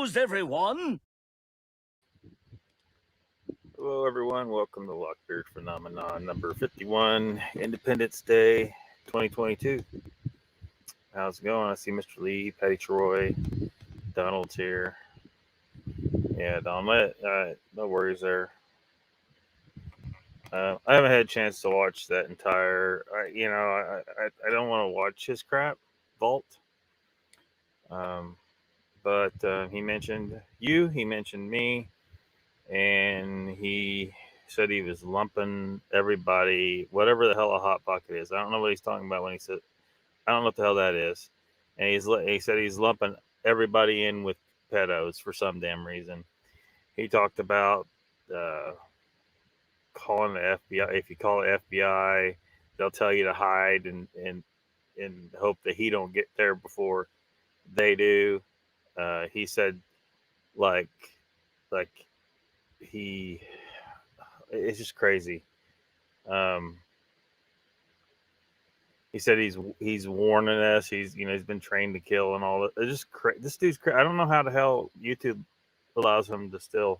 closed, everyone. Hello, everyone. Welcome to LOCKBEARD Phenomena number 51, Independence Day 2022. How's it going? I see Mr. Lee, Patty Troy, Donald's here. Yeah, Donald, no worries there. I haven't had a chance to watch that entire. I don't want to watch his crap, Vault. But he mentioned you. He mentioned me, and he said he was lumping everybody, whatever the hell a hot pocket is. I don't know what he's talking about when he said. I don't know what the hell that is. And he said he's lumping everybody in with pedos for some damn reason. He talked about calling the FBI. If you call the FBI, they'll tell you to hide and hope that he don't get there before they do. He said like like he it's just crazy. Um, he said he's warning us. He's been trained to kill and all that. It's just this dude's. I don't know how the hell YouTube allows him to still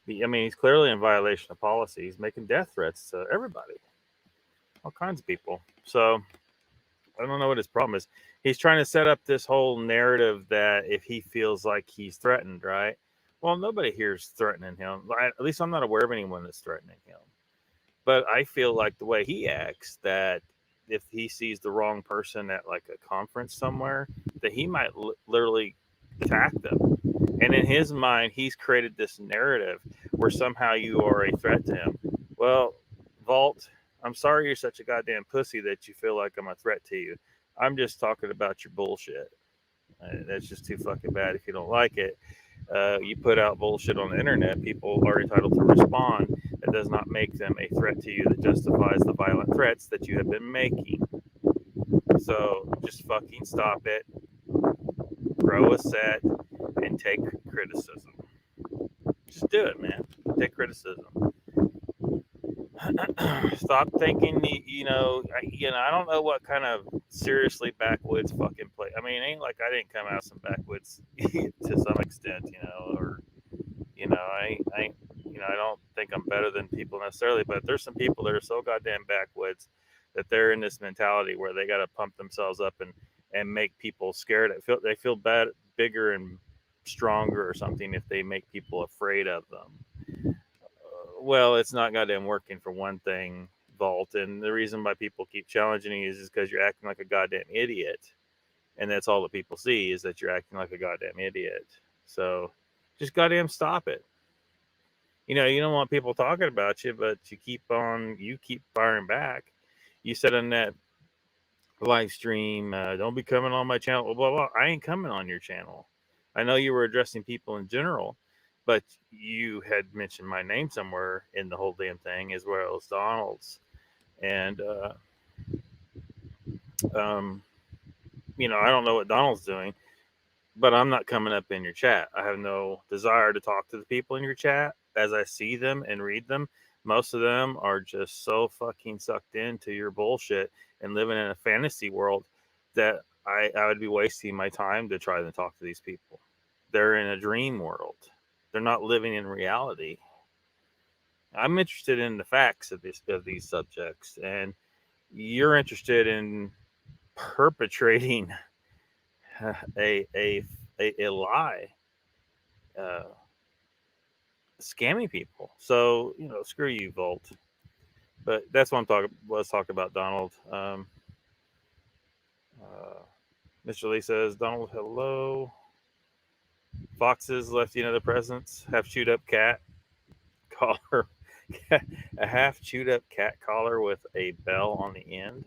be. I mean, he's clearly in violation of policy. He's making death threats to everybody, all kinds of people. So I don't know what his problem is. He's trying to set up this whole narrative that if he feels like he's threatened, right? Well, nobody here is threatening him. At least I'm not aware of anyone that's threatening him. But I feel like the way he acts, that if he sees the wrong person at like a conference somewhere, that he might literally attack them. And in his mind, he's created this narrative where somehow you are a threat to him. Well, Vault, I'm sorry you're such a goddamn pussy that you feel like I'm a threat to you. I'm just talking about your bullshit. That's just too fucking bad if you don't like it. You put out bullshit on the internet, people are entitled to respond. That does not make them a threat to you that justifies the violent threats that you have been making. So just fucking stop it, grow a set, and take criticism. Just do it, man. Take criticism. Stop thinking, I don't know what kind of seriously backwoods fucking play. I mean, it ain't like I didn't come out of some backwoods to some extent, or, I don't think I'm better than people necessarily, but there's some people that are so goddamn backwoods that they're in this mentality where they got to pump themselves up and make people scared. They feel bad, bigger and stronger or something if they make people afraid of them. Well, it's not goddamn working for one thing, Vault. And the reason why people keep challenging you is because you're acting like a goddamn idiot. And that's all that people see is that you're acting like a goddamn idiot. So just goddamn stop it. You don't want people talking about you, but you keep firing back. You said on that live stream, don't be coming on my channel, blah, blah, blah. I ain't coming on your channel. I know you were addressing people in general, but you had mentioned my name somewhere in the whole damn thing, as well as Donald's. And, I don't know what Donald's doing, but I'm not coming up in your chat. I have no desire to talk to the people in your chat as I see them and read them. Most of them are just so fucking sucked into your bullshit and living in a fantasy world that I would be wasting my time to try to talk to these people. They're in a dream world. They're not living in reality. I'm interested in the facts of these subjects, and you're interested in perpetrating a lie, scamming people. So screw you, Volt. But that's what was talking about, Donald. Mr. Lee says, Donald, hello. Foxes left another presents. Half chewed up cat collar. A half chewed up cat collar with a bell on the end.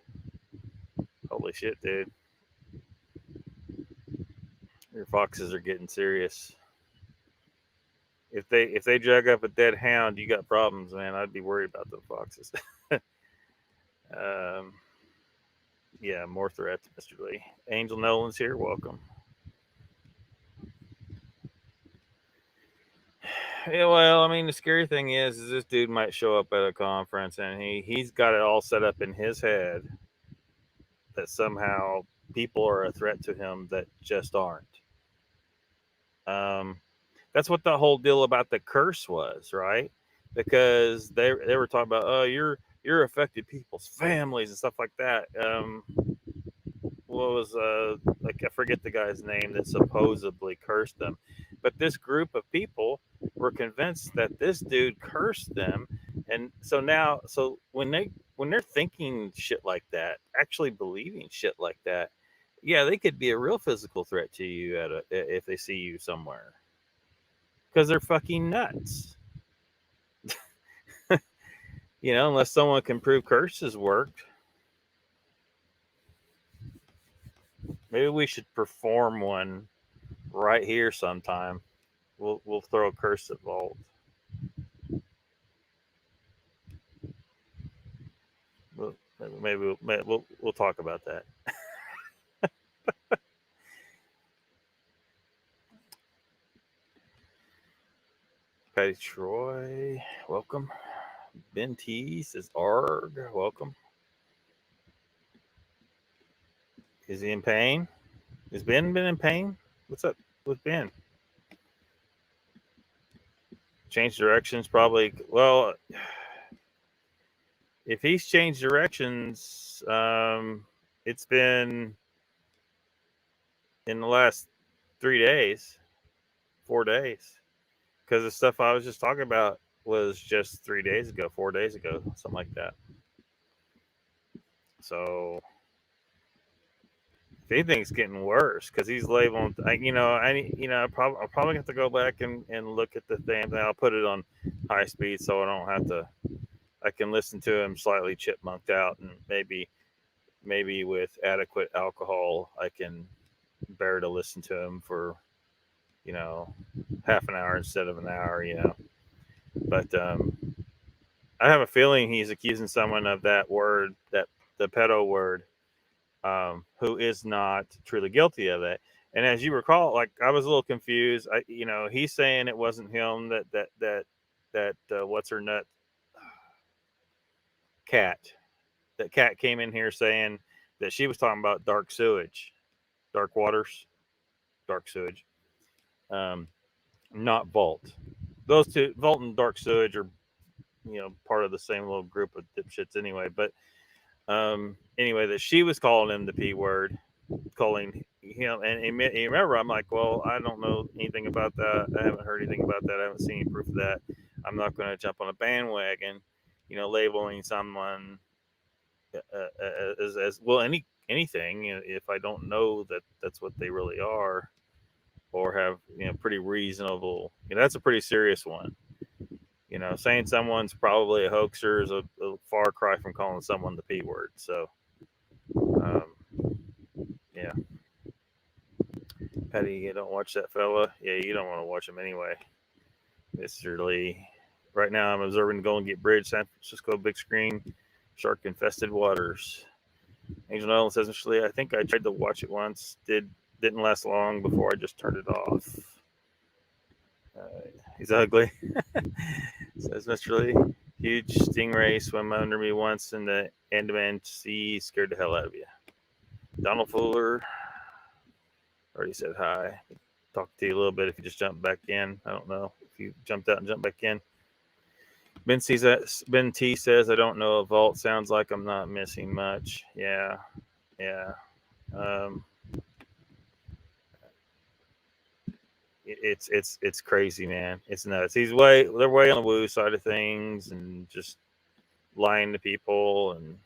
Holy shit, dude. Your foxes are getting serious. If they drag up a dead hound, you got problems, man. I'd be worried about the foxes. Yeah, more threats, Mr. Lee. Angel Nolan's here. Welcome. Yeah, well, I mean, the scary thing is this dude might show up at a conference and he's got it all set up in his head that somehow people are a threat to him that just aren't. That's what the whole deal about the curse was, right? Because they were talking about, oh, you're affected people's families and stuff like that. What was like, I forget the guy's name that supposedly cursed them, but this group of people were convinced that this dude cursed them, and so now, so when they're thinking shit like that, actually believing shit like that, yeah, they could be a real physical threat to you if they see you somewhere because they're fucking nuts. Unless someone can prove curses worked. Maybe we should perform one right here sometime. We'll throw a curse at Vault. Maybe we'll talk about that. Patty Troy, welcome. Ben T says Arg, welcome. Is he in pain? Has Ben been in pain? What's up with Ben? Change directions, probably. Well, if he's changed directions, it's been in the last 3 days, 4 days, because the stuff I was just talking about was just 3 days ago, 4 days ago, something like that. So if anything's getting worse, because he's labeled, I'll probably have to go back and look at the thing. I'll put it on high speed so I don't have to. I can listen to him slightly chipmunked out, and maybe with adequate alcohol, I can bear to listen to him for half an hour instead of an hour. But I have a feeling he's accusing someone of that word, that the pedo word, who is not truly guilty of it. And as you recall, like, I was a little confused. He's saying it wasn't him. That what's her nut cat. That cat came in here saying that she was talking about dark sewage, dark waters, dark sewage. Not Vault. Those two, Vault and dark sewage, are part of the same little group of dipshits anyway. But anyway, that she was calling him the P word, calling him, and you remember, I'm like, well, I don't know anything about that. I haven't heard anything about that. I haven't seen any proof of that. I'm not going to jump on a bandwagon, labeling someone as well anything, if I don't know that that's what they really are, or have pretty reasonable. That's a pretty serious one. Saying someone's probably a hoaxer is a far cry from calling someone the P word. So, yeah. Patty, you don't watch that fella? Yeah, you don't want to watch him anyway. Mr. Lee. Right now, I'm observing the Golden Gate Bridge, San Francisco, big screen, shark infested waters. Angel Nolan says, Mr. Lee, I think I tried to watch it once. Didn't last long before I just turned it off. He's ugly. Says Mr. Lee. Huge stingray swam under me once in the Andaman Sea. Scared the hell out of you. Donald Fuller. Already said hi. Talk to you a little bit if you just jump back in. I don't know if you jumped out and jumped back in. Ben T says, I don't know. A vault sounds like I'm not missing much. Yeah. It's crazy, man. It's nuts. They're way on the woo side of things and just lying to people, and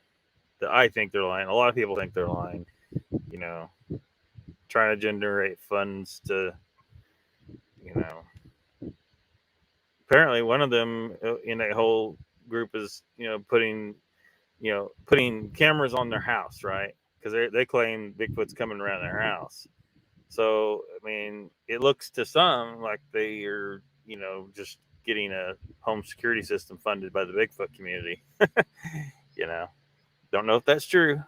I think they're lying. A lot of people think they're lying. Trying to generate funds to, apparently one of them in that whole group is putting cameras on their house, right? Because they claim Bigfoot's coming around their house. So, I mean, it looks to some like they are, just getting a home security system funded by the Bigfoot community. Don't know if that's true.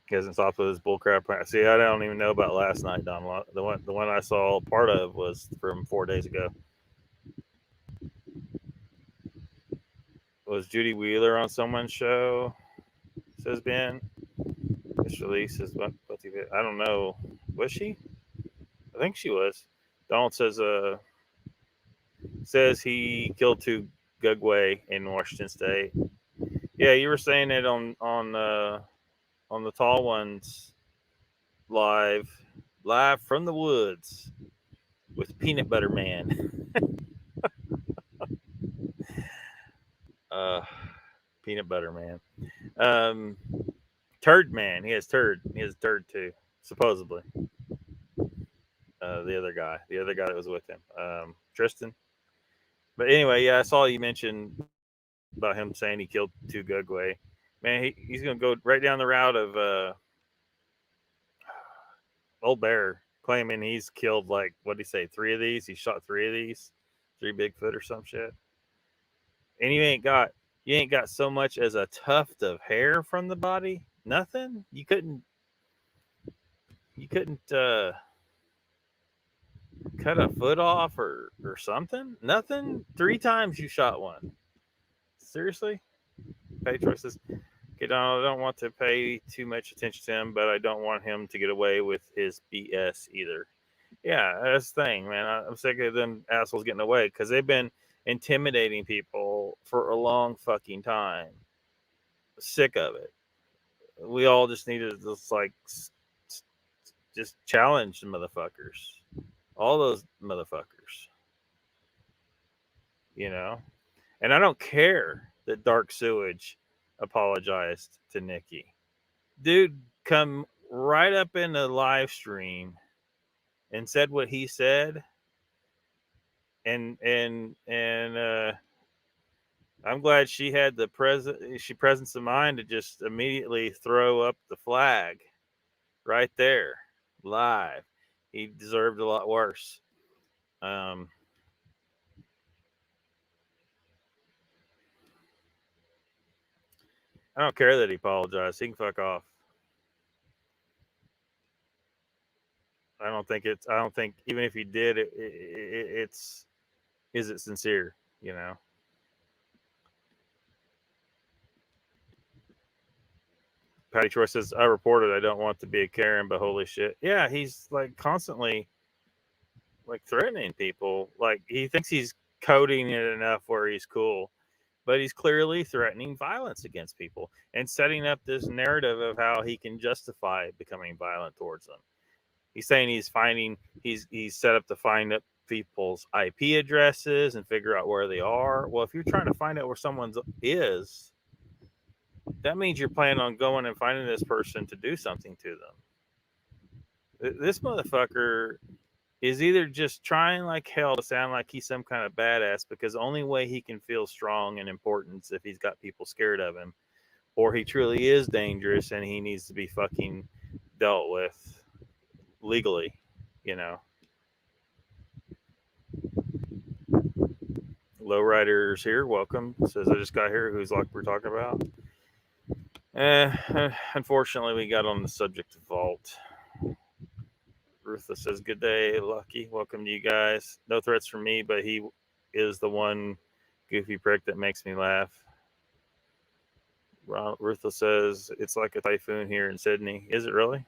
Because it's off of his bullcrap. See, I don't even know about last night, Don. The one I saw part of was from 4 days ago. Was Judy Wheeler on someone's show? Says Ben. Mr. Lee says, I don't know. Was she? I think she was. Donald says he killed 2 Gugway in Washington State. Yeah, you were saying it on the Tall Ones live from the woods with Peanut Butter Man. uh, Peanut Butter Man. Um, Turd Man. He has turd. He has turd too, supposedly. The other guy that was with him, Tristan. But anyway, yeah, I saw you mentioned about him saying he killed 2 Gugway. Man, he's gonna go right down the route of Old Bear, claiming he's killed like what did he say, 3 of these? He shot 3 of these, 3 Bigfoot or some shit. And you ain't got so much as a tuft of hair from the body. Nothing. You couldn't cut a foot off or something. Nothing. 3 times you shot one. Seriously? Pay choices. Okay, Donald, I don't want to pay too much attention to him, but I don't want him to get away with his BS either. Yeah, that's the thing, man. I'm sick of them assholes getting away because they've been intimidating people for a long fucking time. Sick of it. We all just need to just challenge the motherfuckers. All those motherfuckers. You know? And I don't care that Dark Sewage apologized to Nikki. Dude, come right up in the live stream and said what he said. And I'm glad she had the presence of mind to just immediately throw up the flag right there, live. He deserved a lot worse. I don't care that he apologized. He can fuck off. I don't think even if he did, it's is it sincere? You know. Patty Troy says, I reported I don't want to be a Karen, but holy shit. Yeah, he's like constantly like threatening people. Like he thinks he's coding it enough where he's cool, but he's clearly threatening violence against people and setting up this narrative of how he can justify becoming violent towards them. He's saying he's set up to find up people's IP addresses and figure out where they are. Well, if you're trying to find out where someone is, that means you're planning on going and finding this person to do something to them. This motherfucker is either just trying like hell to sound like he's some kind of badass because the only way he can feel strong and important is if he's got people scared of him, or he truly is dangerous and he needs to be fucking dealt with legally, you know. Lowriders here, welcome. Says I just got here. Who's like we're talking about? Unfortunately, we got on the subject of Vault. Ruthless says, good day, Lucky. Welcome to you guys. No threats from me, but he is the one goofy prick that makes me laugh. Ruthless says, it's like a typhoon here in Sydney. Is it really?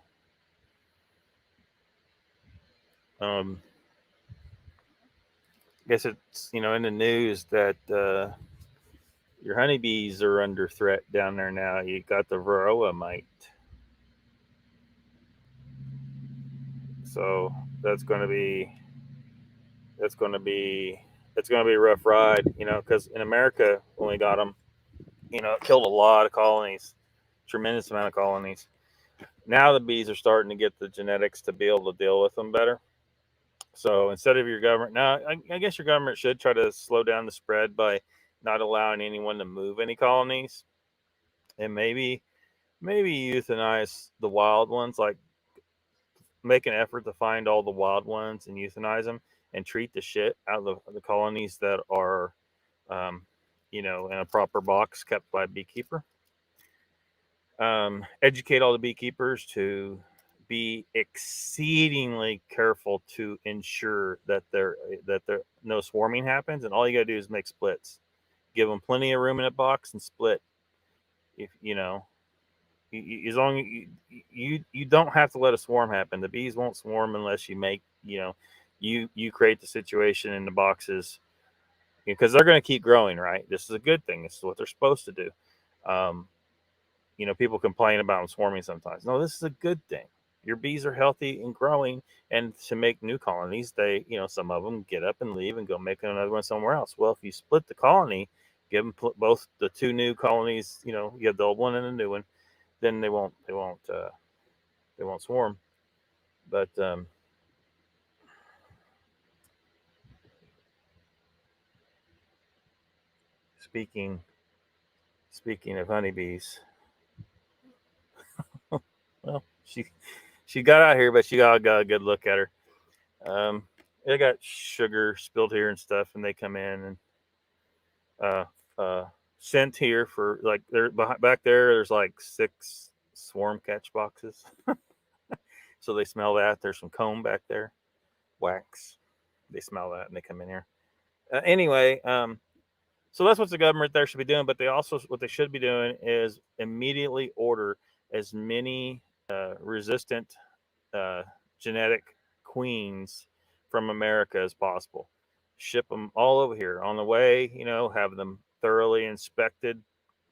I guess it's, in the news that your honeybees are under threat down there now. You got the varroa mite. So that's going to be a rough ride, because in America when we got them, it killed a lot of colonies, tremendous amount of colonies. Now the bees are starting to get the genetics to be able to deal with them better. So instead of your government, now I guess your government should try to slow down the spread by not allowing anyone to move any colonies, and maybe euthanize the wild ones, like make an effort to find all the wild ones and euthanize them and treat the shit out of the colonies that are, in a proper box kept by a beekeeper. Educate all the beekeepers to be exceedingly careful to ensure that there no swarming happens, and all you got to do is make splits. Give them plenty of room in a box and split. If you As long as you don't have to let a swarm happen. The bees won't swarm unless you make, you create the situation in the boxes, because they're going to keep growing, right? This is a good thing. This is what they're supposed to do. People complain about them swarming sometimes. No, this is a good thing. Your bees are healthy and growing, and to make new colonies, some of them get up and leave and go make another one somewhere else. Well, if you split the colony, give them both the two new colonies, you have the old one and the new one, then they won't swarm. But speaking of honeybees, well, she got out here, but she got a good look at her. They got sugar spilled here and stuff, and they come in and sent here for, like, they're back there. There's like 6 swarm catch boxes, so they smell that. There's some comb back there, wax. They smell that and they come in here. Anyway, so that's what the government there should be doing. But what they should be doing is immediately order as many resistant genetic queens from America as possible. Ship them all over here on the way. Have them thoroughly inspected.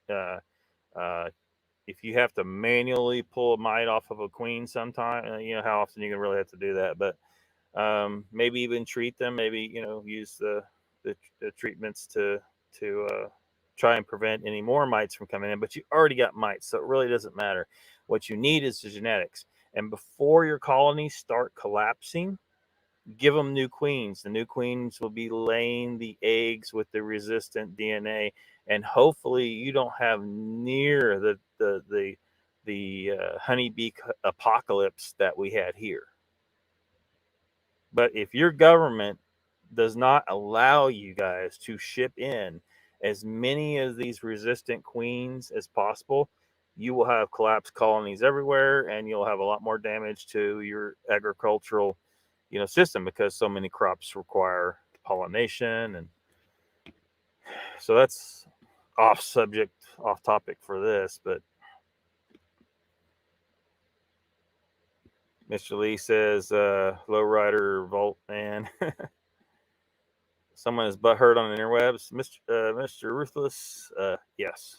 If you have to manually pull a mite off of a queen sometime, how often you can really have to do that. But maybe even treat them. Maybe use the treatments to try and prevent any more mites from coming in. But you already got mites, so it really doesn't matter. What you need is the genetics. And before your colonies start collapsing, give them new queens. The new queens will be laying the eggs with the resistant DNA, and hopefully you don't have near the honeybee apocalypse that we had here. But if your government does not allow you guys to ship in as many of these resistant queens as possible, you will have collapsed colonies everywhere, and you'll have a lot more damage to your agricultural system, because so many crops require pollination. And so that's off topic for this. But Mr. Lee says, lowrider Volt man. Someone is butthurt on the interwebs. Mr. Ruthless, yes.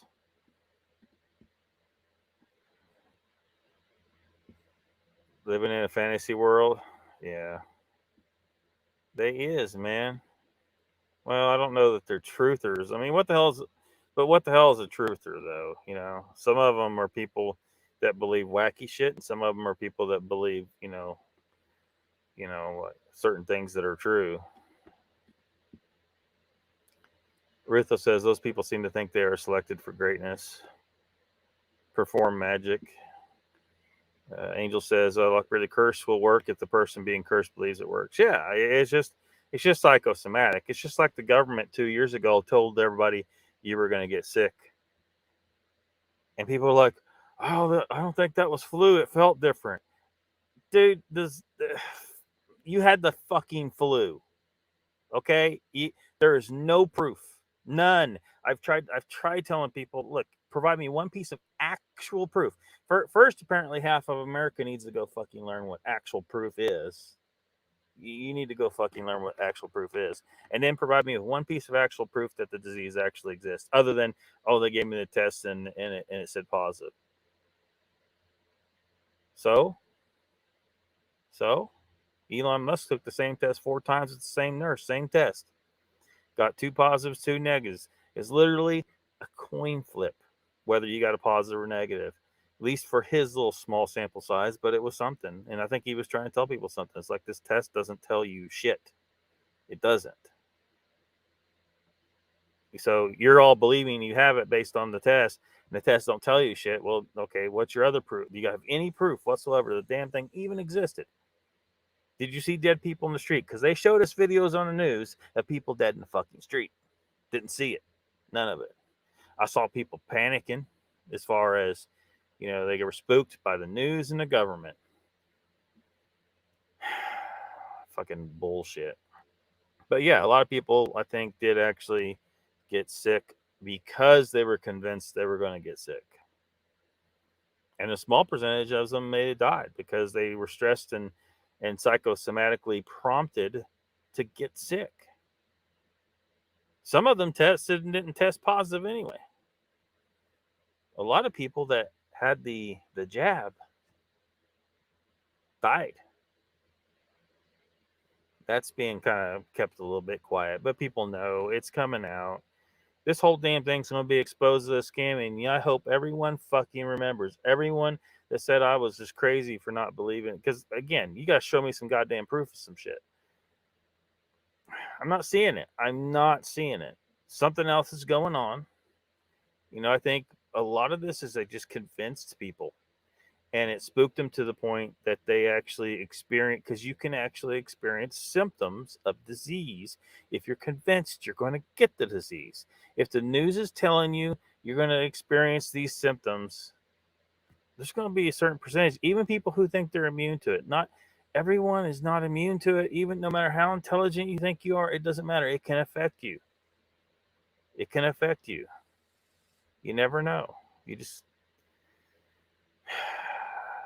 Living in a fantasy world, yeah. They is, man. Well, I don't know that they're truthers. I mean, what the hell is a truther, though? Some of them are people that believe wacky shit, and some of them are people that believe, certain things that are true. Ruthless says those people seem to think they are selected for greatness. Perform magic. Angel says, LOCKBEARD, the curse will work if the person being cursed believes it works. Yeah, it's just psychosomatic. It's just like the government 2 years ago told everybody you were going to get sick. And people were like, oh, I don't think that was flu. It felt different. Dude, you had the fucking flu. Okay? There is no proof. None. I've tried telling people, look, provide me one piece of actual proof. First, apparently half of America needs to go fucking learn what actual proof is. You need to go fucking learn what actual proof is. And then provide me with one piece of actual proof that the disease actually exists, other than, oh, they gave me the test and it said positive. So Elon Musk took the same test 4 times with the same nurse, same test. Got 2 positives, 2 negatives. It's literally a coin flip, whether you got a positive or negative, at least for his little small sample size, but it was something. And I think he was trying to tell people something. It's like, this test doesn't tell you shit. It doesn't. So you're all believing you have it based on the test, and the test don't tell you shit. Well, okay, what's your other proof? Do you have any proof whatsoever the damn thing even existed? Did you see dead people in the street? Because they showed us videos on the news of people dead in the fucking street. Didn't see it. None of it. I saw people panicking as far as, they were spooked by the news and the government. Fucking bullshit. But yeah, a lot of people, I think, did actually get sick because they were convinced they were going to get sick. And a small percentage of them may have died because they were stressed and psychosomatically prompted to get sick. Some of them tested and didn't test positive anyway. A lot of people that had the jab died. That's being kind of kept a little bit quiet, but people know it's coming out. This whole damn thing's going to be exposed as a scam, and I hope everyone fucking remembers. Everyone that said I was just crazy for not believing, because again, you got to show me some goddamn proof of some shit. I'm not seeing it. I'm not seeing it. Something else is going on. I think a lot of this is they just convinced people, and it spooked them to the point that they actually experience, because you can actually experience symptoms of disease if you're convinced you're going to get the disease. If the news is telling you you're going to experience these symptoms, there's going to be a certain percentage, even people who think they're immune to it. Not everyone is not immune to it. Even no matter how intelligent you think you are, it doesn't matter. It can affect you. It can affect you. You never know. You just,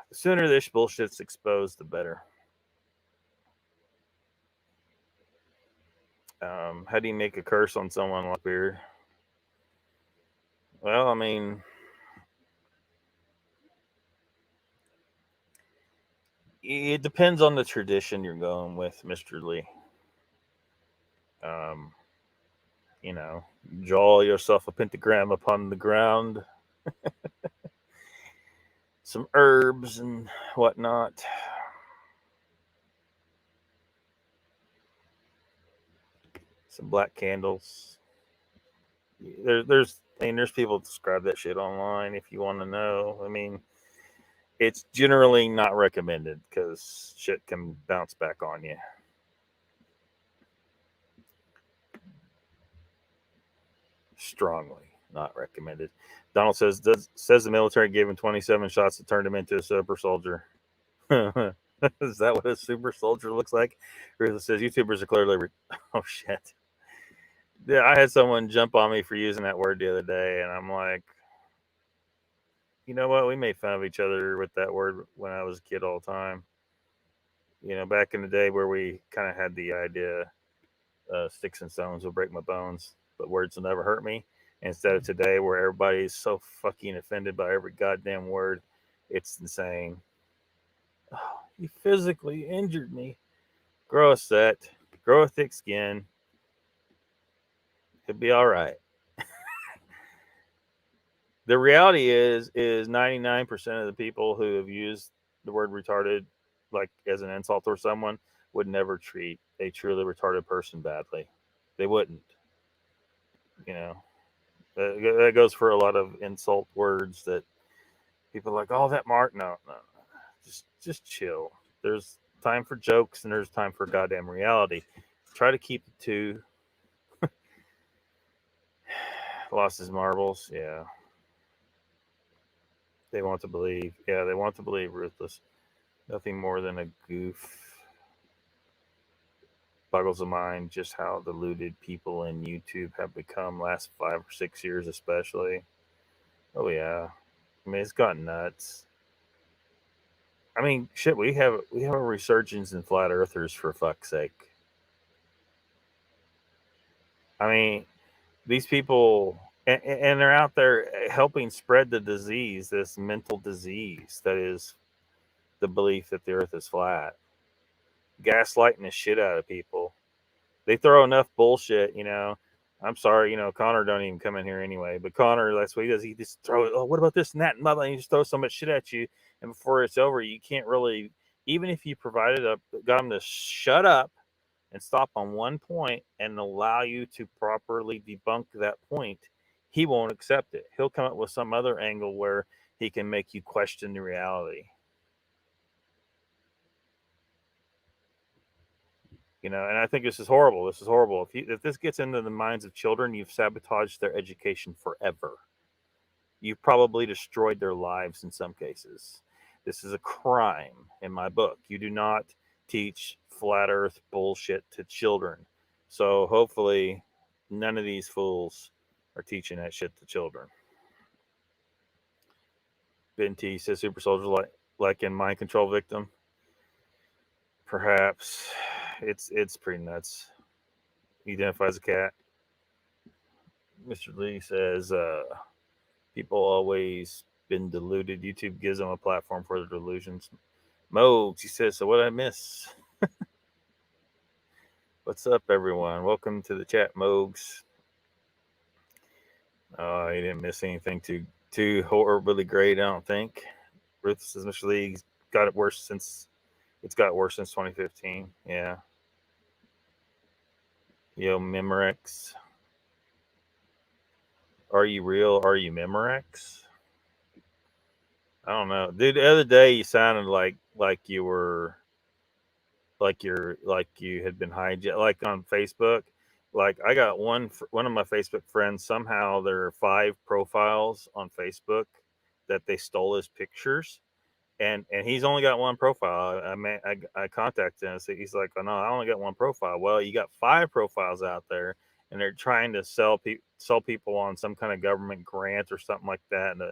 the sooner this bullshit's exposed, the better. How do you make a curse on someone like Beard? Well, I mean, it depends on the tradition you're going with, Mr. Lee. Um, draw yourself a pentagram upon the ground, some herbs and whatnot. Some black candles. There's people describe that shit online if you want to know. I mean, it's generally not recommended because shit can bounce back on you. Strongly not recommended. Donald says the military gave him 27 shots that turned him into a super soldier. Is that what a super soldier looks like? Ruth says YouTubers are clearly. Oh shit. Yeah, I had someone jump on me for using that word the other day, and I'm like, you know what? We made fun of each other with that word when I was a kid all the time. Back in the day where we kind of had the idea, sticks and stones will break my bones, but words will never hurt me. Instead of today where everybody's so fucking offended by every goddamn word, it's insane. Oh, you physically injured me. Grow a set, grow a thick skin. It'll be all right. The reality is 99% of the people who have used the word retarded like as an insult or someone would never treat a truly retarded person badly. They wouldn't. That goes for a lot of insult words that people are like, oh, that Mark. No. Just chill. There's time for jokes and there's time for goddamn reality. Try to keep the two. Lost his marbles. Yeah. They want to believe. Yeah, they want to believe Ruthless. Nothing more than a goof. Boggles the mind just how deluded people in YouTube have become last 5 or 6 years, especially. Oh yeah, I mean it's gotten nuts. I mean, shit, we have a resurgence in flat earthers for fuck's sake. I mean, these people, and they're out there helping spread the disease, this mental disease that is the belief that the earth is flat, gaslighting the shit out of people. They throw enough bullshit, I'm sorry, Connor don't even come in here anyway, but Connor, that's what he does. He just throw, oh, what about this and that and blah, blah, and he just throws so much shit at you, and before it's over, you can't really, even if you got him to shut up and stop on one point and allow you to properly debunk that point, he won't accept it. He'll come up with some other angle where he can make you question the reality. And I think this is horrible. This is horrible. If this gets into the minds of children, you've sabotaged their education forever. You've probably destroyed their lives in some cases. This is a crime in my book. You do not teach flat earth bullshit to children. So hopefully none of these fools are teaching that shit to children. Ben T says super soldier like in Mind Control Victim. Perhaps it's pretty nuts. He identifies a cat. Mr. Lee says people always been deluded. YouTube gives them a platform for their delusions. Mogs, he says, so what did I miss? What's up, everyone? Welcome to the chat, Mogs. He didn't miss anything too horribly great, I don't think. Ruth says Mr. Lee's got it worse since 2015. Yeah. Yo, Memorex. Are you real? Are you Memorex? I don't know, dude. The other day you sounded like you were like you had been hijacked, like on Facebook. Like I got one of my Facebook friends. Somehow there are 5 profiles on Facebook that they stole his pictures, and he's only got one profile. I contacted him. So he's like, "Oh no, I only got one profile." Well, you got 5 profiles out there, and they're trying to sell people on some kind of government grant or something like that, and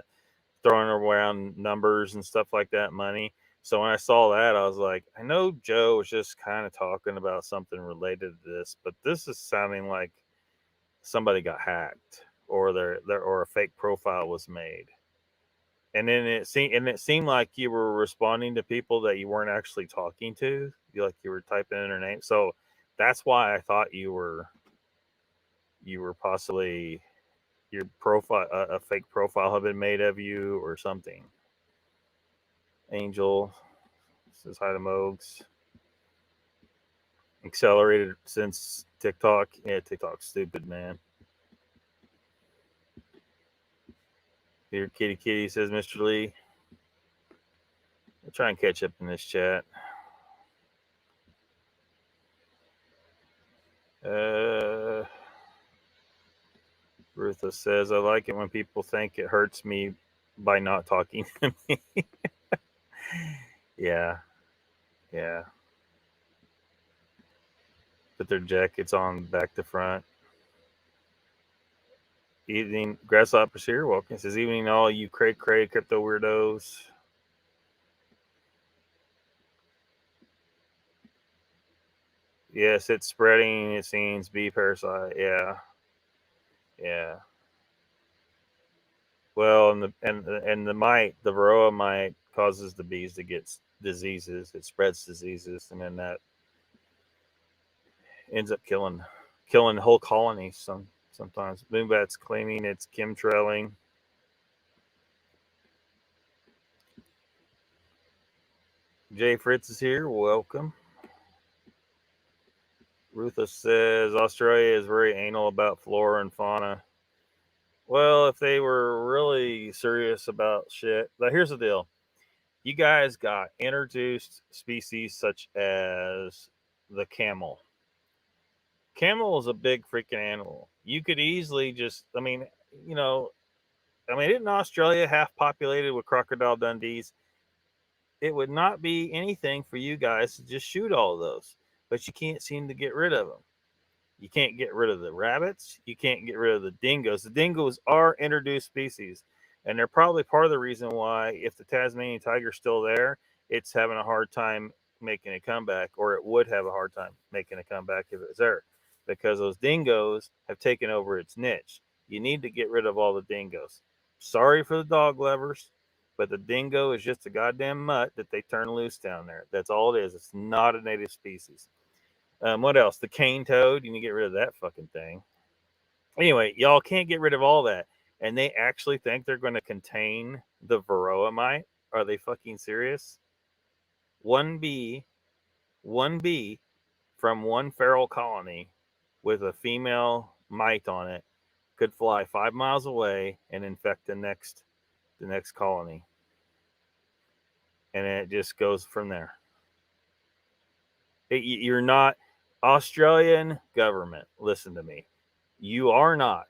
throwing around numbers and stuff like that, money. So when I saw that, I was like, I know Joe was just kind of talking about something related to this, but this is sounding like somebody got hacked or or a fake profile was made. And then it seemed like you were responding to people that you weren't actually talking to. You were typing in their name. So that's why I thought you were possibly your profile, a fake profile had been made of you or something. Angel says hi to Mogs. Accelerated since TikTok. Yeah, TikTok's stupid, man. Here, Kitty says Mr. Lee. I'll try and catch up in this chat. Rutha says, I like it when people think it hurts me by not talking to me. Yeah. Put their jackets on back to front. Evening, Grasshoppers here. Welcome. It says, evening, all you cray crypto weirdos. Yes, it's spreading. It seems bee parasite. Yeah. Well, and the mite, the varroa mite, causes the bees to get diseases. It spreads diseases, and then that ends up killing whole colonies. Sometimes Moonbat's claiming it's chemtrailing. Jay Fritz is here. Welcome. Rutha says Australia is very anal about flora and fauna. Well, if they were really serious about shit, but here's the deal. You guys got introduced species such as the camel. Camel is a big freaking animal. You could easily just, isn't Australia half populated with crocodile Dundees? It would not be anything for you guys to just shoot all of those, but you can't seem to get rid of them. You can't get rid of the rabbits. You can't get rid of the dingoes. The dingoes are introduced species, and they're probably part of the reason why, if the Tasmanian tiger's still there, it's having a hard time making a comeback, or it would have a hard time making a comeback if it was there, because those dingoes have taken over its niche. You need to get rid of all the dingoes. Sorry for the dog lovers, but the dingo is just a goddamn mutt that they turn loose down there. That's all it is. It's not a native species. What else? The cane toad. You need to get rid of that fucking thing. Anyway, y'all can't get rid of all that. And they actually think they're going to contain the varroa mite? Are they fucking serious? One bee from one feral colony with a female mite on it could fly 5 miles away and infect the next colony. And it just goes from there. You're not Australian government. Listen to me. You are not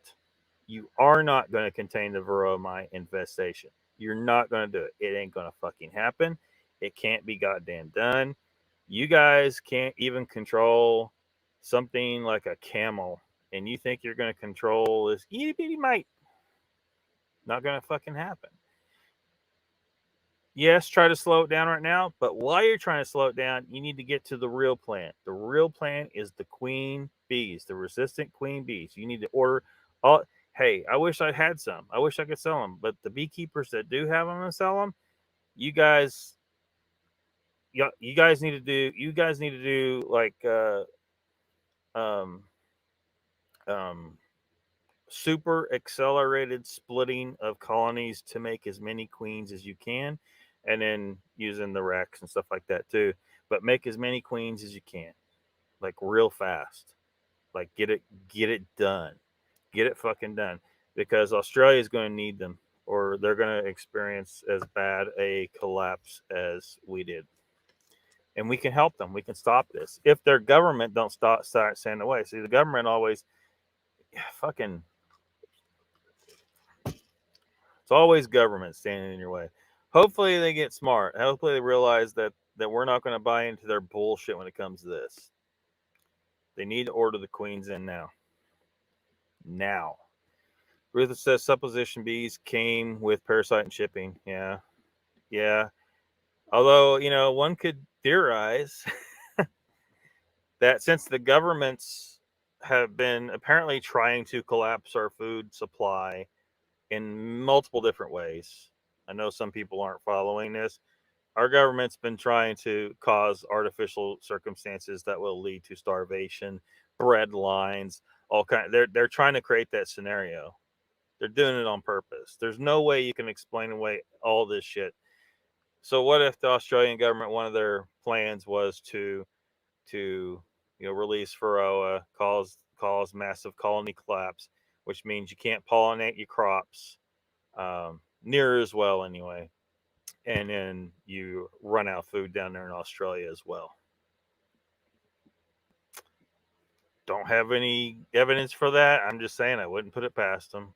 going to contain the varroa mite infestation. You're not going to do it. It ain't going to fucking happen. It can't be goddamn done. You guys can't even control something like a camel, and you think you're going to control this itty bitty mite. Not going to fucking happen. Yes, try to slow it down right now, but while you're trying to slow it down, you need to get to the real plant. The real plant is the queen bees, the resistant queen bees. You need to order all. Hey, I wish I had some. I wish I could sell them, but the beekeepers that do have them and sell them, you guys, you guys need to do. You guys need to do like um, um, super accelerated splitting of colonies to make as many queens as you can, and then using the racks and stuff like that too. But make as many queens as you can, like real fast. Like get it done, get it fucking done, because Australia is going to need them, or they're going to experience as bad a collapse as we did. And we can help them. We can stop this if their government don't start saying away. See, the government always fucking it's always government standing in your way. Hopefully they get smart. Hopefully they realize that we're not going to buy into their bullshit when it comes to this. They need to order the queens in now. Now. Ruth says supposition bees came with parasite and shipping. Yeah. Yeah. Although, one could theorize that since the governments have been apparently trying to collapse our food supply in multiple different ways. I know some people aren't following this. Our government's been trying to cause artificial circumstances that will lead to starvation, bread lines, all kind. They're trying to create that scenario. They're doing it on purpose. There's no way you can explain away all this shit. So what if the Australian government, one of their plans was to release Varroa, cause massive colony collapse, which means you can't pollinate your crops near as well anyway, and then you run out of food down there in Australia as well. Don't have any evidence for that. I'm just saying I wouldn't put it past them,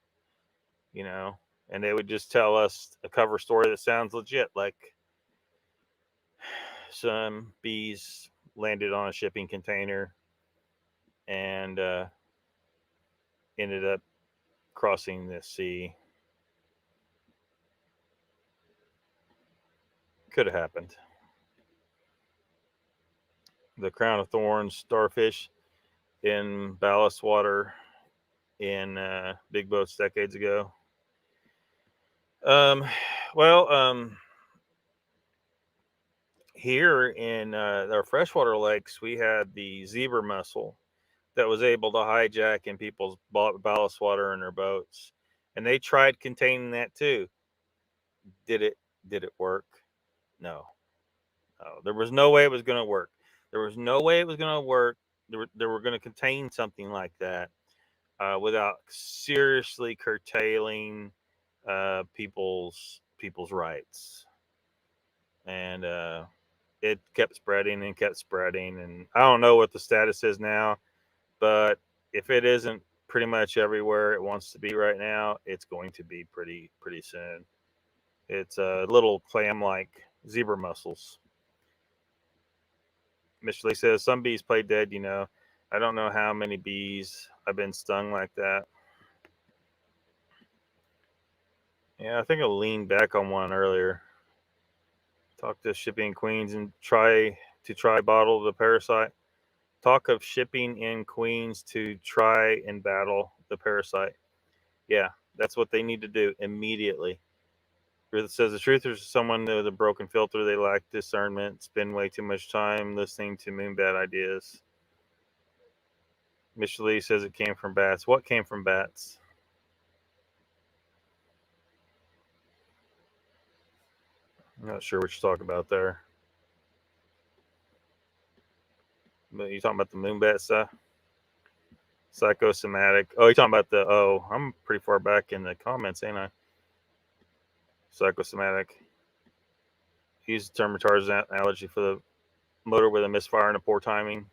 and they would just tell us a cover story that sounds legit, like some bees landed on a shipping container and ended up crossing the sea. Could have happened. The crown of thorns starfish in ballast water in big boats decades ago. Um, well, here in our freshwater lakes, we had the zebra mussel that was able to hijack in people's ballast water in their boats, and they tried containing that too. Did it work? No. There was no way it was going to work. There was no way it was going to work. They were going to contain something like that without seriously curtailing people's rights. And it kept spreading and kept spreading. And I don't know what the status is now, but if it isn't pretty much everywhere it wants to be right now, it's going to be pretty soon. It's little clam-like zebra mussels. Mr. Lee says some bees play dead. I don't know how many bees have been stung like that. Yeah, I think I'll lean back on one earlier. Talk to shipping queens and try bottle the parasite. Talk of shipping in queens to try and battle the parasite. Yeah, that's what they need to do immediately. Ruth says the truth is someone with a broken filter. They lack discernment, spend way too much time listening to moonbat ideas. Mr. Lee says it came from bats. What came from bats? I'm not sure what you're talking about there. But you talking about the moonbat stuff? Psychosomatic. Oh, you're talking about I'm pretty far back in the comments, ain't I? Psychosomatic. Use the term retards analogy for the motor with a misfire and a poor timing.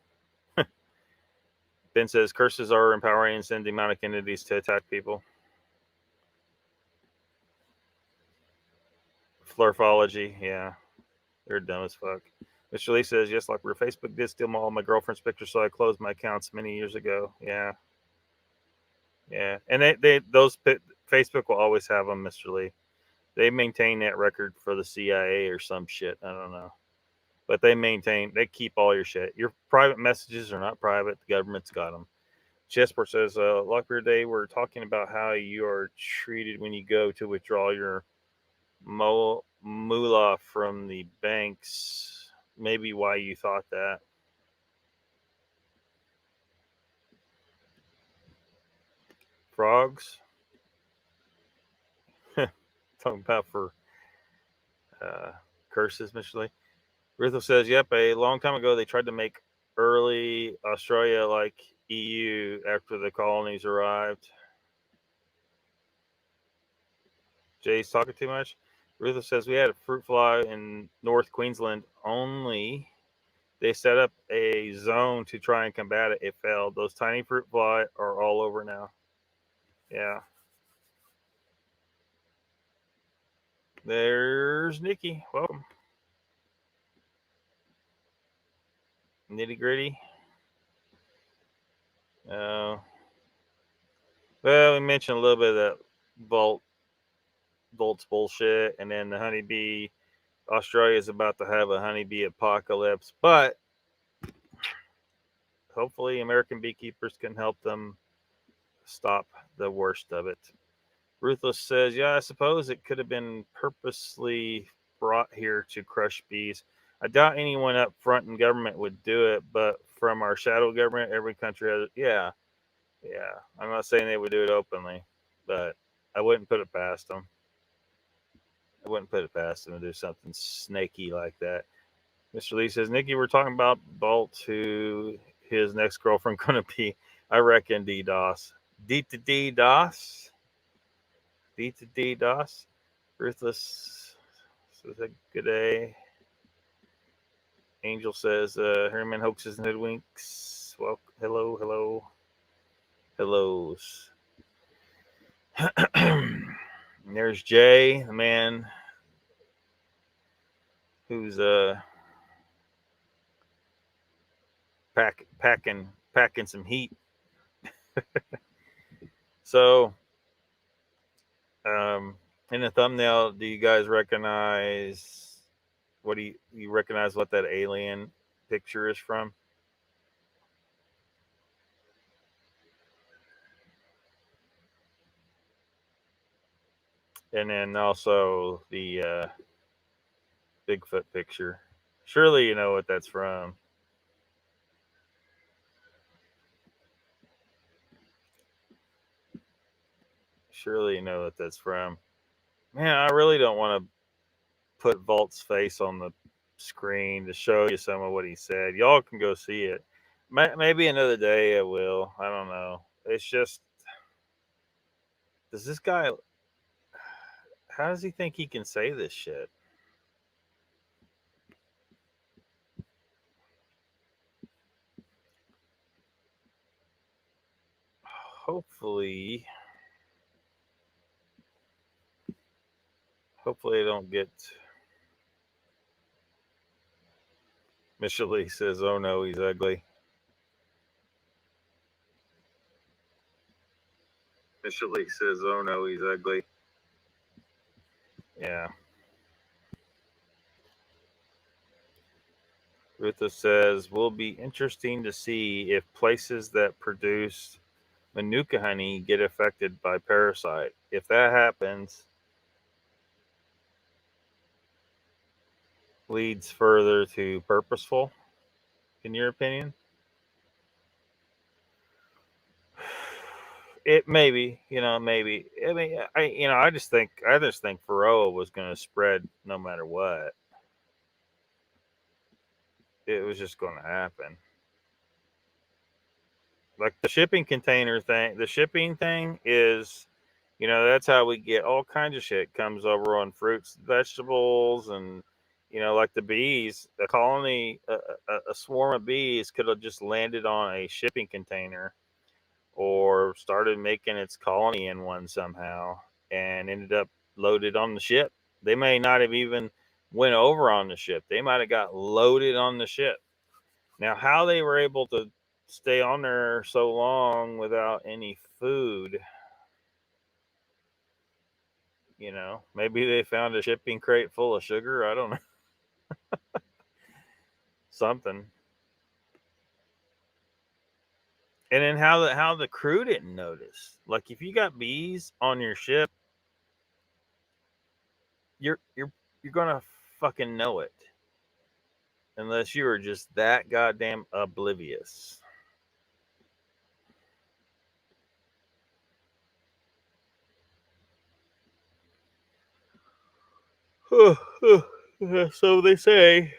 Ben says curses are empowering and send demonic entities to attack people. Flurfology, yeah. They're dumb as fuck. Mr. Lee says, yes, like Facebook did steal all my girlfriend's pictures, so I closed my accounts many years ago. Yeah. Yeah. And Facebook will always have them, Mr. Lee. They maintain that record for the CIA or some shit. I don't know. But they keep all your shit. Your private messages are not private. The government's got them. Chessport says, Lockbeard Day, we're talking about how you are treated when you go to withdraw your moolah from the banks. Maybe why you thought that. Frogs? Talking about for curses, Mr. Lee. Rutho says, yep, a long time ago they tried to make early Australia like EU after the colonies arrived. Jay's talking too much. Rutho says, we had a fruit fly in North Queensland only. They set up a zone to try and combat it. It failed. Those tiny fruit fly are all over now. Yeah. There's Nikki. Welcome. Nitty gritty. Well, we mentioned a little bit of that Volt's bullshit, and then the honeybee. Australia is about to have a honeybee apocalypse, but hopefully American beekeepers can help them stop the worst of it. Ruthless says, yeah, I suppose it could have been purposely brought here to crush bees. I doubt anyone up front in government would do it, but from our shadow government, every country has it. Yeah. I'm not saying they would do it openly, but I wouldn't put it past them. I wouldn't put it past them to do something snaky like that. Mr. Lee says, Nikki, we're talking about Bolt, who his next girlfriend going to be, I reckon, DDoS. DDoS? DDoS? Ruthless says, good day. Angel says, Herman hoaxes and hoodwinks. Well, hellos. There's Jay, the man who's packing some heat. So, in the thumbnail, do you guys recognize you recognize what that alien picture is from? And then also the Bigfoot picture. Surely you know what that's from. Surely you know what that's from. Man, I really don't want to put Volt's face on the screen to show you some of what he said. Y'all can go see it. Maybe another day I will. I don't know. It's just, does this guy, how does he think he can say this shit? Hopefully I don't get. Mr. Lee says, oh no, he's ugly. Mr. Lee says, oh no, he's ugly. Yeah. Rutha says, will be interesting to see if places that produce Manuka honey get affected by parasite. If that happens, leads further to purposeful, in your opinion? It maybe, maybe. I mean, I just think Varroa was going to spread no matter what. It was just going to happen. Like the shipping container thing, the shipping thing is, that's how we get all kinds of shit comes over on fruits, vegetables, and like the bees. A colony, a swarm of bees could have just landed on a shipping container, or started making its colony in one somehow, and ended up loaded on the ship. They may not have even went over on the ship. They might have got loaded on the ship. Now, how they were able to stay on there so long without any food, You know, maybe they found a shipping crate full of sugar. I don't know. Something. And then how the crew didn't notice. Like if you got bees on your ship, you're gonna fucking know it. Unless you were just that goddamn oblivious. So they say.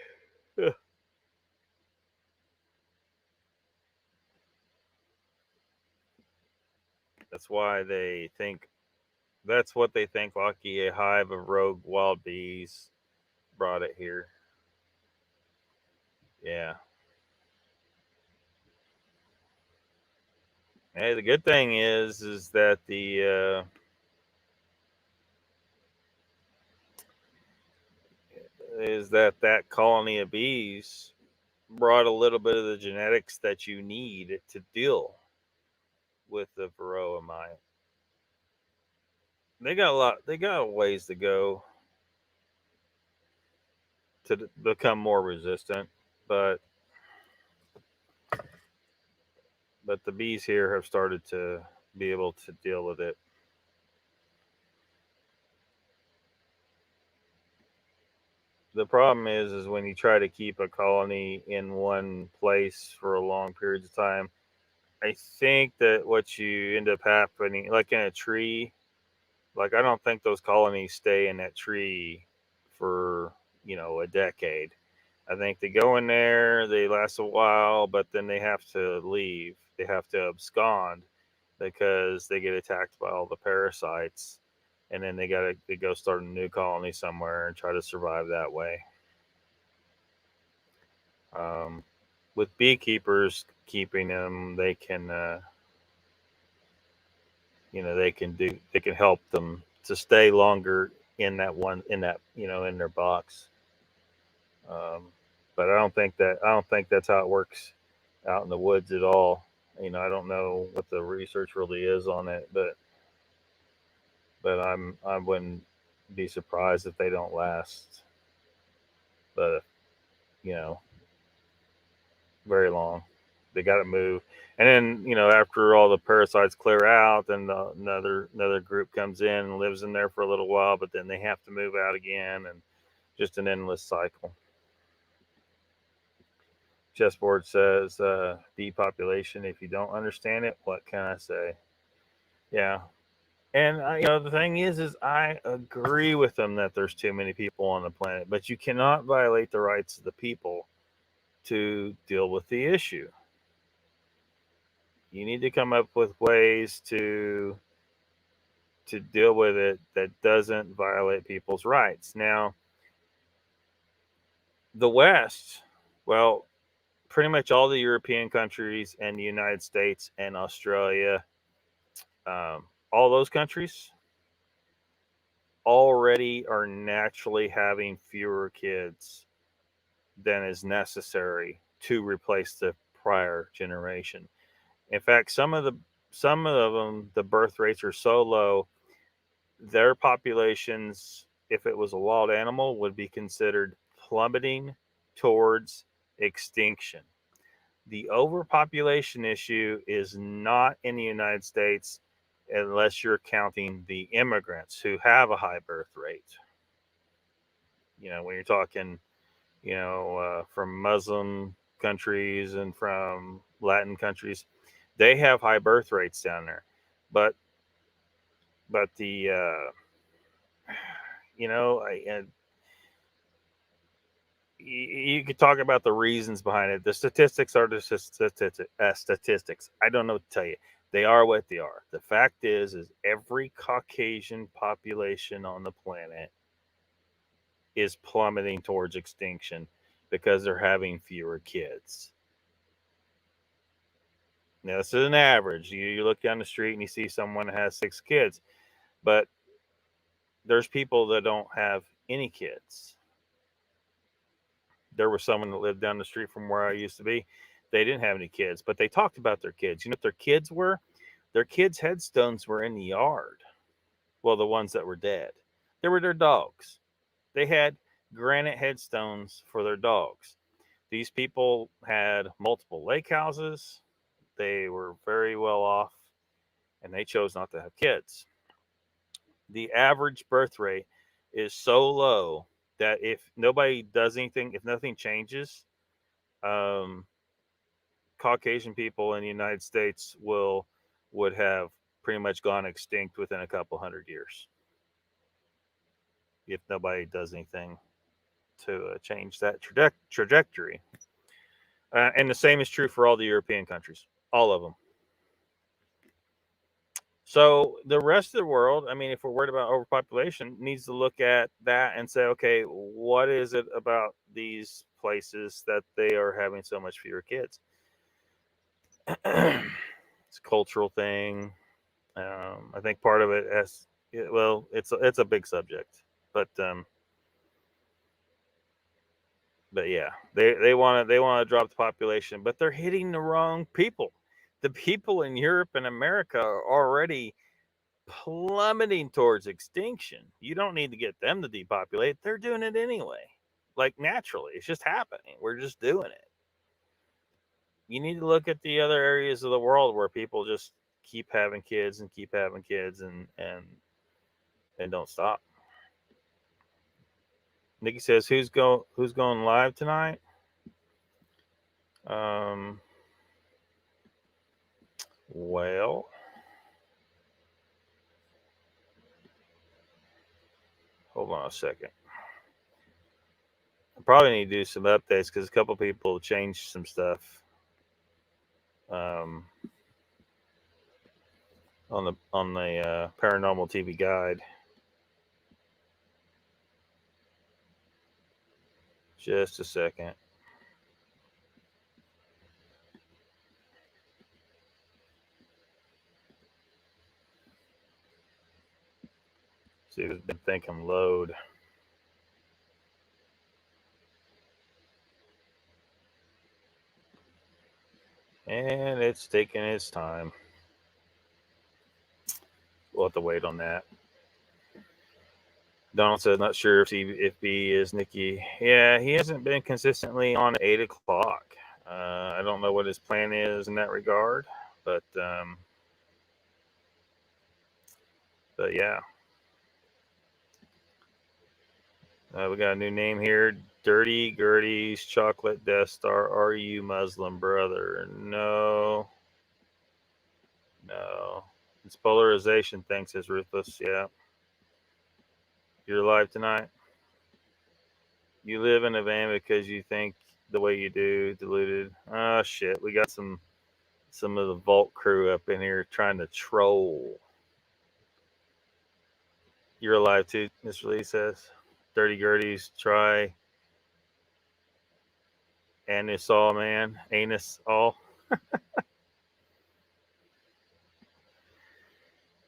That's why they think. That's what they think. Lucky a hive of rogue wild bees brought it here. Yeah. Hey, the good thing is that that colony of bees brought a little bit of the genetics that you need to deal with the varroa mite. They got a lot. They got a ways to go to become more resistant, but the bees here have started to be able to deal with it. The problem is when you try to keep a colony in one place for a long periods of time. I think that what you end up happening, like in a tree, like I don't think those colonies stay in that tree for a decade. I think they go in there, they last a while, but then they have to leave. They have to abscond because they get attacked by all the parasites, and then they go start a new colony somewhere and try to survive that way. Um, with beekeepers keeping them, they can they can help them to stay longer in that in their box. But I don't think that's how it works out in the woods at all. I don't know what the research really is on it, but I wouldn't be surprised if they don't last, but you know, very long. They got to move, and then after all the parasites clear out, then another group comes in and lives in there for a little while, but then they have to move out again, and just an endless cycle. Chessboard says depopulation. If you don't understand it, what can I say? Yeah, and the thing is I agree with them that there's too many people on the planet, but you cannot violate the rights of the people to deal with the issue. You need to come up with ways to deal with it that doesn't violate people's rights. Now, the West, well, pretty much all the European countries and the United States and Australia, all those countries already are naturally having fewer kids than is necessary to replace the prior generation. In fact, some of them, the birth rates are so low, their populations, if it was a wild animal, would be considered plummeting towards extinction. The overpopulation issue is not in the United States unless you're counting the immigrants who have a high birth rate. When you're talking, from Muslim countries and from Latin countries, they have high birth rates down there. But the you could talk about the reasons behind it. The statistics are the statistics. I don't know what to tell you. They are what they are. The fact is every Caucasian population on the planet is plummeting towards extinction because they're having fewer kids. Now, this is an average. You look down the street and you see someone that has 6 kids, but there's people that don't have any kids. There was someone that lived down the street from where I used to be. They didn't have any kids, but they talked about their kids. You know what their kids were? Their kids' headstones were in the yard. Well, the ones that were dead. They were their dogs. They had granite headstones for their dogs. These people had multiple lake houses. They were very well off, and they chose not to have kids. The average birth rate is so low that if nobody does anything, if nothing changes, um, Caucasian people in the United States would have pretty much gone extinct within a couple hundred years if nobody does anything to change that trajectory. And the same is true for all the European countries, all of them. So the rest of the world, I mean, if we're worried about overpopulation, needs to look at that and say, okay, what is it about these places that they are having so much fewer kids? It's a cultural thing. I think part of it has, well, it's a big subject, but yeah, they want to drop the population, but they're hitting the wrong people. The people in Europe and America are already plummeting towards extinction. You don't need to get them to depopulate. They're doing it anyway. Like naturally. It's just happening. We're just doing it. You need to look at the other areas of the world where people just keep having kids and keep having kids and don't stop. Nikki says, who's going live tonight? Well, hold on a second. I probably need to do some updates because a couple people changed some stuff on the Paranormal TV Guide. Just a second. See if it's thinking load. And it's taking its time. We'll have to wait on that. Donald says, not sure if B is Nikki. Yeah, he hasn't been consistently on at 8 o'clock. I don't know what his plan is in that regard, but yeah. We got a new name here. Dirty Gertie's Chocolate Death Star. Are you Muslim, brother? No. It's polarization. Thanks, says Ruthless. Yeah. You're live tonight. You live in a van because you think the way you do, deluded. Oh shit, we got some of the Vault crew up in here trying to troll. You're alive too, Mr. Lee says. Dirty Gertie's try. Anus all, man. Anus all.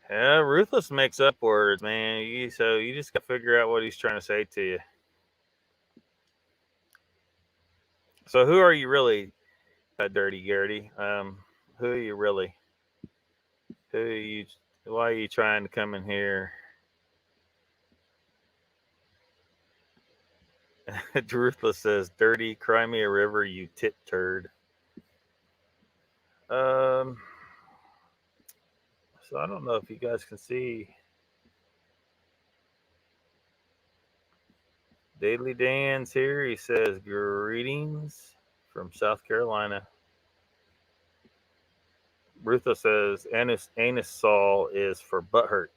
Yeah, Ruthless makes up words, man. So you just got to figure out what he's trying to say to you. So who are you really, Dirty Gertie? Who are you really? Who are you? Why are you trying to come in here? Ruthless says, "Dirty, cry me a river, you tit turd." So I don't know if you guys can see. Daily Dan's here. He says, "Greetings from South Carolina." Ruthless says, "Anus Saul is for butthurt.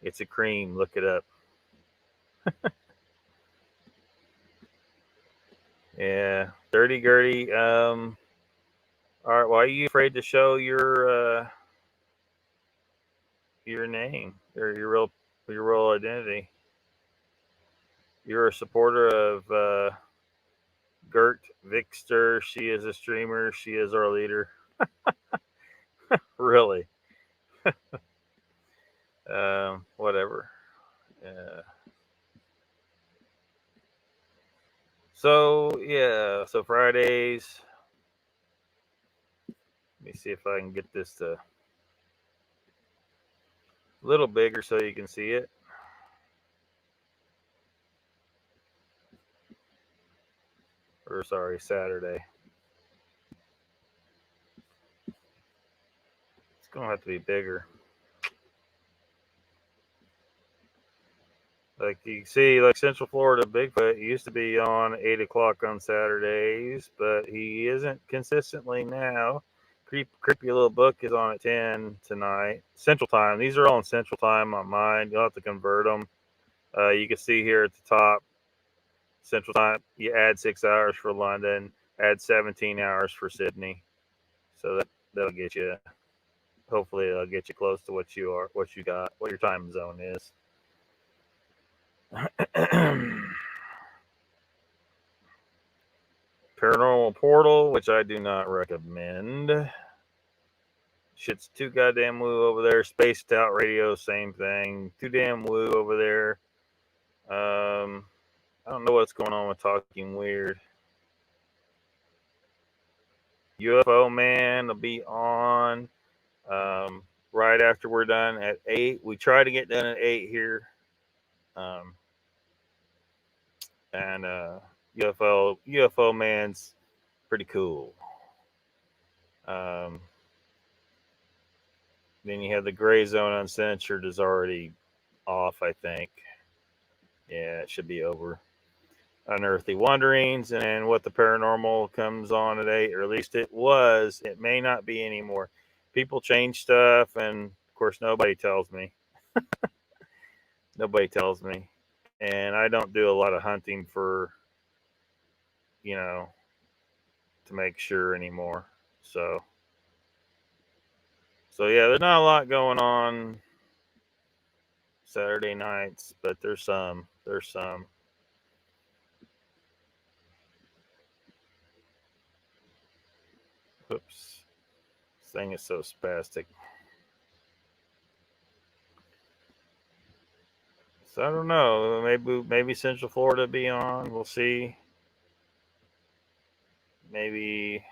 It's a cream. Look it up." Yeah, Dirty Gertie. All right, why are you afraid to show your name or your real identity? You're a supporter of Gert Vikster. She is a streamer. She is our leader. Really? Whatever. So yeah. So Fridays. Let me see if I can get this to a little bigger so you can see it. or sorry, Saturday. It's gonna have to be bigger. Like you see, like Central Florida Bigfoot used to be on 8 o'clock on Saturdays, but he isn't consistently now. Creepy Little Book is on at 10 tonight, Central Time. These are all in Central Time on mine. You'll have to convert them. You can see here at the top, Central Time. You add 6 hours for London, add 17 hours for Sydney. So that'll get you. Hopefully, it'll get you close to what you got, what your time zone is. Paranormal Portal, which I do not recommend. Shit's too goddamn woo over there. Spaced Out Radio, same thing. Too damn woo over there. I don't know what's going on with Talking Weird. UFO Man will be on right after we're done at 8. We try to get done at 8 here. And UFO Man's pretty cool. Then you have the Gray Zone Uncensored is already off, I think. Yeah, it should be over. Unearthly Wanderings and What the Paranormal comes on at 8, or at least it was. It may not be anymore. People change stuff, and of course, nobody tells me. Nobody tells me. And I don't do a lot of hunting for, to make sure anymore. So yeah, there's not a lot going on Saturday nights, but there's some. Oops. This thing is so spastic. So I don't know. Maybe Central Florida be on. We'll see. Maybe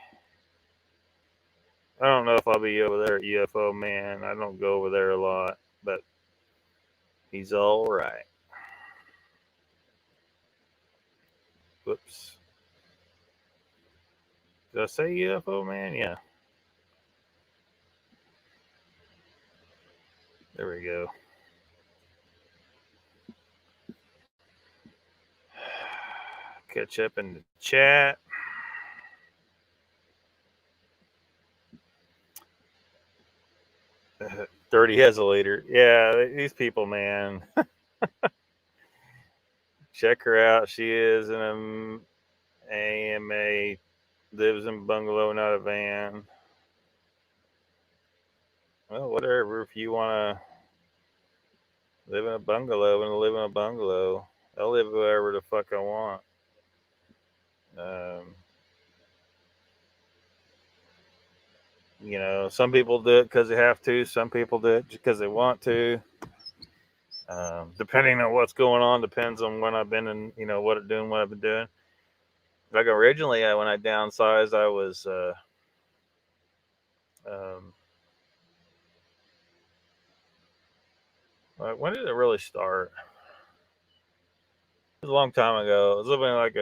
I don't know if I'll be over there at UFO Man. I don't go over there a lot, but he's all right. Whoops. Did I say UFO Man? Yeah. There we go. Catch up in the chat. Dirty Hesolator. Yeah, these people, man. Check her out. She is an AMA, lives in a bungalow, not a van. Well, whatever. If you want to live in a bungalow, and live in a bungalow. I'll live wherever the fuck I want. Some people do it because they have to. Some people do it because they want to. Depending on what's going on, depends on when I've been and what I've been doing. Like originally, when I downsized, I was when did it really start? It was a long time ago. I was living in like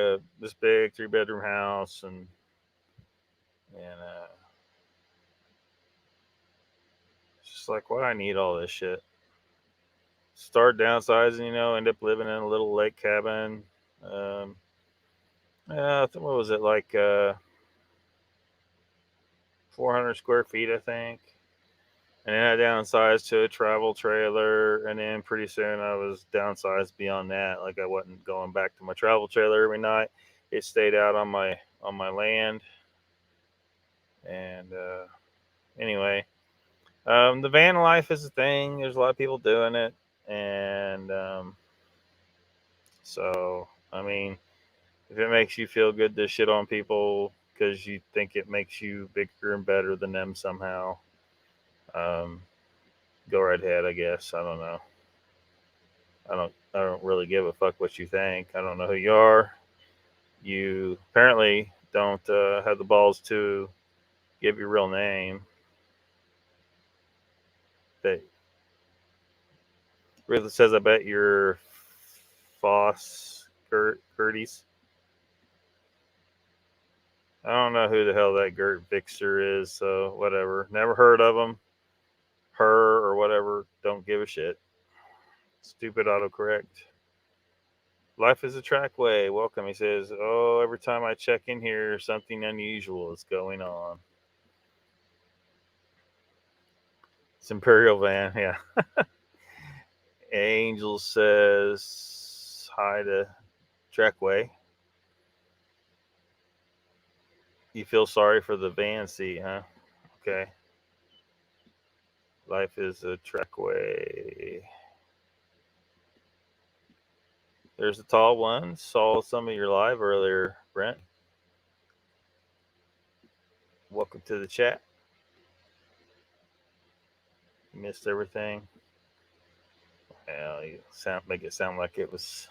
this big 3-bedroom house, and just like, why do I need all this shit? Start downsizing, end up living in a little lake cabin. What was it, like 400 square feet, I think. And then I downsized to a travel trailer, and then pretty soon I was downsized beyond that. Like I wasn't going back to my travel trailer every night. It stayed out on my land. And anyway, the van life is a thing. There's a lot of people doing it, and so I mean, if it makes you feel good to shit on people because you think it makes you bigger and better than them somehow, go right ahead, I guess. I don't know. I don't really give a fuck what you think. I don't know who you are. You apparently don't have the balls to give your real name. But Ruth says, I bet you're Foss Curtis. I don't know who the hell that Gert Vixer is, so whatever. Never heard of him, her, or whatever. Don't give a shit. Stupid autocorrect. Life is a trackway. Welcome. He says, "Oh, every time I check in here, something unusual is going on." It's Imperial Van, yeah. Angel says hi to Trackway. You feel sorry for the van seat, huh? Okay. Life is a trackway. There's a tall one. Saw some of your live earlier, Brent. Welcome to the chat. You missed everything. Well, you make it sound like it was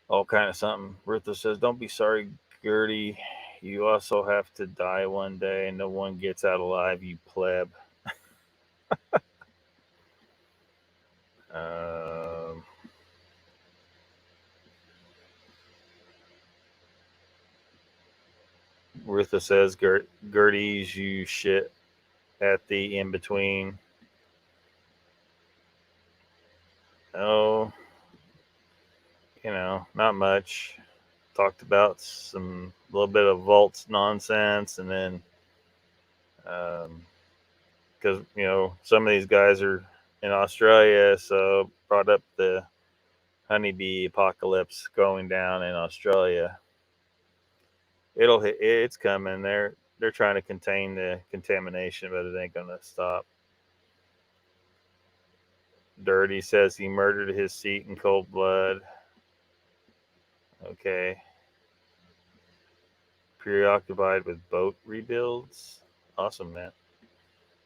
all kind of something. Ruther says, "Don't be sorry, Gertie. You also have to die one day, and no one gets out alive. You pleb." Um, Ruther says, "Gertie's you shit at the in between." Oh, not much. Talked about some little bit of vaults nonsense, and then because some of these guys are in Australia, so brought up the honeybee apocalypse going down in Australia. It'll hit. It's coming. They're trying to contain the contamination, but it ain't gonna stop. Dirty says he murdered his seat in cold blood. Okay. Preoccupied with boat rebuilds. Awesome, man.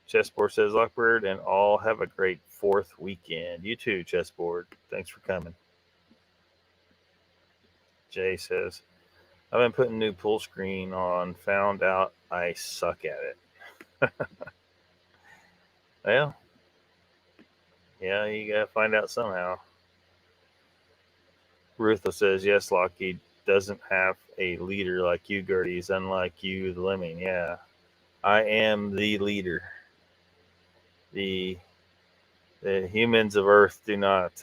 Chessboard says, "Lockbird and all have a great 4th weekend." You too, Chessboard. Thanks for coming. Jay says, "I've been putting new pool screen on. Found out I suck at it." Well, yeah, you gotta find out somehow. Rutha says, "Yes, Lockheed doesn't have a leader like you, Gertie. He's unlike you, the lemming." Yeah, I am the leader. The humans of Earth do not,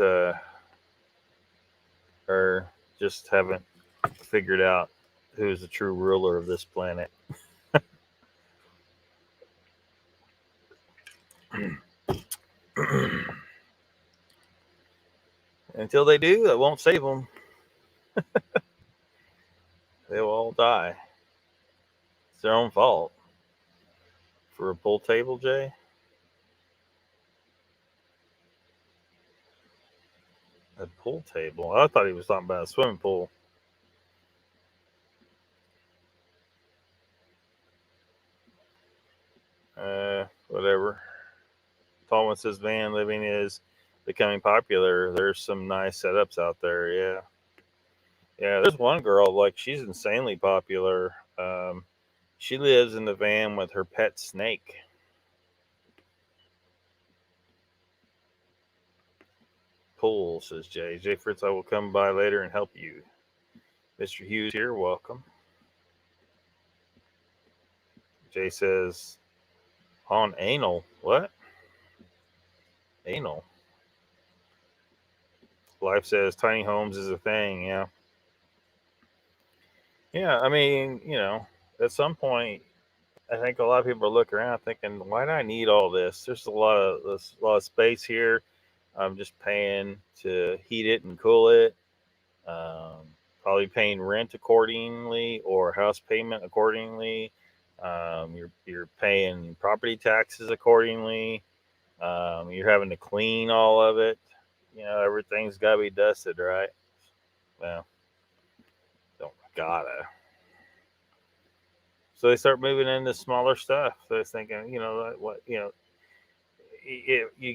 or just haven't figured out who's the true ruler of this planet. Until they do, I won't save them. They'll all die. It's their own fault. For a pool table, Jay? A pool table? I thought he was talking about a swimming pool. Whatever. Tallman says van living is becoming popular. There's some nice setups out there. Yeah. Yeah, there's one girl, like, she's insanely popular. She lives in the van with her pet snake. Pool, says Jay. Jay Fritz, I will come by later and help you. Mr. Hughes here, welcome. Jay says, on anal. What? Anal. Life says tiny homes is a thing. Yeah. Yeah. I mean, at some point, I think a lot of people are looking around thinking, why do I need all this? There's a lot of space here. I'm just paying to heat it and cool it. Probably paying rent accordingly or house payment accordingly. You're paying property taxes accordingly. You're having to clean all of it. Everything's got to be dusted, right? Well, don't gotta. So they start moving into smaller stuff. So it's thinking, you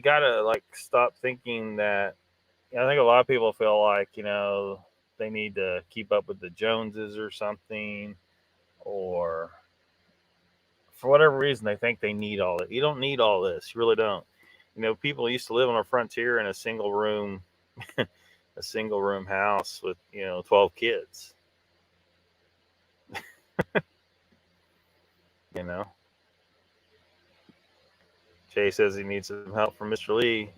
gotta like stop thinking that. I think a lot of people feel like they need to keep up with the Joneses or something, or for whatever reason they think they need all it. You don't need all this. You really don't. People used to live on a frontier in a single room house with 12 kids. You know, Jay says he needs some help from Mr. Lee.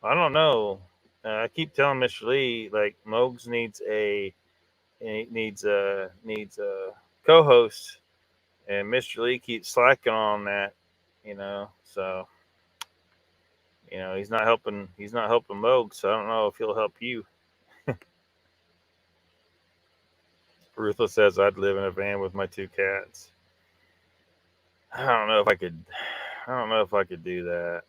I don't know. I keep telling Mr. Lee like Mogs needs a co-host, and Mr. Lee keeps slacking on that. You know, so he's not helping. He's not helping Mogs. So I don't know if he'll help you. Ruthless says I'd live in a van with my 2 cats. I don't know if I could. I don't know if I could do that.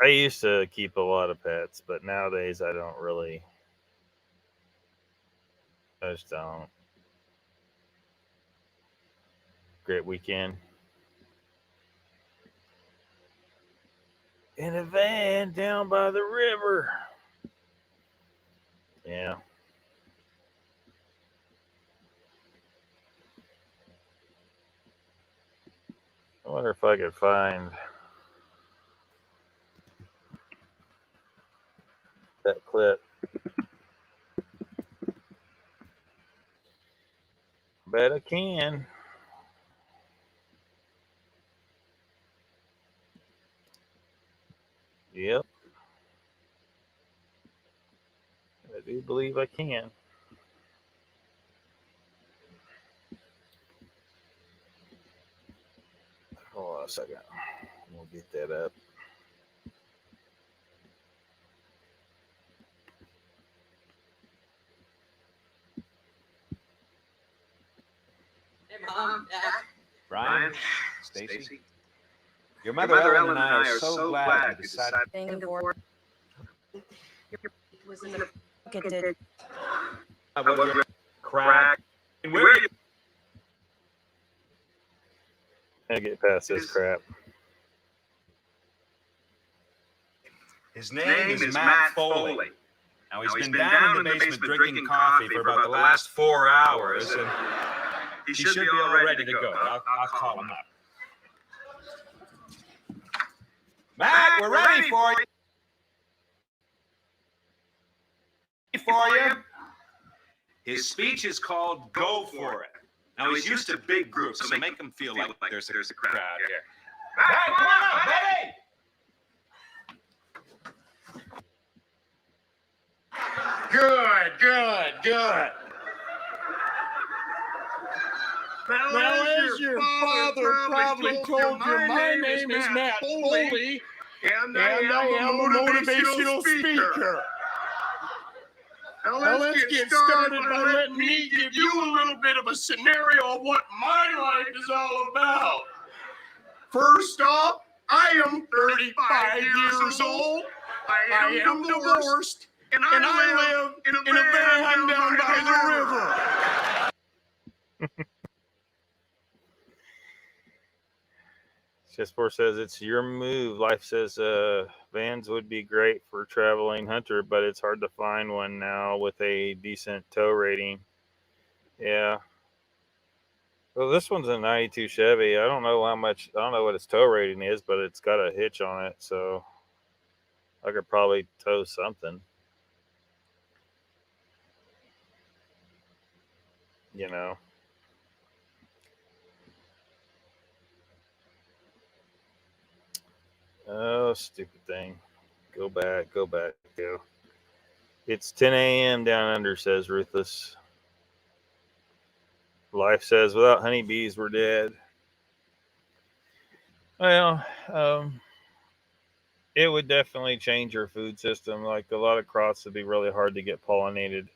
I used to keep a lot of pets, but nowadays I don't really. I just don't. Great weekend. In a van down by the river. Yeah. I wonder if I could find that clip. Bet I can. Yep. I do believe I can. Hold on a second. We'll get that up. Hey, Mom, Dad. Brian, Stacy, your mother Ellen and I are so glad you decided. Thank you for was in the bucket. Crack. Where are you? I get past this crap. His name is Matt Foley. Now he's been down in the basement drinking coffee for about the last 4 hours, and he should be all ready to go. I'll call him up. Matt, we're ready for you. His speech is called "Go For It." Now he's used to big groups, so make him feel like there's a crowd here. Matt, come on up, ready? Good. Now, as your father probably told you, my name is Matt Foley, and I am a motivational speaker. Now, let's get started by letting me give you a little bit of a scenario of what my life is all about. First off, I am 35 years old. I am divorced, and I live in a van down by the river. Chessboard says it's your move. Life says vans would be great for traveling hunter, but it's hard to find one now with a decent tow rating. Yeah. Well, this one's a 92 Chevy. I don't know what its tow rating is, but it's got a hitch on it, so I could probably tow something. You know. Oh, stupid thing. Go back. Go. It's 10 a.m. down under, says Ruthless. Life says, without honeybees, we're dead. Well, it would definitely change your food system. Like, a lot of crops would be really hard to get pollinated.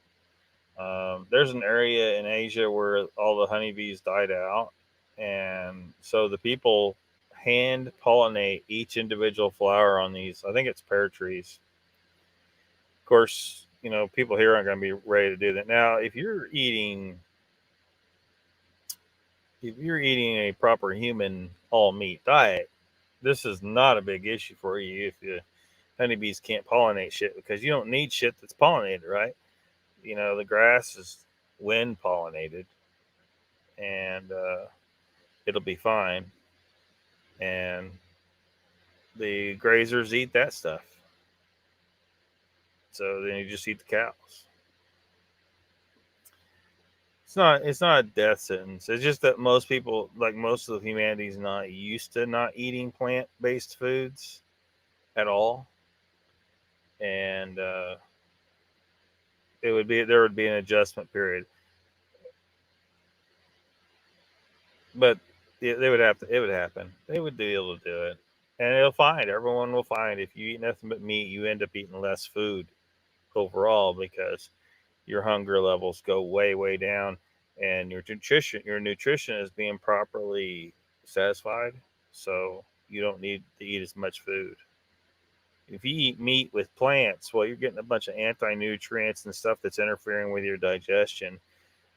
There's an area in Asia where all the honeybees died out. And so the people hand pollinate each individual flower on these. I think it's pear trees. Of course, people here aren't going to be ready to do that. Now, if you're eating a proper human all meat diet, this is not a big issue for you if the honeybees can't pollinate shit, because you don't need shit that's pollinated, right? The grass is wind pollinated, and it'll be fine. And the grazers eat that stuff. So then you just eat the cows. It's not a death sentence. It's just that most people, like most of humanity, is not used to not eating plant-based foods at all, and there would be an adjustment period. But they would have to. It would happen. They would be able to do it, and everyone will find if you eat nothing but meat, you end up eating less food overall because your hunger levels go way down, and your nutrition is being properly satisfied, so you don't need to eat as much food. If you eat meat with plants, well, you're getting a bunch of anti-nutrients and stuff that's interfering with your digestion.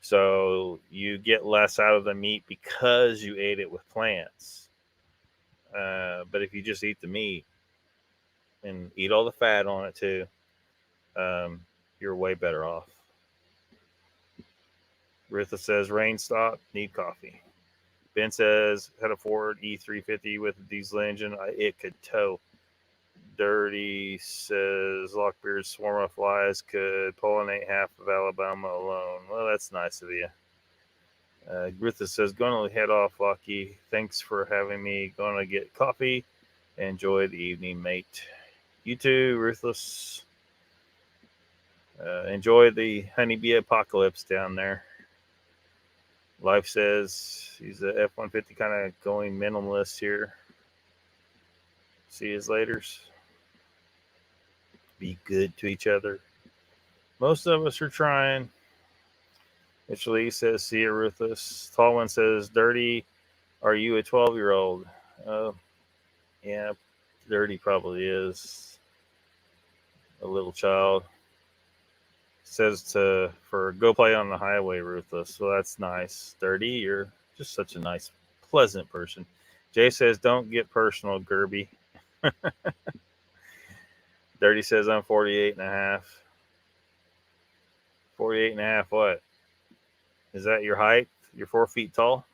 So you get less out of the meat because you ate it with plants. But if you just eat the meat and eat all the fat on it too, you're way better off. Ritha says, rain stop, need coffee. Ben says, had a Ford E350 with a diesel engine. It could tow. Dirty says, Lockbeard swarm of flies could pollinate half of Alabama alone. Well, that's nice of you. Ritha says, going to head off, Locky. Thanks for having me. Going to get coffee. Enjoy the evening, mate. You too, Ruthless. Enjoy the honeybee apocalypse down there. Life says he's a F-150 kind of going minimalist here. See you later. Be good to each other. Most of us are trying. Mitch Lee says, see you, Ruthless. Tall one says, Dirty, are you a 12-year-old? Yeah, Dirty probably is a little child. Says for go play on the highway, Ruthless. Well, that's nice. Dirty, you're just such a nice, pleasant person. Jay says, don't get personal, Gerby. Dirty says, I'm 48 and a half. 48 and a half what? Is that your height? You're 4 feet tall?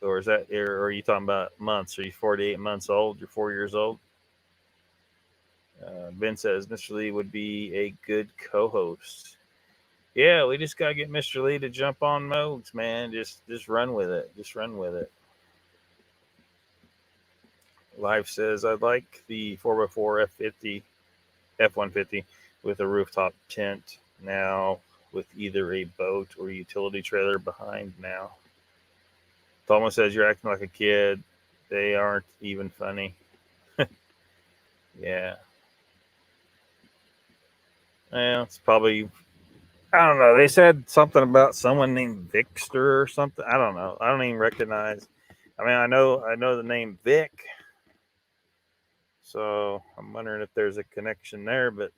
Or are you talking about months? Are you 48 months old? You're 4 years old? Ben says Mr. Lee would be a good co-host. Yeah, we just got to get Mr. Lee to jump on modes, man. Just run with it. Just run with it. Life says, I'd like the 4x4 F-150 with a rooftop tent now with either a boat or utility trailer behind now. Thomas says, you're acting like a kid. They aren't even funny. Yeah. Well, it's probably, I don't know. They said something about someone named Victor or something. I don't know. I don't even recognize. I mean, I know the name Vic. So I'm wondering if there's a connection there, but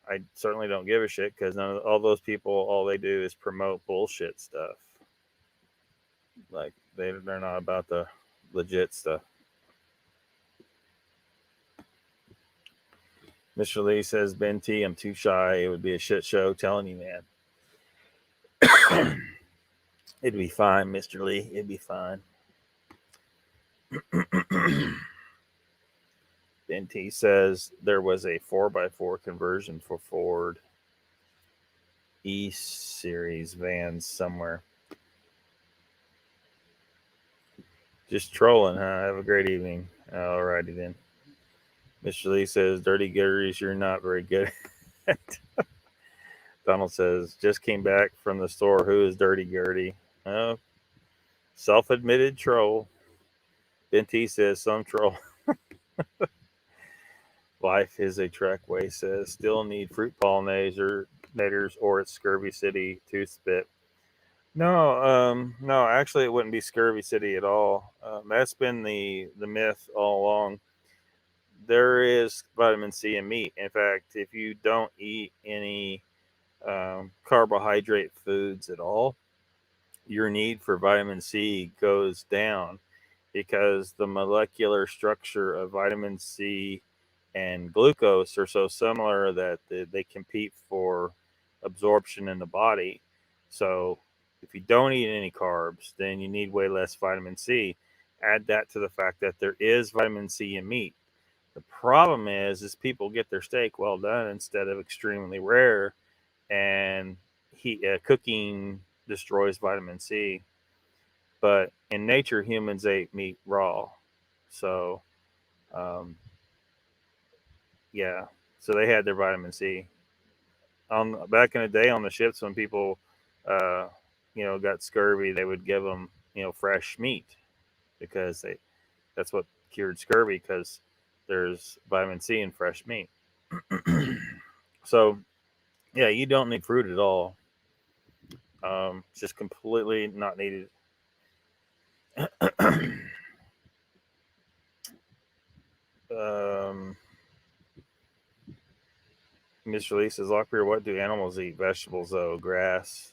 I certainly don't give a shit because all those people, all they do is promote bullshit stuff. Like they're not about the legit stuff. Mr. Lee says, Ben T, I'm too shy. It would be a shit show. Telling you, man. It'd be fine, Mr. Lee. It'd be fine. Ben T says there was a 4x4 conversion for Ford E-Series vans somewhere. Just trolling, huh? Have a great evening. Alrighty then. Mr. Lee says, Dirty Gerties, you're not very good at. Donald says, just came back from the store. Who is Dirty Gertie? Self-admitted troll. Ben T says, some troll. Life is a trackway says, still need fruit pollinators or it's Scurvy City tooth spit. No, actually it wouldn't be Scurvy City at all. That's been the myth all along. There is vitamin C in meat. In fact, if you don't eat any carbohydrate foods at all, your need for vitamin C goes down because the molecular structure of vitamin C and glucose are so similar that they compete for absorption in the body. So if you don't eat any carbs, then you need way less vitamin C. Add that to the fact that there is vitamin C in meat. The problem is people get their steak well done instead of extremely rare, and cooking destroys vitamin C. But in nature, humans ate meat raw, so yeah, so they had their vitamin C. On back in the day on the ships, when people uh, got scurvy, they would give them fresh meat because that's what cured scurvy, because there's vitamin C in fresh meat. So yeah, you don't need fruit at all. It's just completely not needed. um, Mr. Lee says, Lockbeard, what do animals eat? Vegetables, though. Grass.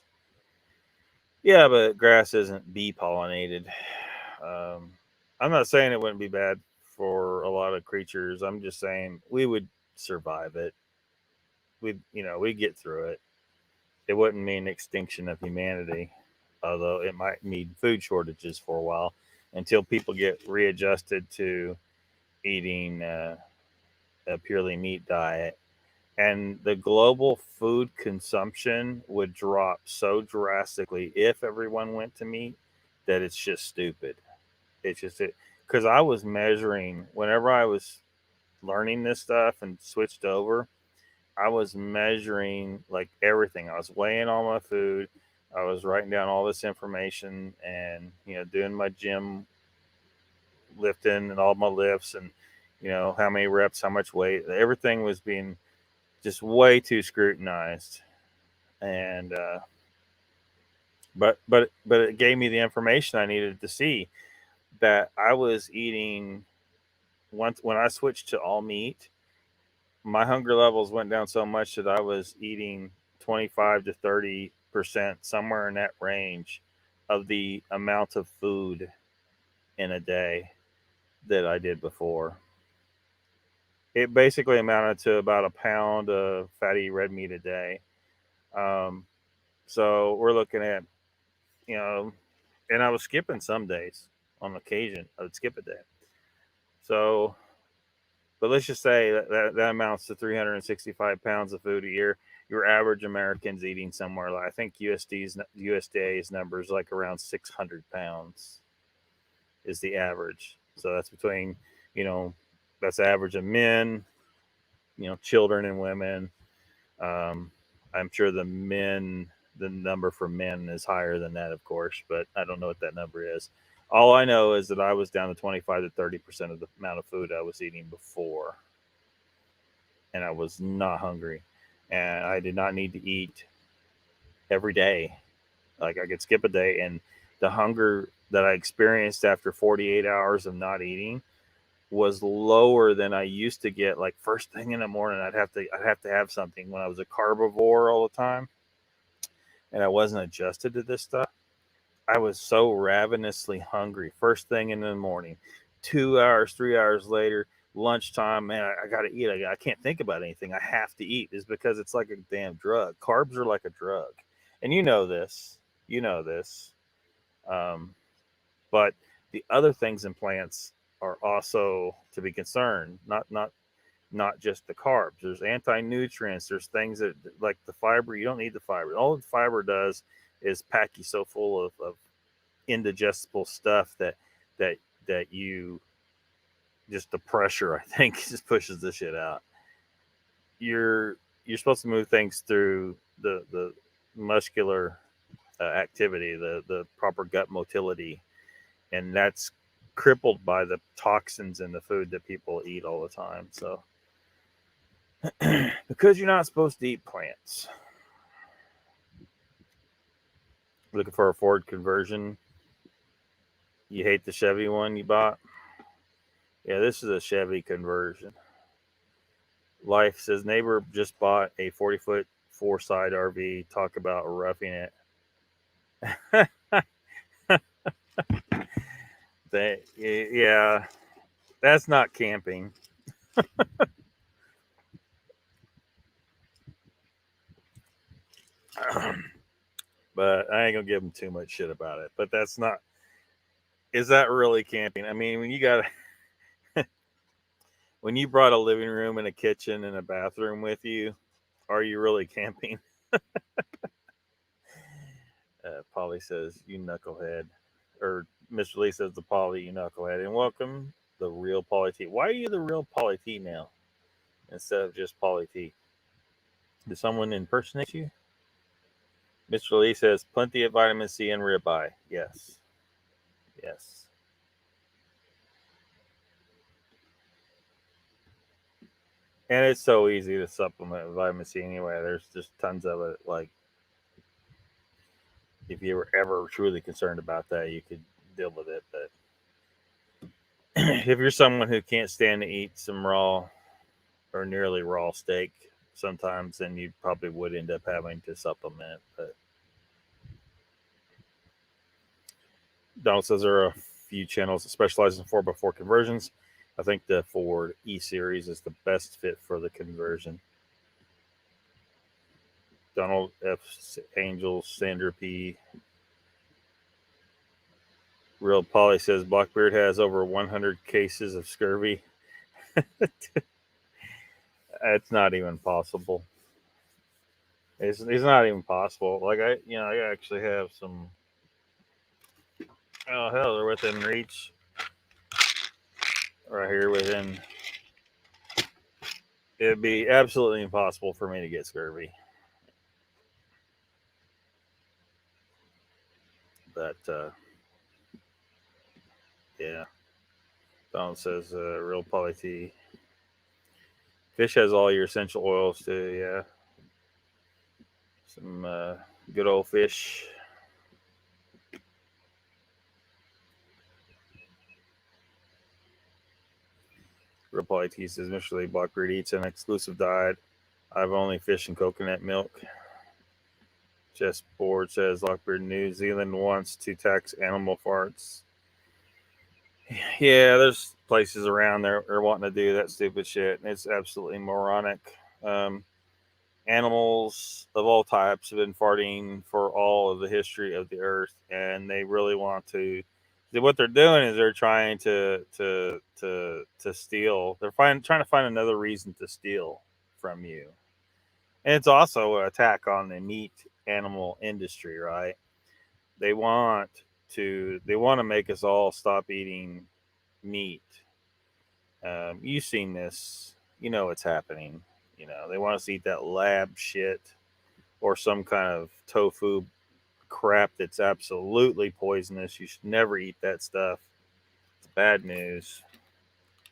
Yeah, but grass isn't bee pollinated. I'm not saying it wouldn't be bad for a lot of creatures. I'm just saying we would survive it. We'd get through it. It wouldn't mean extinction of humanity, although it might mean food shortages for a while until people get readjusted to eating a purely meat diet. And the global food consumption would drop so drastically if everyone went to meat that it's just stupid. It's just it, because I was measuring whenever I was learning this stuff and switched over. I was measuring like everything. I was weighing all my food. I was writing down all this information, and doing my gym lifting and all my lifts, and how many reps, how much weight. Everything was being just way too scrutinized, and but it gave me the information I needed to see that I was eating. Once when I switched to all meat, my hunger levels went down so much that I was eating 25 to 30%, somewhere in that range, of the amount of food in a day that I did before. It basically amounted to about a pound of fatty red meat a day. So we're looking at, and I was skipping some days. On occasion, I would skip a day. So, but let's just say that amounts to 365 pounds of food a year. Your average American's eating somewhere like, I think USDA's numbers like around 600 pounds is the average. So that's between, that's the average of men, children and women. I'm sure the number for men is higher than that, of course, but I don't know what that number is. All I know is that I was down to 25 to 30% of the amount of food I was eating before, and I was not hungry, and I did not need to eat every day. Like, I could skip a day, and the hunger that I experienced after 48 hours of not eating was lower than I used to get. Like, first thing in the morning, I'd have to have something when I was a carbivore all the time, and I wasn't adjusted to this stuff. I was so ravenously hungry first thing in the morning. 2 hours, 3 hours later, lunchtime, man, I got to eat. I can't think about anything. I have to eat. Is because it's like a damn drug. Carbs are like a drug, and you know this. But the other things in plants are also to be concerned. Not just the carbs. There's anti-nutrients. There's things that, like the fiber, you don't need the fiber. All the fiber does is pack you so full of indigestible stuff that you just, the pressure, I think, just pushes the shit out. You're supposed to move things through the muscular activity, the proper gut motility, and that's crippled by the toxins in the food that people eat all the time. So because you're not supposed to eat plants. Looking for a Ford conversion. You hate the Chevy one you bought? Yeah, this is a Chevy conversion. Life says, neighbor just bought a 40-foot four-side RV. Talk about roughing it. Yeah, that's not camping. But I ain't gonna give them too much shit about it. But that's not. Is that really camping? I mean, when you brought a living room and a kitchen and a bathroom with you, are you really camping? Polly says, "You knucklehead," or Mr. Lee says, "The Polly, you knucklehead," and welcome the real Polly T. Why are you the real Polly T now instead of just Polly T? Did someone impersonate you? Mr. Lee says, "Plenty of vitamin C and ribeye." Yes, yes. And it's so easy to supplement with vitamin C anyway. There's just tons of it. Like, if you were ever truly concerned about that, you could deal with it. But if you're someone who can't stand to eat some raw or nearly raw steak sometimes, then you probably would end up having to supplement. But Donald says there are a few channels that specialize in 4x4 conversions. I think the Ford E Series is the best fit for the conversion. Donald F. Angel, Sandra P. Real Polly says Blackbeard has over 100 cases of scurvy. It's not even possible. It's not even possible. Like, I actually have some. Oh hell, they're within reach. Right here within. It'd be absolutely impossible for me to get scurvy. But yeah. Donald says real Polly T. Fish has all your essential oils too. Yeah. Some good old fish. Real Polly T says Mr. Lee Blackbeard eats an exclusive diet. I've only fish and coconut milk. Chessboard says Lockbeard New Zealand wants to tax animal farts. Yeah, there's places around there are wanting to do that stupid shit, and it's absolutely moronic. Animals of all types have been farting for all of the history of the earth, and they really want to. What they're doing is they're trying to steal. They're trying to find another reason to steal from you, and it's also an attack on the meat animal industry, right? They want to make us all stop eating meat. You've seen this, you know what's happening. You know, they want us to eat that lab shit or some kind of tofu crap that's absolutely poisonous. You should never eat that stuff. It's bad news.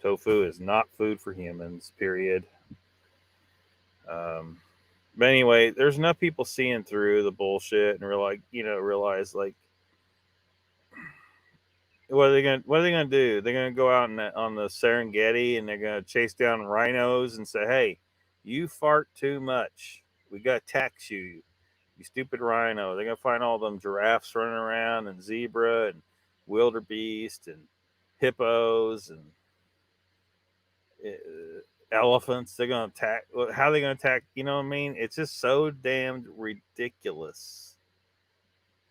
Tofu is not food for humans, period. But anyway, there's enough people seeing through the bullshit and realize like, what are they gonna do? They're gonna go out on the Serengeti and they're gonna chase down rhinos and say, "Hey, you fart too much. We gotta tax you, you stupid rhino." They're gonna find all them giraffes running around and zebra and wildebeest and hippos and elephants. They're gonna attack. How are they gonna attack? You know what I mean? It's just so damned ridiculous,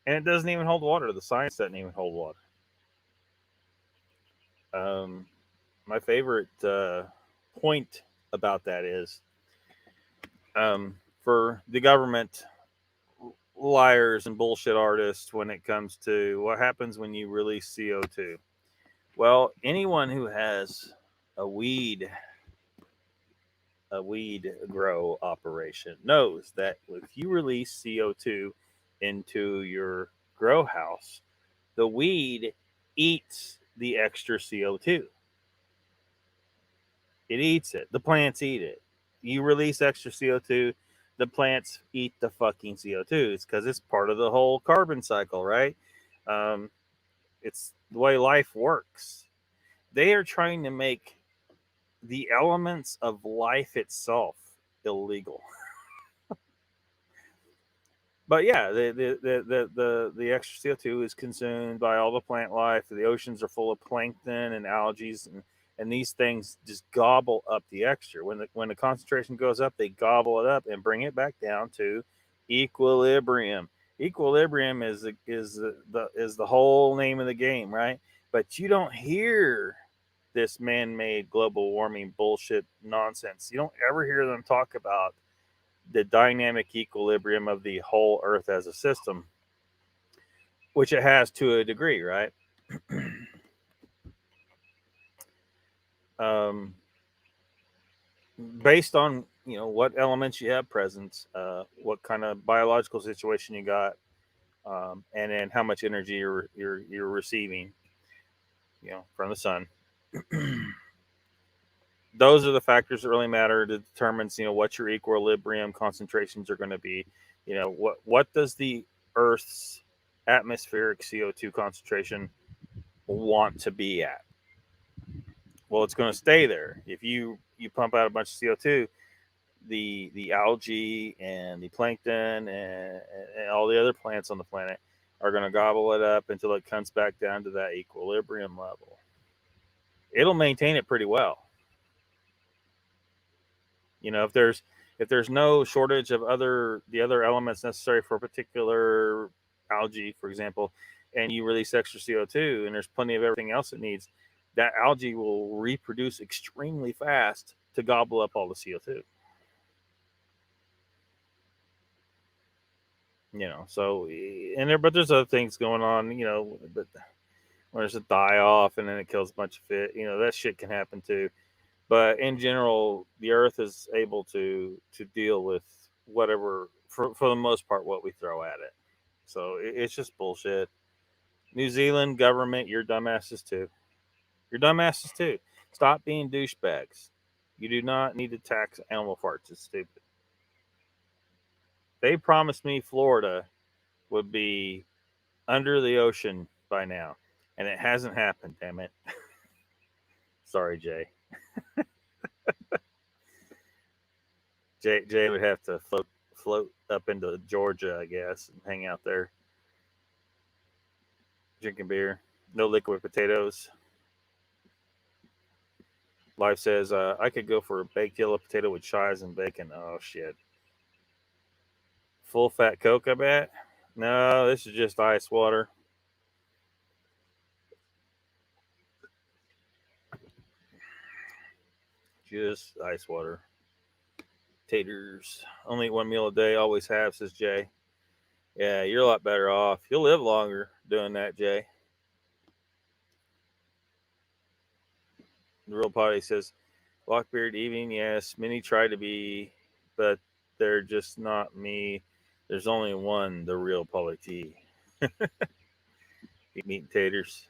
and it doesn't even hold water. The science doesn't even hold water. My favorite point about that is for the government liars and bullshit artists when it comes to what happens when you release CO2. Well, anyone who has a weed grow operation knows that if you release CO2 into your grow house, the weed eats the extra CO2. It eats it. The plants eat it. You release extra CO2, the plants eat the fucking CO2. It's because it's part of the whole carbon cycle, right? It's the way life works. They are trying to make the elements of life itself illegal. But yeah, the extra CO2 is consumed by all the plant life. The oceans are full of plankton and algae, and these things just gobble up the extra. When the concentration goes up, they gobble it up and bring it back down to equilibrium. Equilibrium is the whole name of the game, right? But you don't hear this man-made global warming bullshit nonsense. You don't ever hear them talk about the dynamic equilibrium of the whole Earth as a system, which it has to a degree, right? Based on what elements you have present, what kind of biological situation you got, and then how much energy you're receiving, from the sun. Those are the factors that really matter to determine, what your equilibrium concentrations are going to be. What does the Earth's atmospheric CO2 concentration want to be at? Well, it's going to stay there. If you pump out a bunch of CO2, the algae and the plankton and all the other plants on the planet are going to gobble it up until it comes back down to that equilibrium level. It'll maintain it pretty well. If there's no shortage of the other elements necessary for a particular algae, for example, and you release extra CO2 and there's plenty of everything else it needs, that algae will reproduce extremely fast to gobble up all the CO2. But there's other things going on, but when there's a die off and then it kills a bunch of fish, that shit can happen too. But in general, the Earth is able to deal with whatever, for the most part, what we throw at it. So it's just bullshit. New Zealand government, you're dumbasses too. You're dumbasses too. Stop being douchebags. You do not need to tax animal farts. It's stupid. They promised me Florida would be under the ocean by now, and it hasn't happened, damn it. Sorry, Jay. Jay would have to float up into Georgia, I guess, and hang out there. Drinking beer. No liquid potatoes. Life says, I could go for a baked yellow potato with chives and bacon. Oh, shit. Full fat Coke, I bet? No, this is just ice water. Just ice water. Taters. Only eat one meal a day. Always have, says Jay. Yeah, you're a lot better off. You'll live longer doing that, Jay. The Real Potty says, Lockbeard evening, yes. Many try to be, but they're just not me. There's only one, the Real Polly T. Eat meat and taters.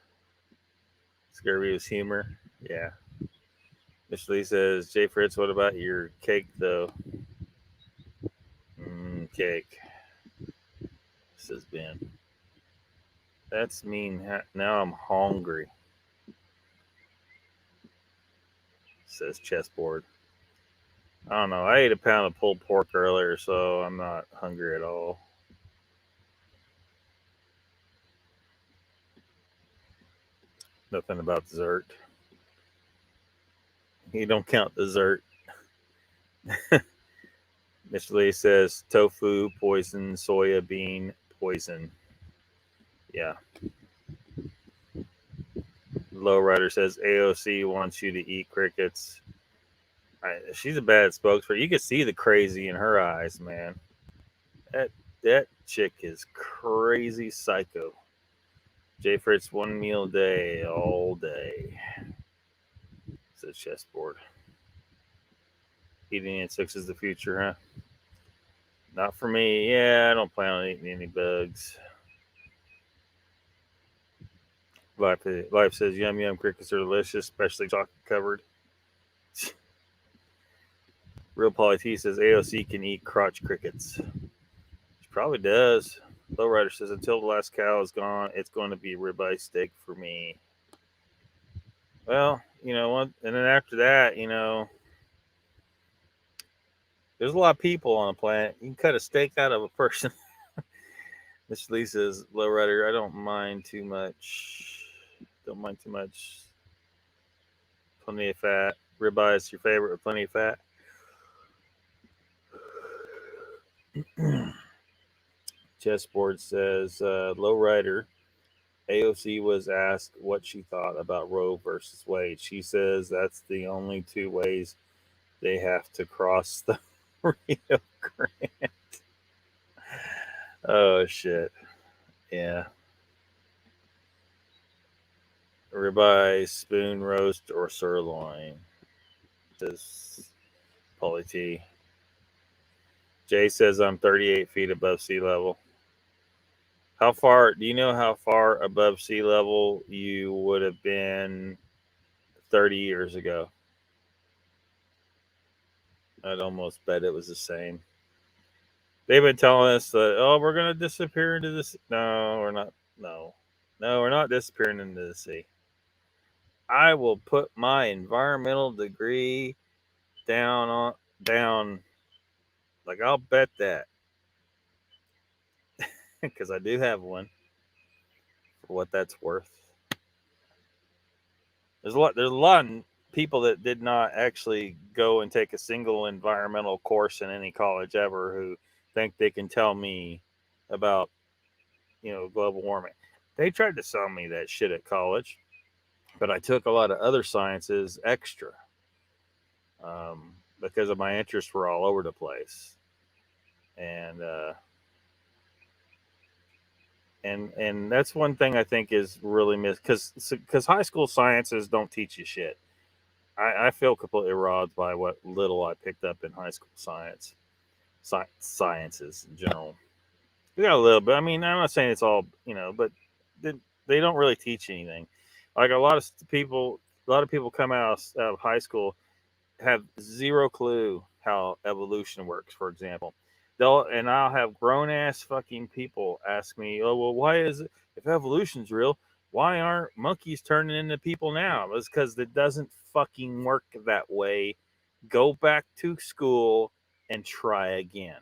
Scurvy is humor. Yeah. Mr. Lee says, Jay Fritz, what about your cake, though? Cake, says Ben. That's mean. Now I'm hungry, says Chessboard. I don't know. I ate a pound of pulled pork earlier, so I'm not hungry at all. Nothing about dessert. You don't count dessert. Mr. Lee says tofu poison, soya bean poison. Yeah. Lowrider says AOC wants you to eat crickets. She's a bad spokesperson. You can see the crazy in her eyes, man. That chick is crazy psycho. Jay Fritz, one meal a day, all day. Says Chessboard. Eating insects is the future, huh? Not for me. Yeah, I don't plan on eating any bugs. Life says yum yum crickets are delicious, especially chocolate covered. Real Polly T says AOC can eat crotch crickets. She probably does. Lowrider says until the last cow is gone, it's going to be ribeye steak for me. Well, and then after that, there's a lot of people on the planet. You can cut a steak out of a person. Mr. Lee says, Lowrider, I don't mind too much. Plenty of fat. Ribeye is your favorite with plenty of fat. Chessboard says, Lowrider, AOC was asked what she thought about Roe versus Wade. She says that's the only two ways they have to cross the Grant. Oh shit. Yeah. Ribeye, spoon roast, or sirloin. Says Polly T. Jay says I'm 38 feet above sea level. How far? Do you know how far above sea level you would have been 30 years ago? I'd almost bet it was the same. They've been telling us that, oh, we're going to disappear into this. No, we're not. No, we're not disappearing into the sea. I will put my environmental degree down. Like, I'll bet that. Because I do have one. For what that's worth. There's a lot of people that did not actually go and take a single environmental course in any college ever who think they can tell me about, global warming. They tried to sell me that shit at college, but I took a lot of other sciences extra because of my interests were all over the place, and that's one thing I think is really missed because high school sciences don't teach you shit. I feel completely robbed by what little I picked up in high school sciences in general. We got a little bit. I mean, I'm not saying it's all, but they don't really teach anything. Like a lot of people come out of high school have zero clue how evolution works. For example, I'll have grown ass fucking people ask me, "Oh, well, why is it if evolution's real? Why aren't monkeys turning into people now?" It's because it doesn't fucking work that way. Go back to school and try again.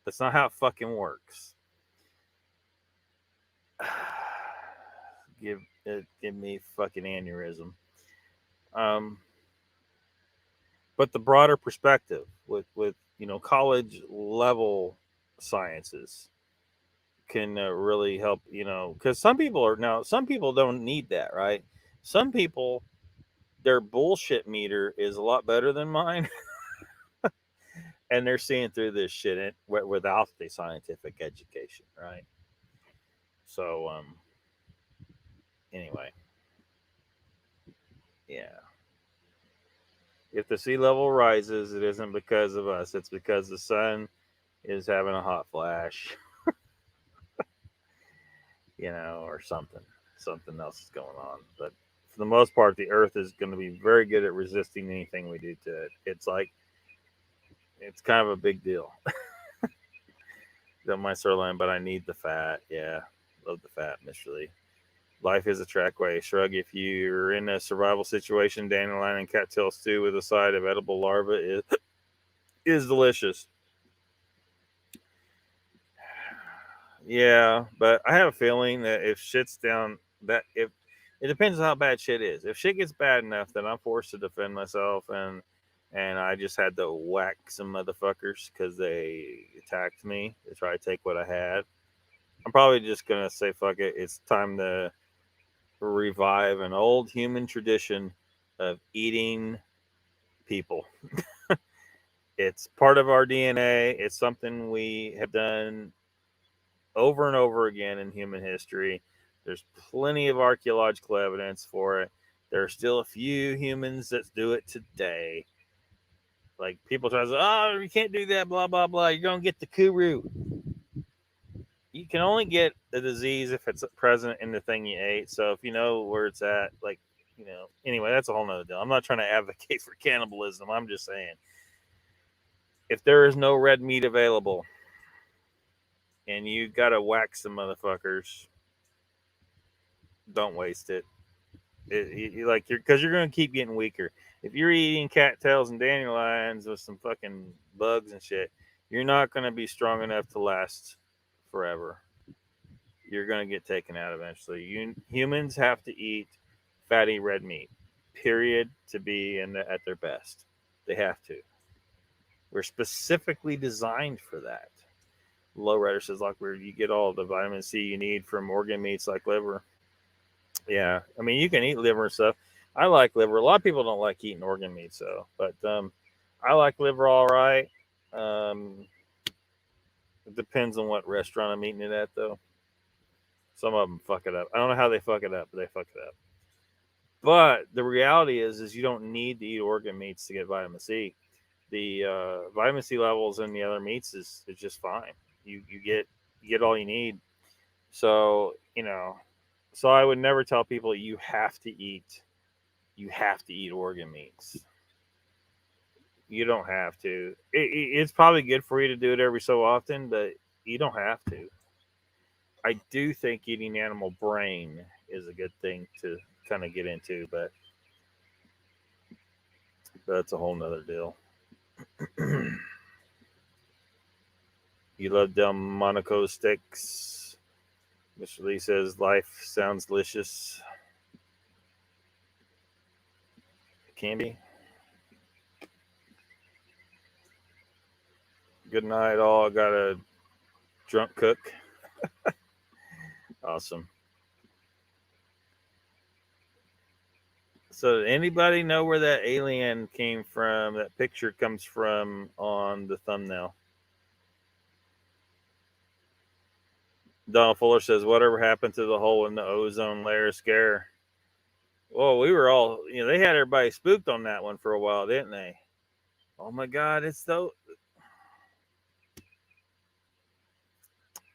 That's not how it fucking works. Give me fucking aneurysm. But the broader perspective with college level sciences can really help. Because some people don't need that, right? Some people, their bullshit meter is a lot better than mine. And they're seeing through this shit without the scientific education, right? So, anyway, yeah. If the sea level rises, it isn't because of us. It's because the sun is having a hot flash, or something. Something else is going on. But for the most part, the Earth is going to be very good at resisting anything we do to it. It's kind of a big deal. Don't mind sirloin, but I need the fat. Yeah, love the fat, Miss Lee. Life is a trackway. Shrug. If you're in a survival situation, dandelion and cattail stew with a side of edible larva is delicious. Yeah, but I have a feeling that if shit's down, if it depends on how bad shit is. If shit gets bad enough, then I'm forced to defend myself, and I just had to whack some motherfuckers because they attacked me to try to take what I had. I'm probably just gonna say fuck it. It's time to revive an old human tradition of eating people. It's part of our DNA. It's something we have done over and over again in human history. There's plenty of archaeological evidence for it. There are still a few humans that do it today. Like people try to say, "Oh, you can't do that," blah blah blah. You're gonna get the kuru. You can only get the disease if it's present in the thing you ate. So if you know where it's at, anyway, that's a whole nother deal. I'm not trying to advocate for cannibalism. I'm just saying, if there is no red meat available and you got to whack some motherfuckers, don't waste it. Because you're going to keep getting weaker. If you're eating cattails and dandelions with some fucking bugs and shit, you're not going to be strong enough to last forever. You're going to get taken out eventually. Humans have to eat fatty red meat, period, to be at their best. They have to. We're specifically designed for that. Lowrider says, Lockbeard, you get all the vitamin C you need from organ meats like liver. Yeah, I mean, you can eat liver and stuff. I like liver. A lot of people don't like eating organ meat, but I like liver all right. It depends on what restaurant I'm eating it at, though. Some of them fuck it up. I don't know how they fuck it up, but they fuck it up. But the reality is you don't need to eat organ meats to get vitamin C. The vitamin C levels in the other meats is just fine. You get all you need. So so I would never tell people you have to eat organ meats. You don't have to. It's probably good for you to do it every so often, but you don't have to. I do think eating animal brain is a good thing to kind of get into, but that's a whole nother deal. You love Delmonico sticks. Mr. Lee says life sounds delicious. It can be. Good night, all. I got a drunk cook. Awesome. So, did anybody know where that alien came from? That picture comes from on the thumbnail. Donald Fuller says, "Whatever happened to the hole in the ozone layer scare?" Well, we were all, they had everybody spooked on that one for a while, didn't they? Oh my God, it's so.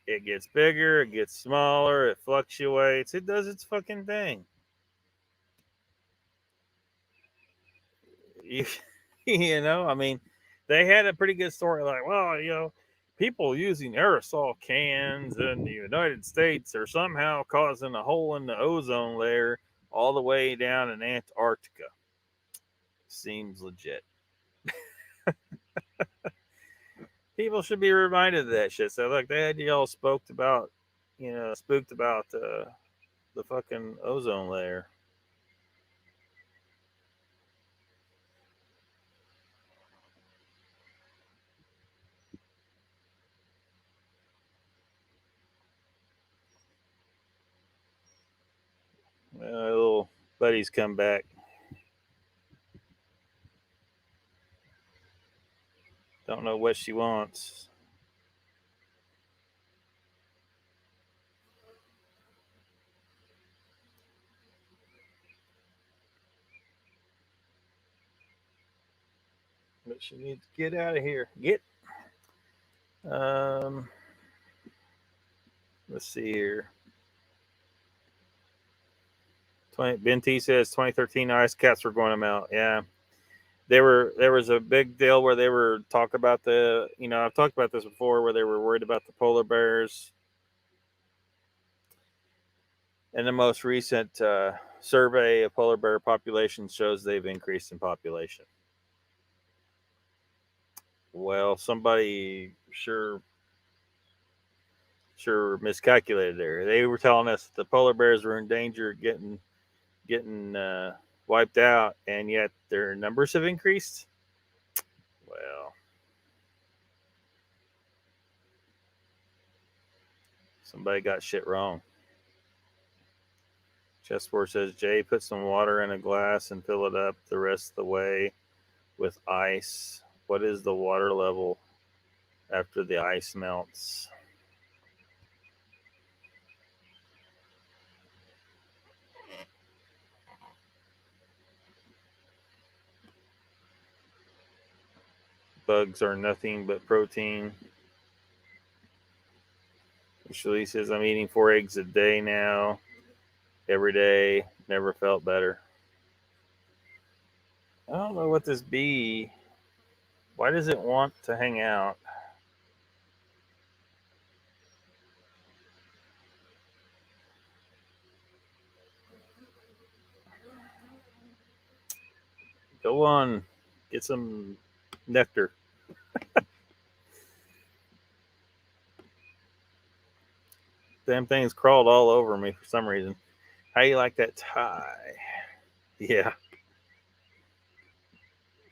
It gets bigger, it gets smaller, it fluctuates, it does its fucking thing. I mean, they had a pretty good story like, well, people using aerosol cans in the United States are somehow causing a hole in the ozone layer all the way down in Antarctica. Seems legit. People should be reminded of that shit. So, like, they had y'all spooked about the fucking ozone layer. Little buddy's come back. Don't know what she wants. But she needs to get out of here. Get. Let's see here. Ben T says 2013 ice caps were going to melt. Yeah. There was a big deal where they were talking about I've talked about this before, where they were worried about the polar bears. And the most recent survey of polar bear populations shows they've increased in population. Well, somebody sure miscalculated there. They were telling us that the polar bears were in danger of getting wiped out, and yet their numbers have increased. Well, somebody got shit wrong. Chessboard says, Jay, put some water in a glass and fill it up the rest of the way with ice. What is the water level after the ice melts? Bugs are nothing but protein. Shirley says, I'm eating 4 eggs a day now. Every day. Never felt better. I don't know what this bee. Why does it want to hang out? Go on. Get some nectar. Damn thing's crawled all over me for some reason. How you like that tie? Yeah.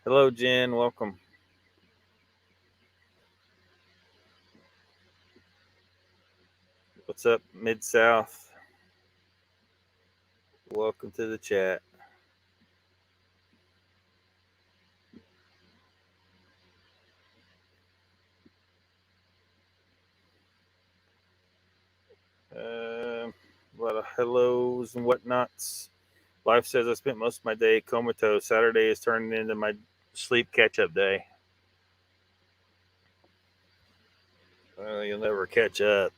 Hello, Jen. Welcome. What's up, Mid-South? Welcome to the chat. A lot of hellos and whatnots. Life says I spent most of my day comatose. Saturday is turning into my sleep catch-up day. Well, you'll never catch up.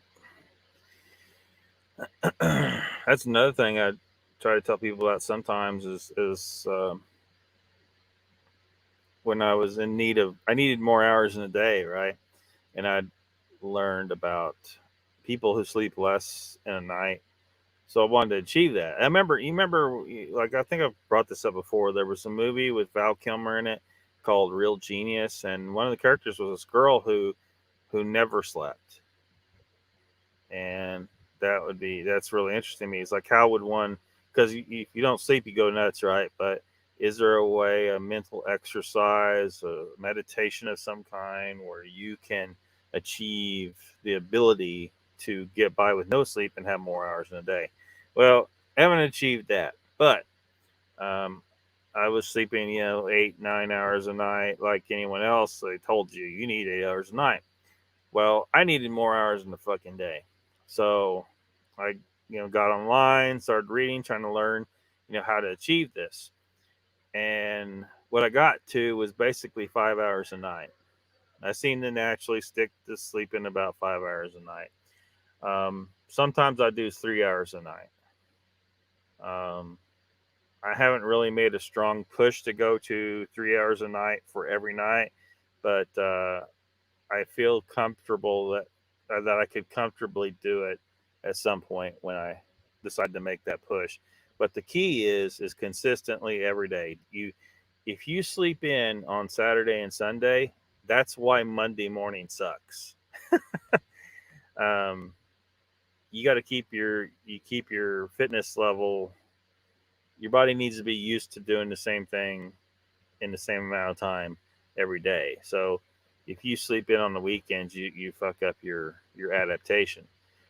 That's another thing I try to tell people about sometimes is when I was in need of, I needed more hours in a day, right? And I learned about people who sleep less in a night. So I wanted to achieve that. You remember, like, I think I've brought this up before. There was a movie with Val Kilmer in it called Real Genius, and one of the characters was this girl who never slept. And that's really interesting to me. It's like, how would one, because if you don't sleep, you go nuts, right? But is there a way, a mental exercise, a meditation of some kind, where you can achieve the ability to get by with no sleep and have more hours in a day? Well, I haven't achieved that, but um, I was sleeping, 8, 9 hours a night like anyone else. They told you need 8 hours a night. Well, I needed more hours in the fucking day. So I, got online, started reading, trying to learn, how to achieve this. And what I got to was basically 5 hours a night. I seem to naturally stick to sleeping about 5 hours a night. Sometimes I do 3 hours a night. I haven't really made a strong push to go to 3 hours a night for every night, but I feel comfortable that I could comfortably do it at some point when I decide to make that push. But the key is consistently every day. If you sleep in on Saturday and Sunday, that's why Monday morning sucks. um, you got to keep your fitness level. Your body needs to be used to doing the same thing in the same amount of time every day. So if you sleep in on the weekends, you fuck up your adaptation.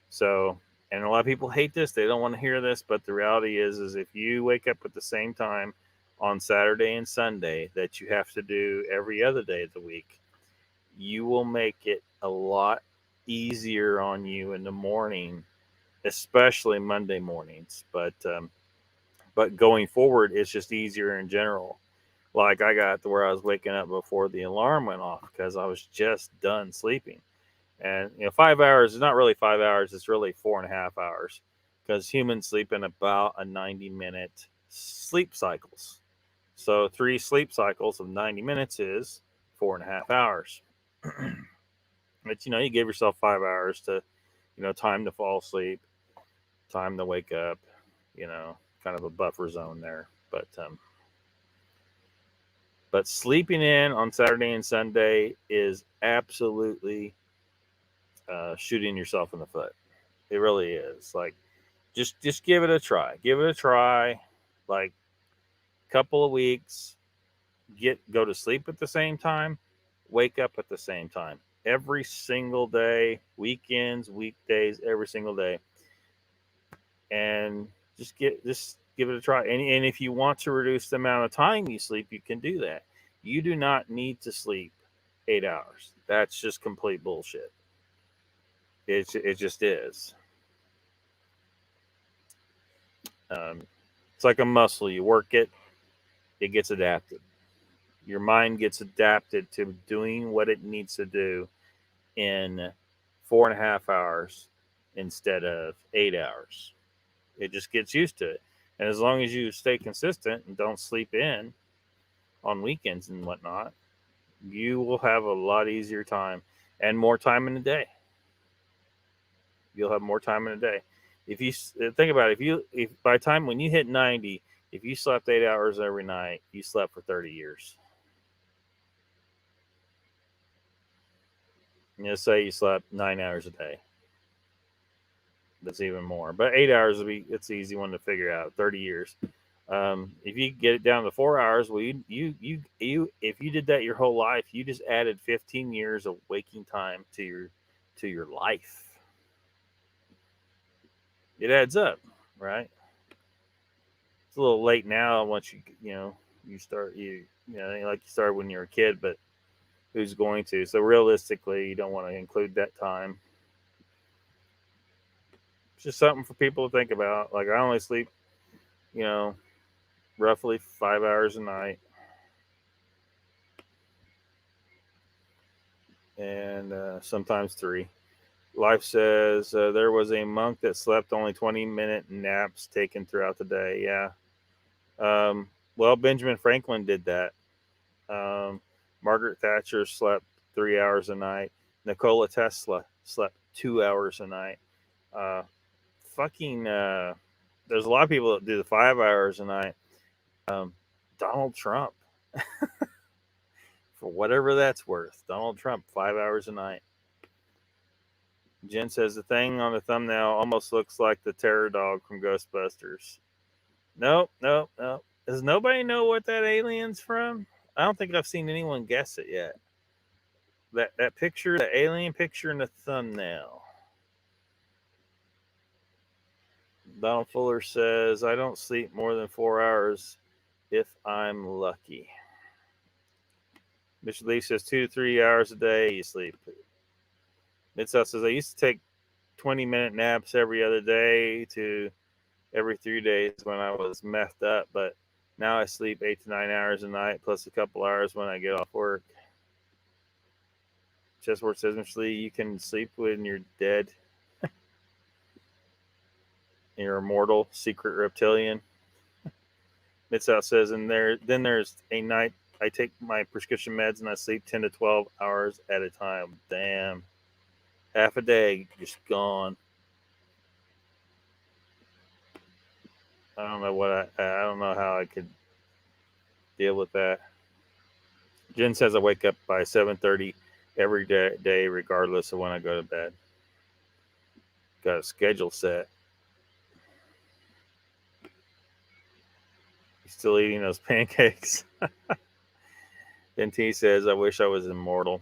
So, and a lot of people hate this. They don't want to hear this, but the reality is if you wake up at the same time on Saturday and Sunday that you have to do every other day of the week, you will make it a lot easier on you in the morning, especially Monday mornings. But going forward, it's just easier in general. Like, I got to where I was waking up before the alarm went off because I was just done sleeping. And 5 hours is not really 5 hours; it's really 4.5 hours, because humans sleep in about a 90-minute sleep cycles. So 3 sleep cycles of 90 minutes is 4.5 hours. But you give yourself 5 hours to, time to fall asleep, time to wake up, kind of a buffer zone there. But sleeping in on Saturday and Sunday is absolutely shooting yourself in the foot. It really is. Like, just give it a try. Give it a try. Like, couple of weeks. Go to sleep at the same time. Wake up at the same time. Every single day, weekends, weekdays, every single day. And just give it a try. And if you want to reduce the amount of time you sleep, you can do that. You do not need to sleep 8 hours. That's just complete bullshit. It just is. It's like a muscle. You work it, it gets adapted. Your mind gets adapted to doing what it needs to do in 4.5 hours instead of 8 hours. It just gets used to it. And as long as you stay consistent and don't sleep in on weekends and whatnot, you will have a lot easier time and more time in the day. You'll have more time in a day. If you think about it, if by the time when you hit 90, if you slept 8 hours every night, you slept for 30 years. Say you slept 9 hours a day. That's even more. But 8 hours it's an easy one to figure out. 30 years. If you get it down to 4 hours, well, you if you did that your whole life, you just added 15 years of waking time to your life. It adds up, right? It's a little late now. Once you start like you started when you were a kid, but who's going to? So realistically, you don't want to include that time. Just something for people to think about. Like, I only sleep, roughly 5 hours a night. And sometimes 3. Life says there was a monk that slept only 20-minute naps taken throughout the day. Yeah. Well, Benjamin Franklin did that. Margaret Thatcher slept 3 hours a night. Nikola Tesla slept 2 hours a night. There's a lot of people that do the 5 hours a night. Donald Trump, for whatever that's worth. Donald Trump, 5 hours a night. Jen says the thing on the thumbnail almost looks like the terror dog from Ghostbusters. Nope. Does nobody know what that alien's from? I don't think I've seen anyone guess it yet. That picture, the alien picture in the thumbnail. Donald Fuller says, I don't sleep more than 4 hours if I'm lucky. Mr. Lee says 2 to 3 hours a day you sleep. Mid-South says, I used to take 20-minute naps every other day to every 3 days when I was methed up, but now I sleep 8 to 9 hours a night plus a couple hours when I get off work. Chessboard says, Mr. Lee, you can sleep when you're dead. You're immortal, secret reptilian. Mid-South says, and then there's a night I take my prescription meds and I sleep 10 to 12 hours at a time. Damn. Half a day just gone. I don't know how I could deal with that. Jen says I wake up by 7:30 every day regardless of when I go to bed. Got a schedule set. Still eating those pancakes. Then T says, I wish I was immortal.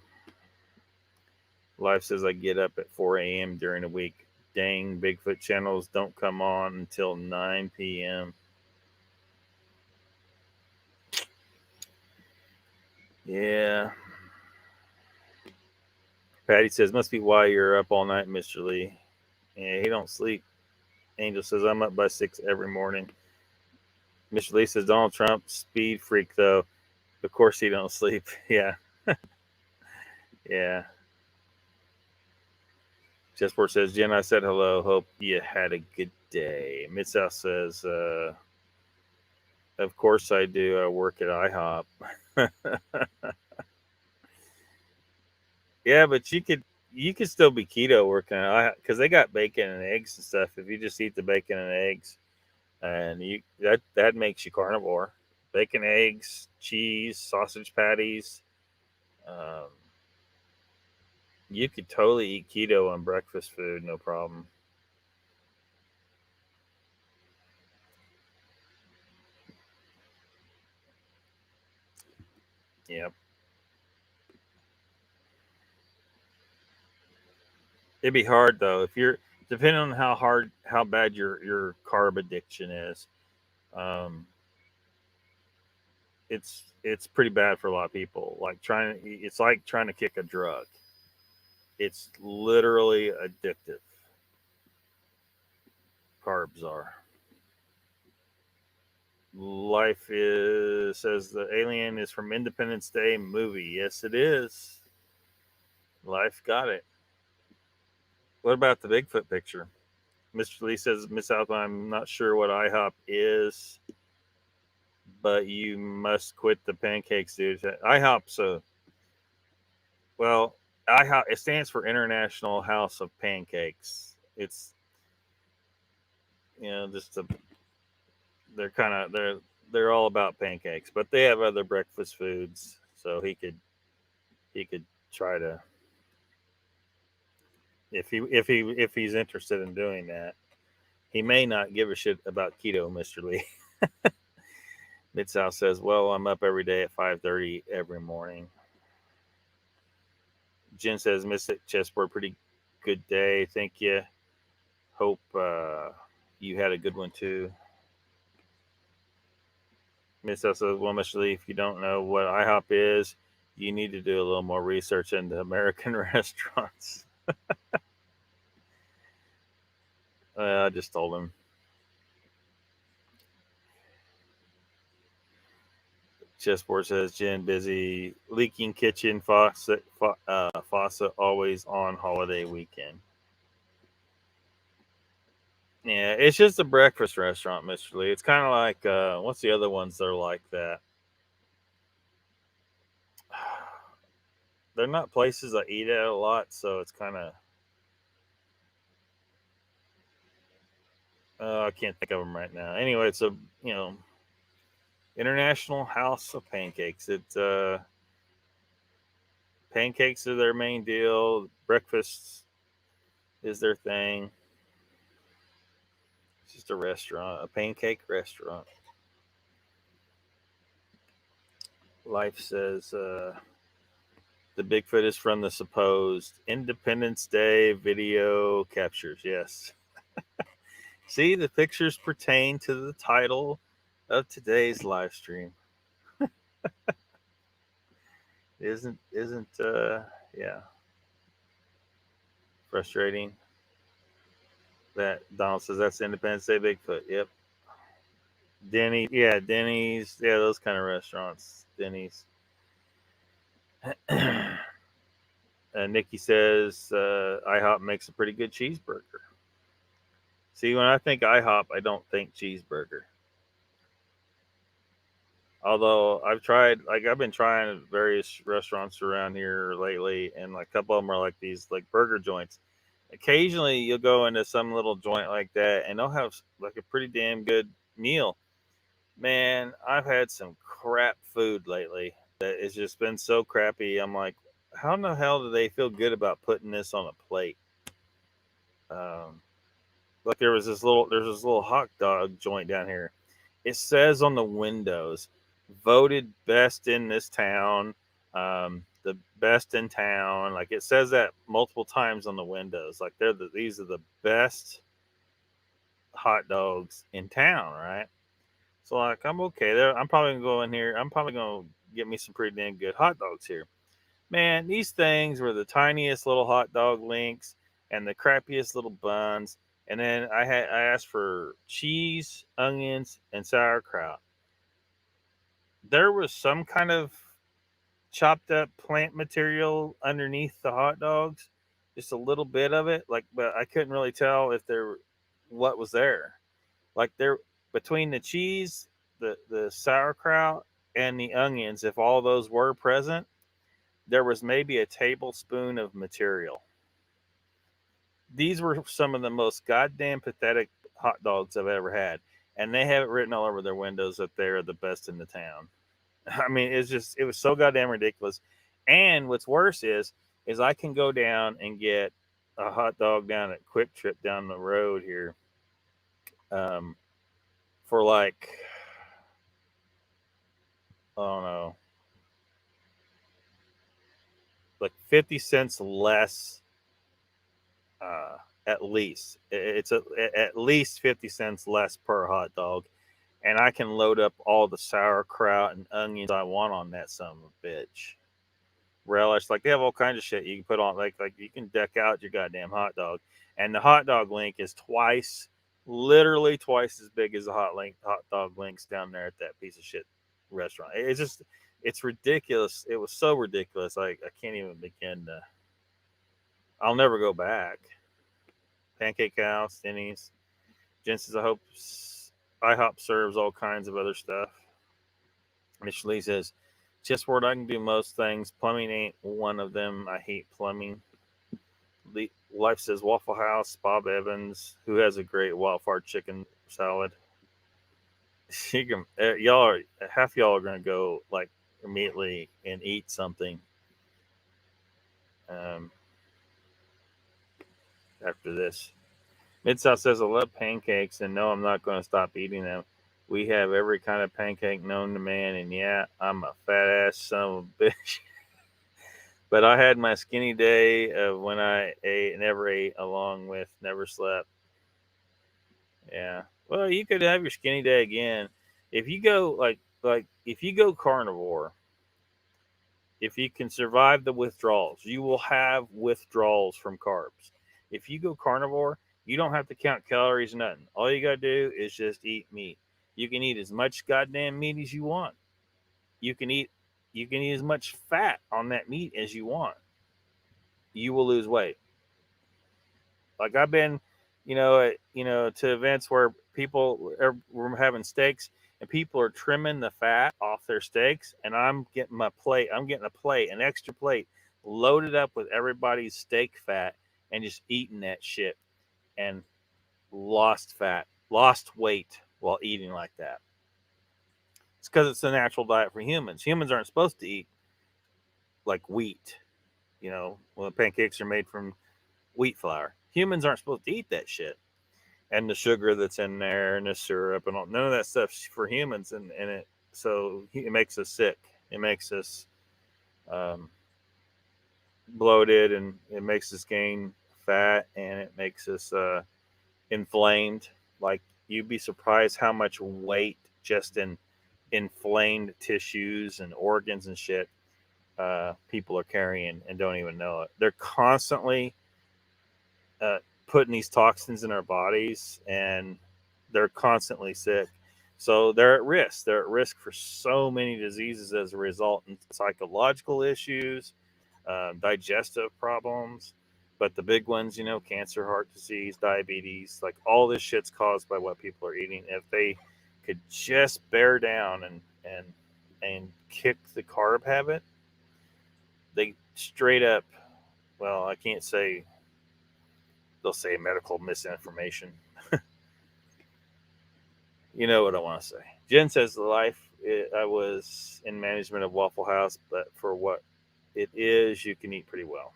Life says I get up at 4 a.m. during the week. Dang, Bigfoot channels don't come on until 9 p.m. Yeah. Patty says, must be why you're up all night, Mr. Lee. Yeah, he don't sleep. Angel says, I'm up by 6 every morning. Mr. Lee says, Donald Trump, speed freak, though. Of course he don't sleep. Yeah. Yeah. Chessport says, Jen, I said hello. Hope you had a good day. Mid-South says, of course I do. I work at IHOP. Yeah, but you could still be keto working at IHOP because they got bacon and eggs and stuff. If you just eat the bacon and eggs, and that makes you carnivore. Bacon, eggs, cheese, sausage patties. You could totally eat keto on breakfast food, no problem. Yep. It'd be hard though if you're depending on how bad your carb addiction is. It's pretty bad for a lot of people. It's like trying to kick a drug. It's literally addictive. Carbs are. Life says the alien is from Independence Day movie. Yes, it is. Life got it. What about the Bigfoot picture? Mr. Lee says, Miss South, I'm not sure what IHOP is, but you must quit the pancakes, dude. IHOP's IHOP, it stands for International House of Pancakes. It's, they're all about pancakes, but they have other breakfast foods. So he could try to, if he's interested in doing that. He may not give a shit about keto, Mr. Lee. Mid-South says, well, I'm up every day at 5:30 every morning. Jen says, Miss Chessboard, pretty good day. Thank you. Hope you had a good one too. Mid-South says, well, Mr. Lee, if you don't know what IHOP is, you need to do a little more research into American restaurants. I just told him. Chessboard says Jen busy leaking kitchen faucet always on holiday weekend. Yeah, it's just a breakfast restaurant, Mr. Lee. It's kind of like what's the other ones that are like that? They're not places I eat at a lot, so it's kind of I can't think of them right now. Anyway, it's a International House of Pancakes. It's pancakes are their main deal. Breakfast is their thing. It's just a restaurant, a pancake restaurant. Life says the Bigfoot is from the supposed Independence Day video captures. Yes. See, the pictures pertain to the title of today's live stream. isn't yeah, frustrating that Donald says that's Independence Day Bigfoot. Yep. Denny's, yeah, those kind of restaurants. Denny's. Nikki says IHOP makes a pretty good cheeseburger. See, when I think IHOP, I don't think cheeseburger. Although I've been trying various restaurants around here lately, and like a couple of them are like these like burger joints. Occasionally, you'll go into some little joint like that, and they'll have like a pretty damn good meal. Man, I've had some crap food lately that has just been so crappy. I'm like, how in the hell do they feel good about putting this on a plate? Like there's this little hot dog joint down here. It says on the windows, voted best in this town, the best in town. Like it says that multiple times on the windows. Like these are the best hot dogs in town, right? So like I'm okay there. I'm probably gonna go in here. I'm probably gonna get me some pretty damn good hot dogs here. Man, these things were the tiniest little hot dog links and the crappiest little buns. And then I asked for cheese, onions, and sauerkraut. There was some kind of chopped up plant material underneath the hot dogs, just a little bit of it. Like, but I couldn't really tell if what was there. Like there between the cheese, the sauerkraut, and the onions, if all those were present, there was maybe a tablespoon of material. These were some of the most goddamn pathetic hot dogs I've ever had. And they have it written all over their windows that they're the best in the town. I mean, it was so goddamn ridiculous. And what's worse is I can go down and get a hot dog down at Quick Trip down the road here for like, I don't know, like 50 cents less. At least at least 50 cents less per hot dog, and I can load up all the sauerkraut and onions I want on that son of a bitch. Relish, like they have all kinds of shit you can put on, like you can deck out your goddamn hot dog, and the hot dog link is literally twice as big as the hot dog links down there at that piece of shit restaurant. It's ridiculous. It was so ridiculous. I can't even begin to. I'll never go back. Pancake House, Denny's. Jen says, I hope IHOP serves all kinds of other stuff. Mitch Lee says, chessboard, I can do most things. Plumbing ain't one of them. I hate plumbing. Life says, Waffle House, Bob Evans, who has a great wildfire chicken salad. Half y'all are going to go like immediately and eat something. After this. Mid-South says, I love pancakes, and no, I'm not going to stop eating them. We have every kind of pancake known to man, and yeah, I'm a fat-ass son of a bitch. But I had my skinny day of when I never ate, along with never slept. Yeah. Well, you could have your skinny day again. If you go, if you go carnivore, if you can survive the withdrawals, you will have withdrawals from carbs. If you go carnivore, You don't have to count calories or nothing. All you gotta do is just eat meat. You can eat as much goddamn meat as you want. You can eat as much fat on that meat as you want. You will lose weight. Like I've been, to events where people were having steaks and people are trimming the fat off their steaks, and I'm getting my plate. I'm getting a plate, an extra plate, loaded up with everybody's steak fat, and just eating that shit, and lost fat, lost weight while eating like that. It's because it's a natural diet for humans. Humans aren't supposed to eat like wheat. Well, pancakes are made from wheat flour. Humans aren't supposed to eat that shit. And the sugar that's in there and the syrup and all, none of that stuff's for humans. And it makes us sick. It makes us bloated, and it makes us gain fat, and it makes us inflamed. Like, you'd be surprised how much weight just in inflamed tissues and organs and shit people are carrying and don't even know it. They're constantly putting these toxins in our bodies, and they're constantly sick. So they're at risk. They're at risk for so many diseases as a result, and psychological issues, digestive problems. But the big ones, cancer, heart disease, diabetes, like all this shit's caused by what people are eating. If they could just bear down and kick the carb habit, they straight up, well, I can't say, they'll say medical misinformation. You know what I want to say. Jen says I was in management of Waffle House, but for what it is, you can eat pretty well.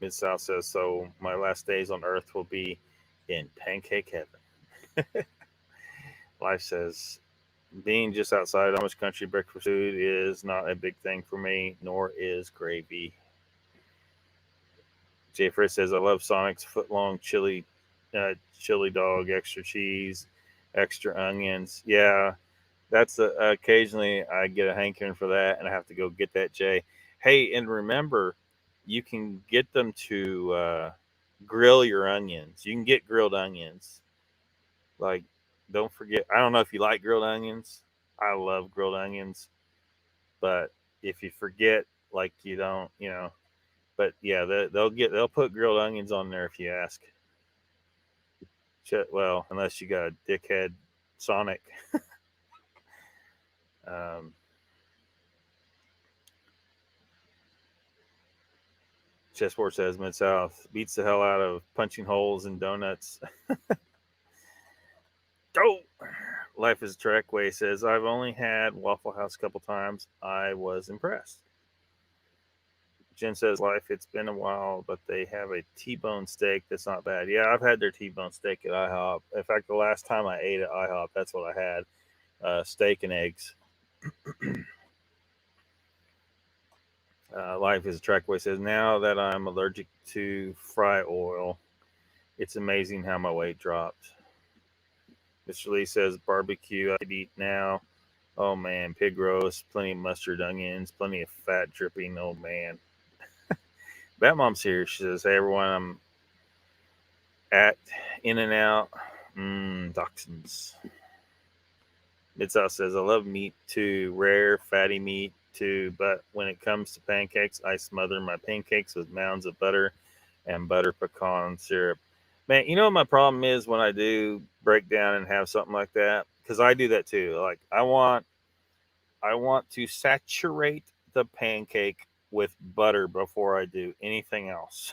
Mid South says, so my last days on earth will be in pancake heaven. Life says, being just outside Amish country, breakfast food is not a big thing for me, nor is gravy. Jay Fritz says, I love Sonic's foot-long chili dog, extra cheese, extra onions. Yeah, that's occasionally I get a hankering for that, and I have to go get that, Jay. Hey, and remember, you can get them to grill your onions. You can get grilled onions. Like, don't forget, I don't know if you like grilled onions. I love grilled onions. But if you forget, like you don't, but yeah, they'll put grilled onions on there if you ask. Well, unless you got a dickhead Sonic. Chessboard says Mid South beats the hell out of punching holes in donuts. Oh, Life is a Trekway says, I've only had Waffle House a couple times. I was impressed. Jen says, Life, it's been a while, but they have a T-bone steak that's not bad. Yeah, I've had their T-bone steak at IHOP. In fact, the last time I ate at IHOP, that's what I had, steak and eggs. Life is a Trackway says, now that I'm allergic to fry oil, it's amazing how my weight dropped. Mr. Lee says, barbecue I'd eat now. Oh, man, pig roast, plenty of mustard, onions, plenty of fat dripping. Oh, man. Batmom's here. She says, hey, everyone, I'm at In-N-Out. Dachshunds. Mid-South says, I love meat too, rare, fatty meat too, but when it comes to pancakes, I smother my pancakes with mounds of butter and butter pecan syrup. Man, you know what my problem is when I do break down and have something like that? Because I do that too. Like, I want to saturate the pancake with butter before I do anything else.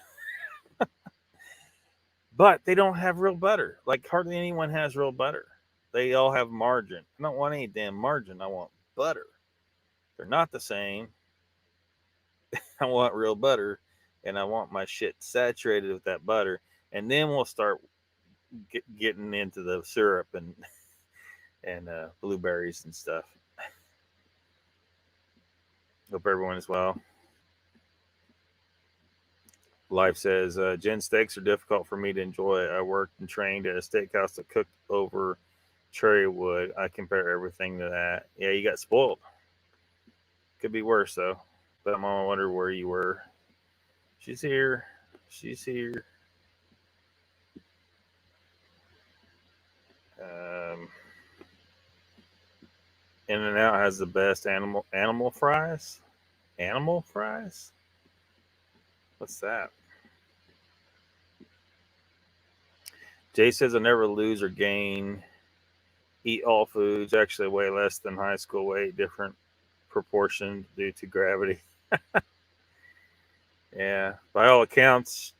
But they don't have real butter. Like, hardly anyone has real butter. They all have margarine. I don't want any damn margarine. I want butter. They're not the same. I want real butter, and I want my shit saturated with that butter. And then we'll start getting into the syrup and blueberries and stuff. Hope everyone is well. Life says, Jen, steaks are difficult for me to enjoy. I worked and trained at a steakhouse that cooked over cherry wood. I compare everything to that. Yeah, you got spoiled. Could be worse, though. But Mama, I wonder where you were. She's here. She's here. In-N-Out has the best animal fries. Animal fries? What's that? Jay says I never lose or gain. Eat all foods. Actually, way less than high school weight. Different proportion due to gravity. Yeah. By all accounts,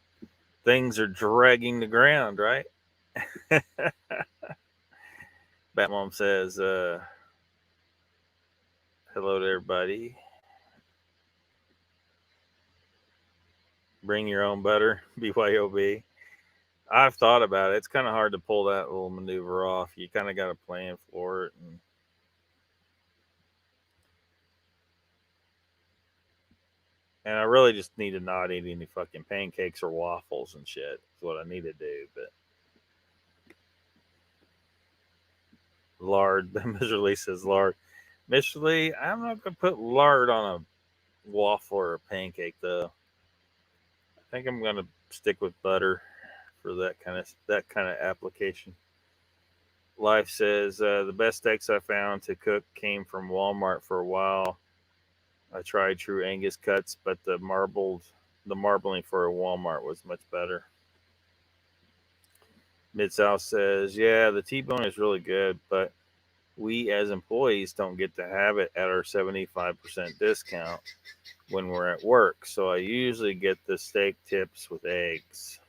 things are dragging the ground, right? Batmom says, hello to everybody. Bring your own butter, BYOB. I've thought about it. It's kind of hard to pull that little maneuver off. You kind of got a plan for it. And I really just need to not eat any fucking pancakes or waffles and shit. Is what I need to do. But lard, Mr. Lee says lard. Mr. Lee, I'm not going to put lard on a waffle or a pancake, though. I think I'm going to stick with butter for that kind of application. Life says the best steaks I found to cook came from Walmart for a while. I tried true Angus cuts, but the marbling for a Walmart was much better. Mid-South says, yeah, the T-bone is really good, but we as employees don't get to have it at our 75% discount when we're at work. So I usually get the steak tips with eggs.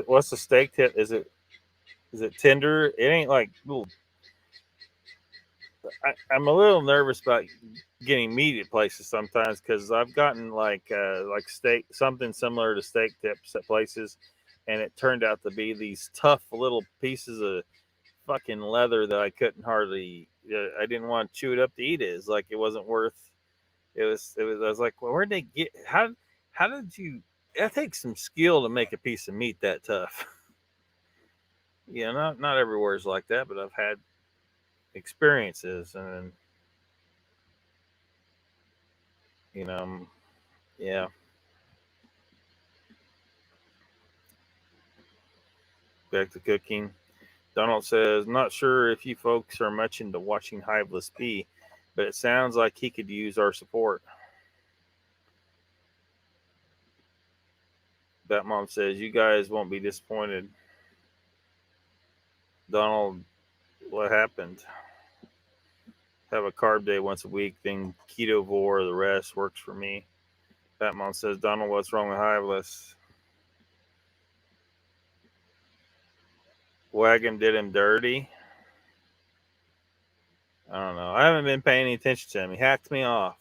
What's the steak tip? Is it tender? It ain't like little. I'm a little nervous about getting meat at places sometimes because I've gotten like steak, something similar to steak tips at places, and it turned out to be these tough little pieces of fucking leather that I couldn't hardly. I didn't want to chew it up to eat it. It's like it wasn't worth. It was. I was like, well, where'd they get? How did you? That takes some skill to make a piece of meat that tough. Yeah, not everywhere's like that, but I've had experiences, and yeah. Back to cooking. Donald says, not sure if you folks are much into watching Hiveless Bee, but it sounds like he could use our support. That mom says, you guys won't be disappointed. Donald, what happened? Have a carb day once a week, then ketovore, the rest works for me. That mom says, Donald, what's wrong with Hiveless? Wagon did him dirty. I don't know. I haven't been paying any attention to him. He hacked me off.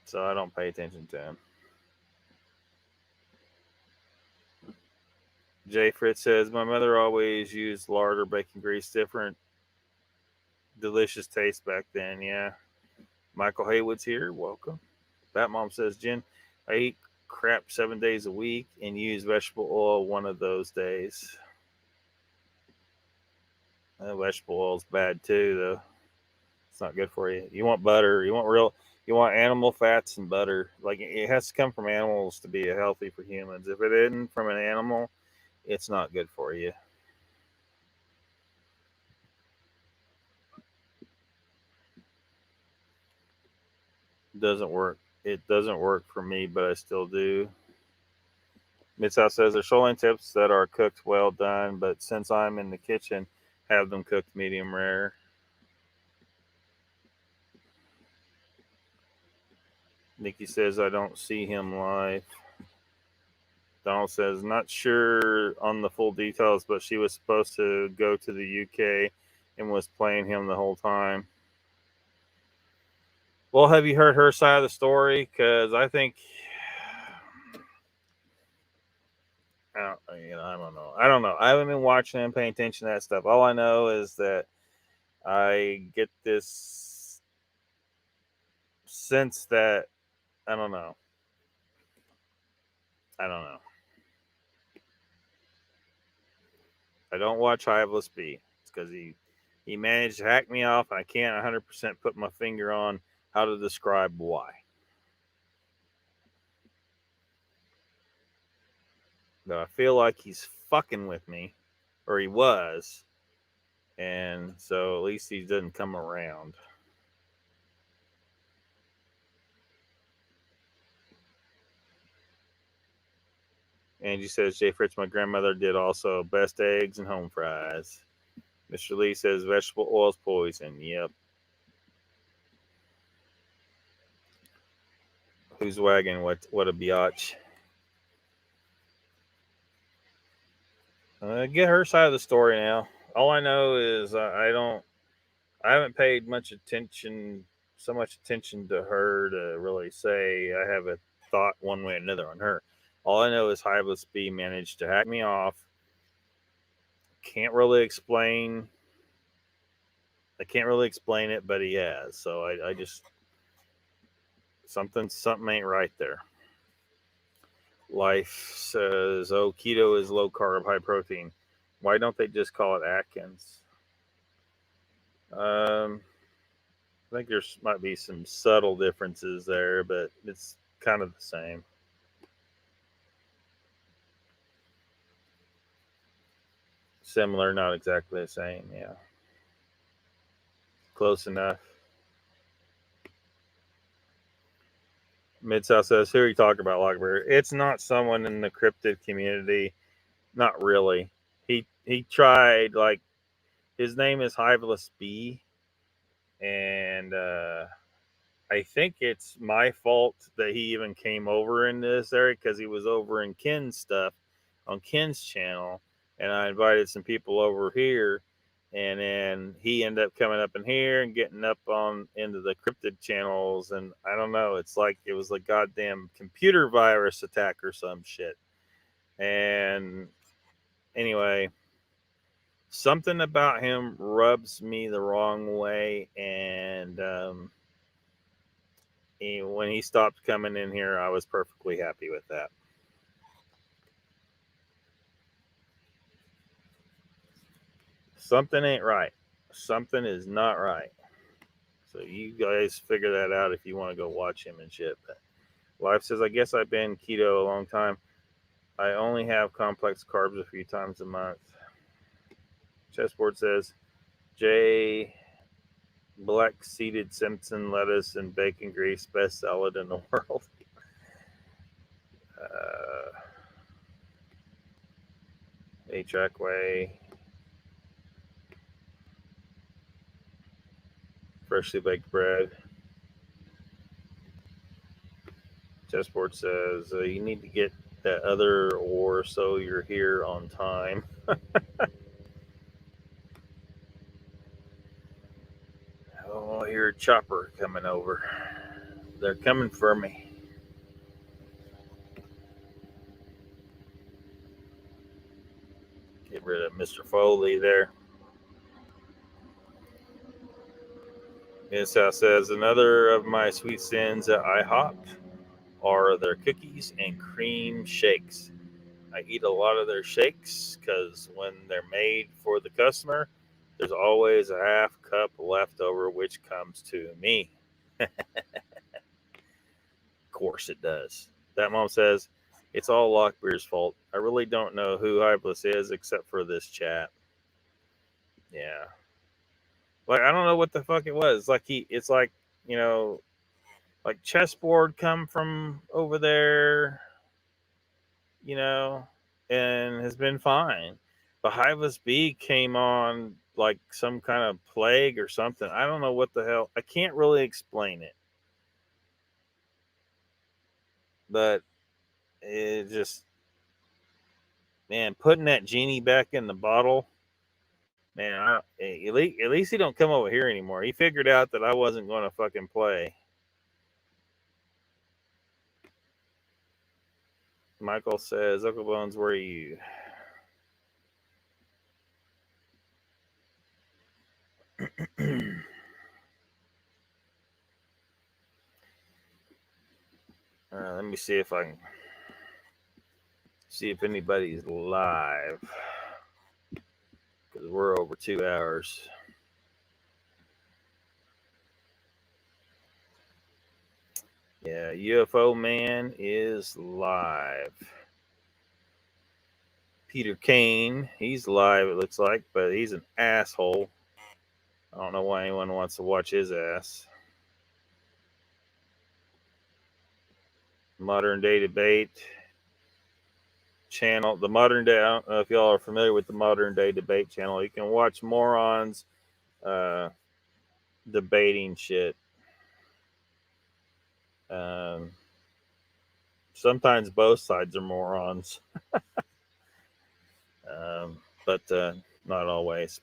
So I don't pay attention to him. Jay Fritz says, my mother always used lard or bacon grease. Different delicious taste back then. Yeah. Michael Haywood's here. Welcome. Batmom says, Jen, I eat crap 7 days a week and use vegetable oil one of those days. Vegetable oil's bad too, though. It's not good for you. You want butter. You want animal fats and butter. Like, it has to come from animals to be healthy for humans. If it isn't from an animal, it's not good for you. Doesn't work. It doesn't work for me, but I still do. Mid-South says there's shoreline tips that are cooked well done, but since I'm in the kitchen, have them cooked medium rare. Nikki says I don't see him live. Donald says not sure on the full details, but she was supposed to go to the UK and was playing him the whole time. Well, have you heard her side of the story? Because I think, I don't know. I don't know. I haven't been watching and paying attention to that stuff. All I know is that I get this sense that I don't know. I don't watch Hiveless Bee. It's because he managed to hack me off, and I can't 100% put my finger on how to describe why. But I feel like he's fucking with me, or he was, and so at least he doesn't come around. Angie says, Jay Fritz, my grandmother did also. Best eggs and home fries. Mr. Lee says, vegetable oil's poison. Yep. Who's wagging? What a biatch. Get her side of the story now. All I know is I haven't paid so much attention to her to really say I have a thought one way or another on her. All I know is Hyblis B managed to hack me off. Can't really explain. I can't really explain it, but he has. So I just something ain't right there. Life says, "Oh, keto is low carb, high protein. Why don't they just call it Atkins?" I think there's might be some subtle differences there, but it's kind of the same. Similar, not exactly the same. Yeah, close enough. Mid-South says, who are you talking about, Lockbeard? It's not someone in the cryptid community. Not really. He tried, like, his name is Hyblis B, and I think it's my fault that he even came over in this area because he was over in Ken's stuff on Ken's channel, and I invited some people over here, and then he ended up coming up in here and getting up on into the cryptid channels, and I don't know, it's like it was a goddamn computer virus attack or some shit. And anyway, something about him rubs me the wrong way, and when he stopped coming in here, I was perfectly happy with that. Something ain't right. Something is not right. So you guys figure that out if you want to go watch him and shit. But Life says, I guess I've been keto a long time. I only have complex carbs a few times a month. Chessboard says, Jay, black seeded Simpson lettuce and bacon grease, best salad in the world. Trackway, freshly baked bread. Chessboard says, you need to get that other ore so you're here on time. Oh, I hear a chopper coming over. They're coming for me. Get rid of Mr. Foley there. Mid-South says, another of my sweet sins at IHOP are their cookies and cream shakes. I eat a lot of their shakes because when they're made for the customer, there's always a half cup left over, which comes to me. Of course it does. That mom says, it's all Lockbeard's fault. I really don't know who Hyblis is except for this chat. Yeah. Like, I don't know what the fuck it was. Like, it's like, you know, like Chessboard come from over there, you know, and has been fine. But Hyblis B came on like some kind of plague or something. I don't know what the hell. I can't really explain it. But it just, man, putting that genie back in the bottle, man, at least he don't come over here anymore. He figured out that I wasn't going to fucking play. Michael says, Uncle Bones, where are you? Let me see if I can see if anybody's live, because we're over 2 hours. Yeah, UFO Man is live. Peter Kane. He's live, it looks like, but he's an asshole. I don't know why anyone wants to watch his ass. Modern Day Debate channel. The Modern Day, I don't know if y'all are familiar with the Modern Day Debate channel. You can watch morons debating shit. Sometimes both sides are morons. But not always.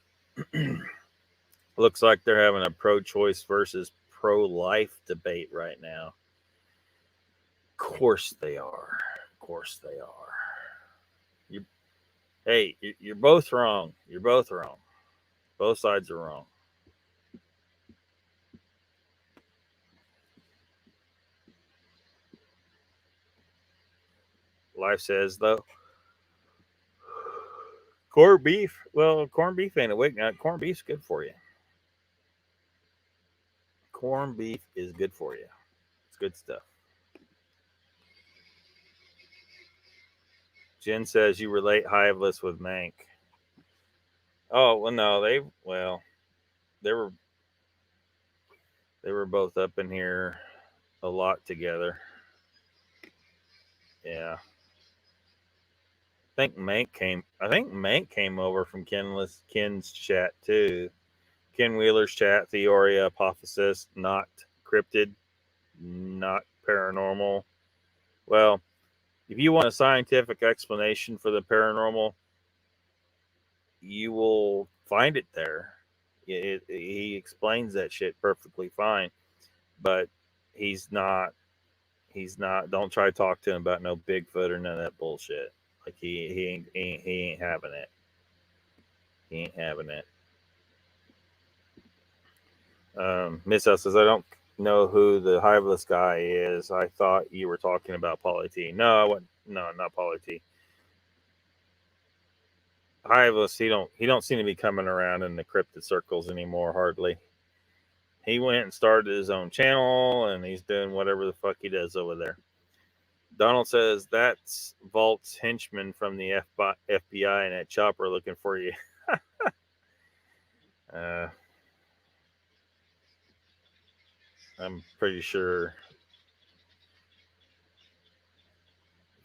Looks like they're having a pro-choice versus pro-life debate right now. Of course they are. Of course they are. You're both wrong. You're both wrong. Both sides are wrong. Life says, though, corned beef. Well, corned beef ain't a wig nut. Corned beef's good for you. Corned beef is good for you. It's good stuff. Jen says you relate Hiveless with Mank. Oh, well, no, they were both up in here a lot together. Yeah. I think Mank came over from Ken's chat too. Ken Wheeler's chat, Theoria, Apophysis, not cryptid, not paranormal. Well, if you want a scientific explanation for the paranormal, you will find it there. He explains that shit perfectly fine, but he's not. Don't try to talk to him about no Bigfoot or none of that bullshit. Like he ain't having it. He ain't having it. Miss S says, I don't know who the Hiveless guy is. I thought you were talking about Pauly T. No, I wasn't. No, not Pauly T. Hiveless, he don't seem to be coming around in the cryptid circles anymore, hardly. He went and started his own channel, and he's doing whatever the fuck he does over there. Donald says, that's Vault's henchman from the FBI and that chopper looking for you. I'm pretty sure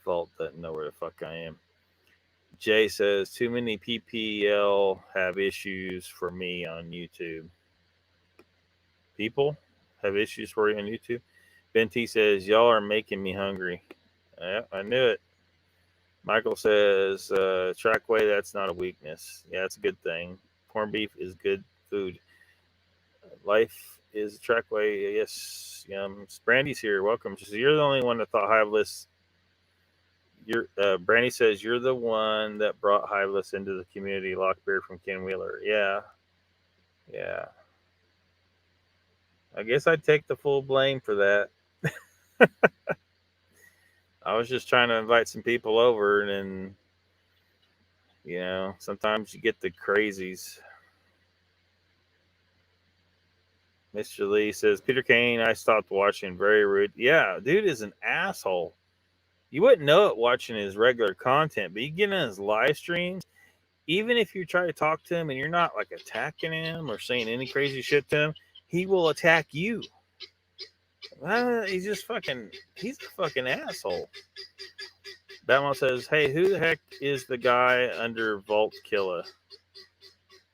Vault doesn't know where the fuck I am. Jay says, too many PPL have issues for me on YouTube. People have issues for you on YouTube? Ben T says, y'all are making me hungry. Yeah, I knew it. Michael says, Trackway, that's not a weakness. Yeah, it's a good thing. Corned beef is good food. Life is a Trackway. Yes. Brandy's here. Welcome. So you're the only one that thought Hiveless. Brandy says you're the one that brought Hiveless into the community. Lockbeard from Ken Wheeler. Yeah. I guess I'd take the full blame for that. I was just trying to invite some people over, and sometimes you get the crazies. Mr. Lee says, Peter Kane, I stopped watching. Very rude. Yeah, dude is an asshole. You wouldn't know it watching his regular content, but you get in his live streams, even if you try to talk to him and you're not like attacking him or saying any crazy shit to him, he will attack you. He's a fucking asshole. Batman says, hey, who the heck is the guy under Vault Killa?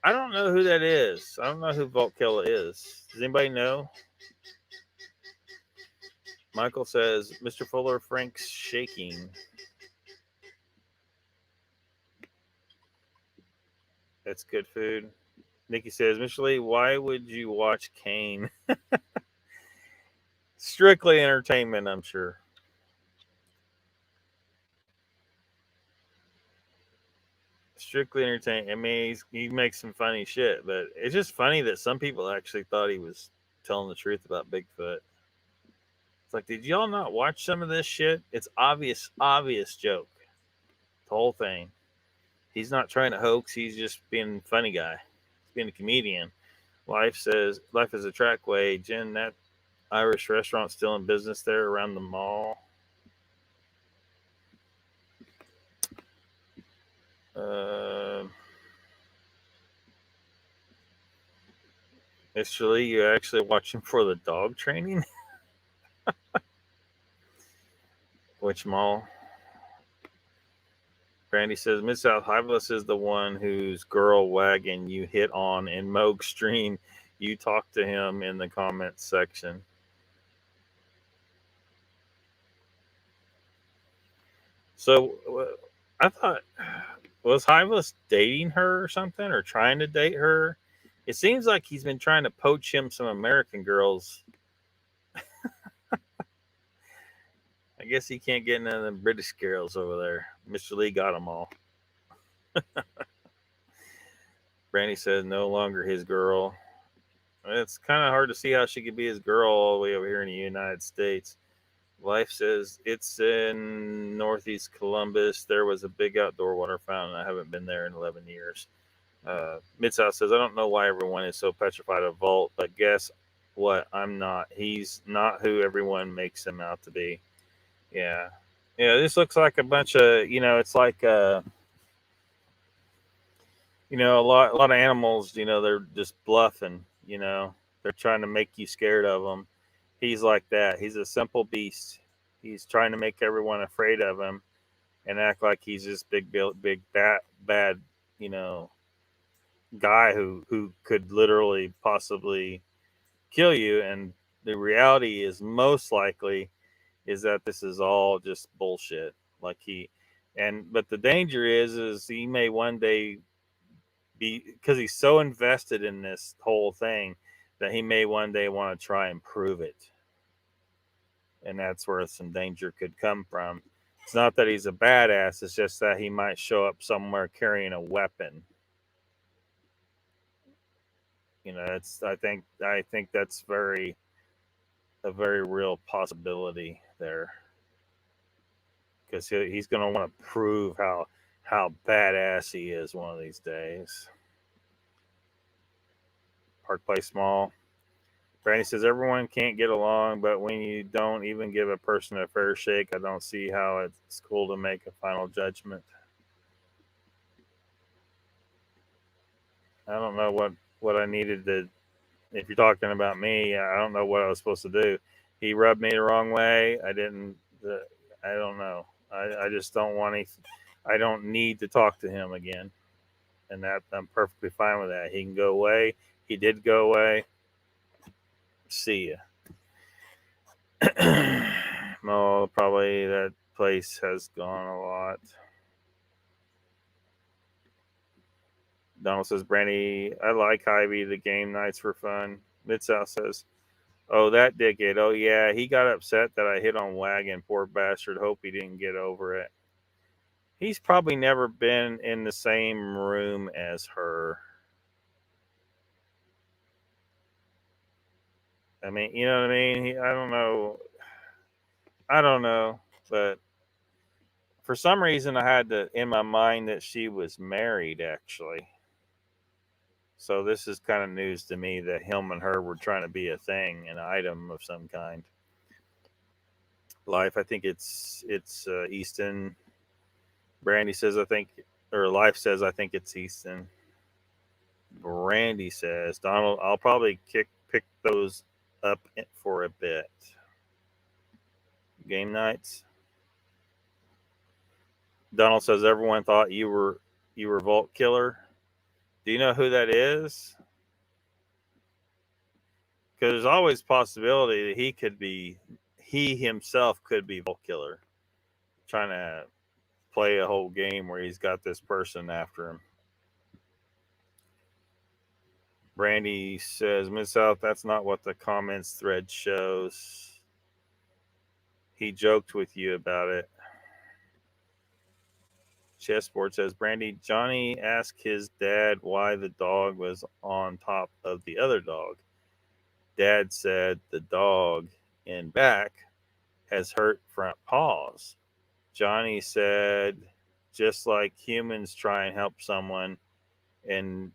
I don't know who that is. I don't know who Vault Killa is. Does anybody know? Michael says, Mr. Fuller, Frank's shaking. That's good food. Nikki says, Mr. Lee, why would you watch Kane? Strictly entertainment, I'm sure. Strictly entertainment. I mean, he makes some funny shit, but it's just funny that some people actually thought he was telling the truth about Bigfoot. It's like, did y'all not watch some of this shit? It's obvious joke. The whole thing. He's not trying to hoax. He's just being a funny guy. He's being a comedian. Life is a Trackway. Jen, that Irish restaurant still in business there around the mall. Mr. Lee, you actually watching for the dog training? Which mall? Brandy says, Mid South Hyveless is the one whose girl wagon you hit on in Moog stream. You talked to him in the comments section. So I thought, was Hyveless dating her or something, or trying to date her? It seems like he's been trying to poach him some American girls. I guess he can't get none of them British girls over there. Mr. Lee got them all. Brandy says no longer his girl. It's kind of hard to see how she could be his girl all the way over here in the United States. Life says it's in Northeast Columbus. There was a big outdoor water fountain. I haven't been there in 11 years. Mid-South says, I don't know why everyone is so petrified of Volt, but guess what? I'm not. He's not who everyone makes him out to be. Yeah. Yeah, this looks like a bunch of, it's like, a lot of animals, they're just bluffing, they're trying to make you scared of them. He's like that. He's a simple beast. He's trying to make everyone afraid of him and act like he's this big bad, guy who could literally possibly kill you. And the reality is most likely is that this is all just bullshit. But the danger is he may one day be, because he's so invested in this whole thing, that he may one day want to try and prove it. And that's where some danger could come from. It's not that he's a badass, it's just that he might show up somewhere carrying a weapon. I think that's a very real possibility there. Because he's going to want to prove how badass he is one of these days. Park Place Mall. Brandy says, everyone can't get along, but when you don't even give a person a fair shake, I don't see how it's cool to make a final judgment. I don't know what I needed to, if you're talking about me, I don't know what I was supposed to do. He rubbed me the wrong way. I don't know. I just don't want anything. I don't need to talk to him again. And that I'm perfectly fine with that. He can go away. He did go away. See ya. Well, probably that place has gone a lot. Donald says, Brandy, I like Ivy. The game nights were fun. Mid-South says, oh, that dickhead. Oh, yeah, he got upset that I hit on Wagon. Poor bastard. Hope he didn't get over it. He's probably never been in the same room as her. I mean, you know what I mean? I don't know. But for some reason, I had in my mind that she was married, actually. So this is kind of news to me that him and her were trying to be a thing, an item of some kind. Life, I think it's Easton. Brandy says, Life says, I think it's Easton. Brandy says, Donald, I'll probably pick those up for a bit. Game nights. Donald says, everyone thought you were Vault Killer. Do you know who that is? Because there's always possibility that he himself could be Vault Killer, trying to play a whole game where he's got this person after him. Brandy says, Mid-South, that's not what the comments thread shows. He joked with you about it. Chessboard says, Brandy, Johnny asked his dad why the dog was on top of the other dog. Dad said the dog in back has hurt front paws. Johnny said, just like humans try and help someone and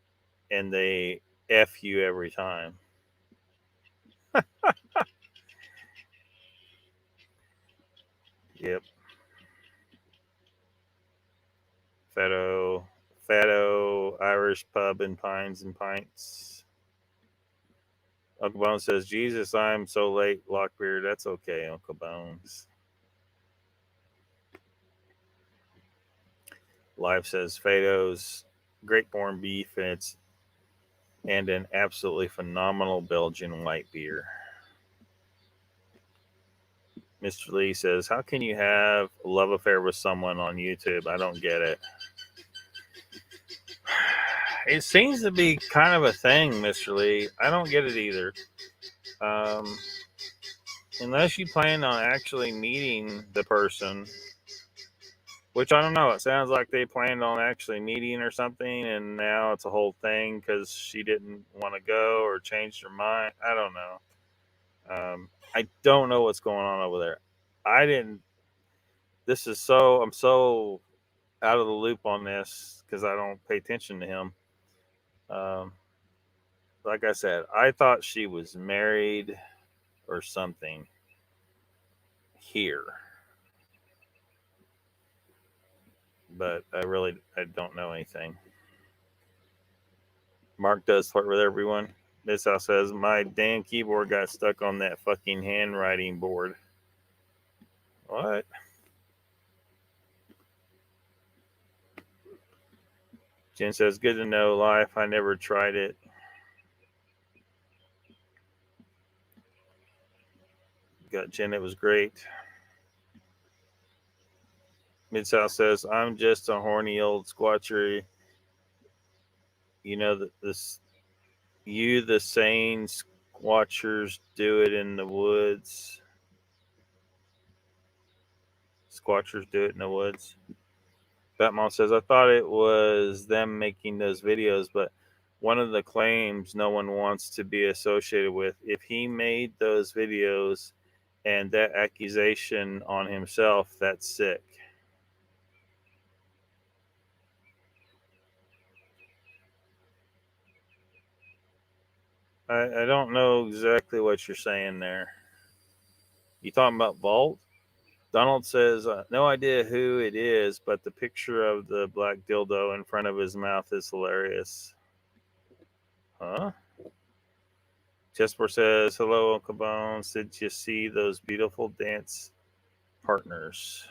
they F you every time. Yep. Fedo Fatto Irish Pub and Pines and Pints. Uncle Bones says, Jesus, I'm so late, Lockbeard. That's okay, Uncle Bones. Live says, Fatto's great corned beef and an absolutely phenomenal Belgian white beer. Mr. Lee says, how can you have a love affair with someone on YouTube? I don't get it. It seems to be kind of a thing, Mr. Lee. I don't get it either. Unless you plan on actually meeting the person, which I don't know. It sounds like they planned on actually meeting or something, and now it's a whole thing because she didn't want to go or changed her mind. I don't know. I don't know what's going on over there. I'm so out of the loop on this because I don't pay attention to him. Like I said, I thought she was married or something here, but I don't know anything. Mark does flirt with everyone. This house says, my damn keyboard got stuck on that fucking handwriting board. What? Jen says, good to know, life. I never tried it. Got Jen, it was great. Mid-South says, I'm just a horny old squatcher. You know that the sane squatchers do it in the woods. Squatchers do it in the woods. Batmom says, I thought it was them making those videos, but one of the claims no one wants to be associated with. If he made those videos and that accusation on himself, that's sick. I don't know exactly what you're saying there. You talking about Vault? Donald says, no idea who it is, but the picture of the black dildo in front of his mouth is hilarious. Huh? Jesper says, hello, Uncle Bones. Did you see those beautiful dance partners?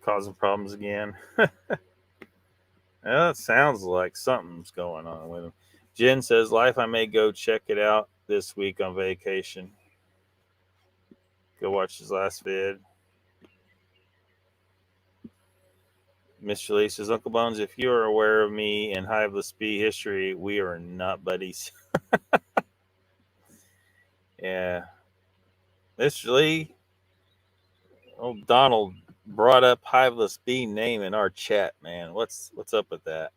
Causing problems again. That sounds like something's going on with him. Jen says, life, I may go check it out this week on vacation. Go watch his last vid. Mr. Lee says, Uncle Bones, if you are aware of me in Hiveless B history, we are not buddies. Yeah. Mr. Lee, old Donald brought up Hiveless B name in our chat, man. What's up with that?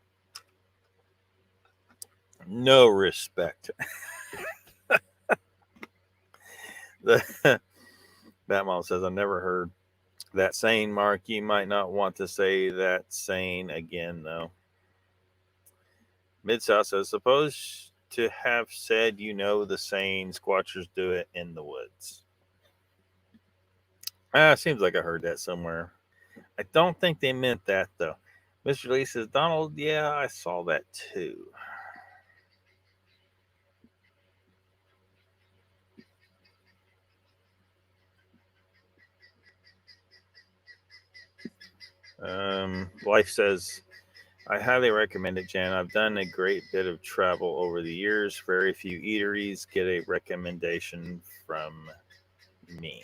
No respect. Batmom says, I never heard that saying, Mark. You might not want to say that saying again, though. Mid-South says, suppose to have said, the saying, squatchers do it in the woods. Seems like I heard that somewhere. I don't think they meant that, though. Mr. Lee says, Donald, yeah, I saw that too. Life says, I highly recommend it, Jan. I've done a great bit of travel over the years. Very few eateries get a recommendation from me.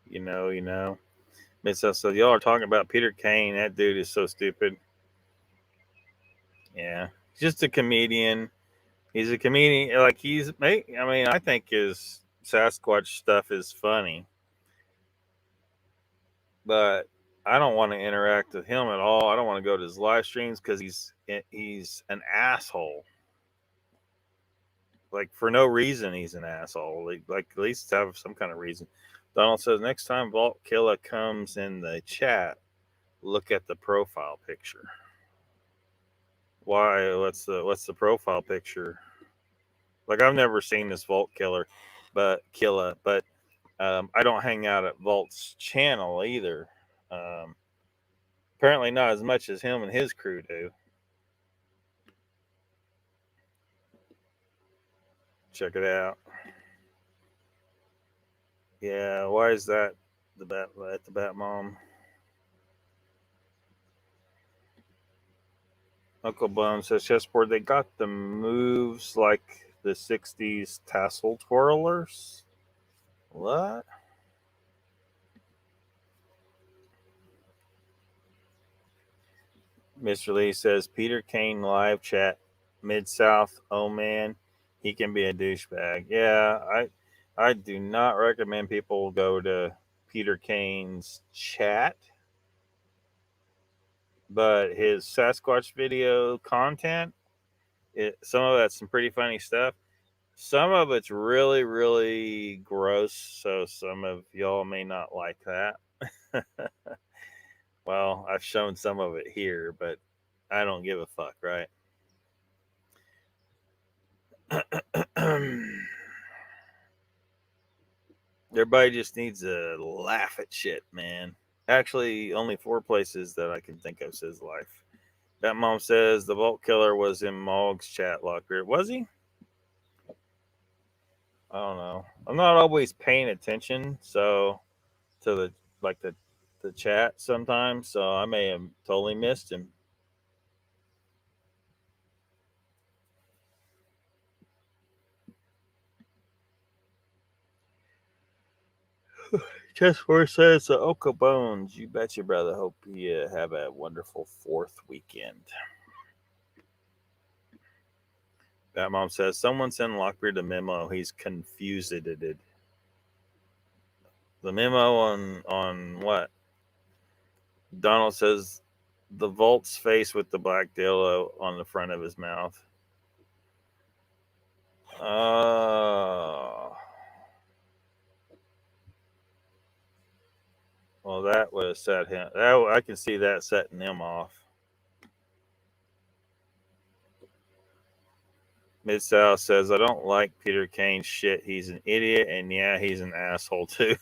You know. So y'all are talking about Peter Kane. That dude is so stupid. Yeah. He's just a comedian. He's a comedian. Like I think his Sasquatch stuff is funny. But I don't want to interact with him at all. I don't want to go to his live streams because he's an asshole. Like, for no reason, he's an asshole. Like at least have some kind of reason. Donald says, next time Vault Killa comes in the chat, look at the profile picture. Why? What's the profile picture? Like, I've never seen this Vault Killa, but I don't hang out at Vault's channel either. Apparently not as much as him and his crew do. Check it out. Yeah, why is that the Bat Mom? Uncle Bone says chessboard. They got the moves like the '60s tassel twirlers. What? Mr. Lee says Peter Kane live chat Mid-South. Oh man, he can be a douchebag. Yeah, I do not recommend people go to Peter Kane's chat, but his Sasquatch video content, some of that's some pretty funny stuff. Some of it's really, really gross, so some of y'all may not like that. Well, I've shown some of it here, but I don't give a fuck, right? Everybody just needs to laugh at shit, man. Actually, only 4 places that I can think of says life. That Mom says the Vault Killer was in Mog's chat, Lockbeard. Was he? I don't know. I'm not always paying attention, so to the chat sometimes, so I may have totally missed him. Chessboard says Oka Bones. You betcha, brother. Hope you have a wonderful 4th weekend. That Mom says someone send Lockbeard a memo. He's confused. The memo on what? Donald says the Vault's face with the black dildo on the front of his mouth. Oh. Well, that would have set him. I can see that setting him off. Mid-South says, I don't like Peter Kane's shit. He's an idiot, and yeah, he's an asshole too.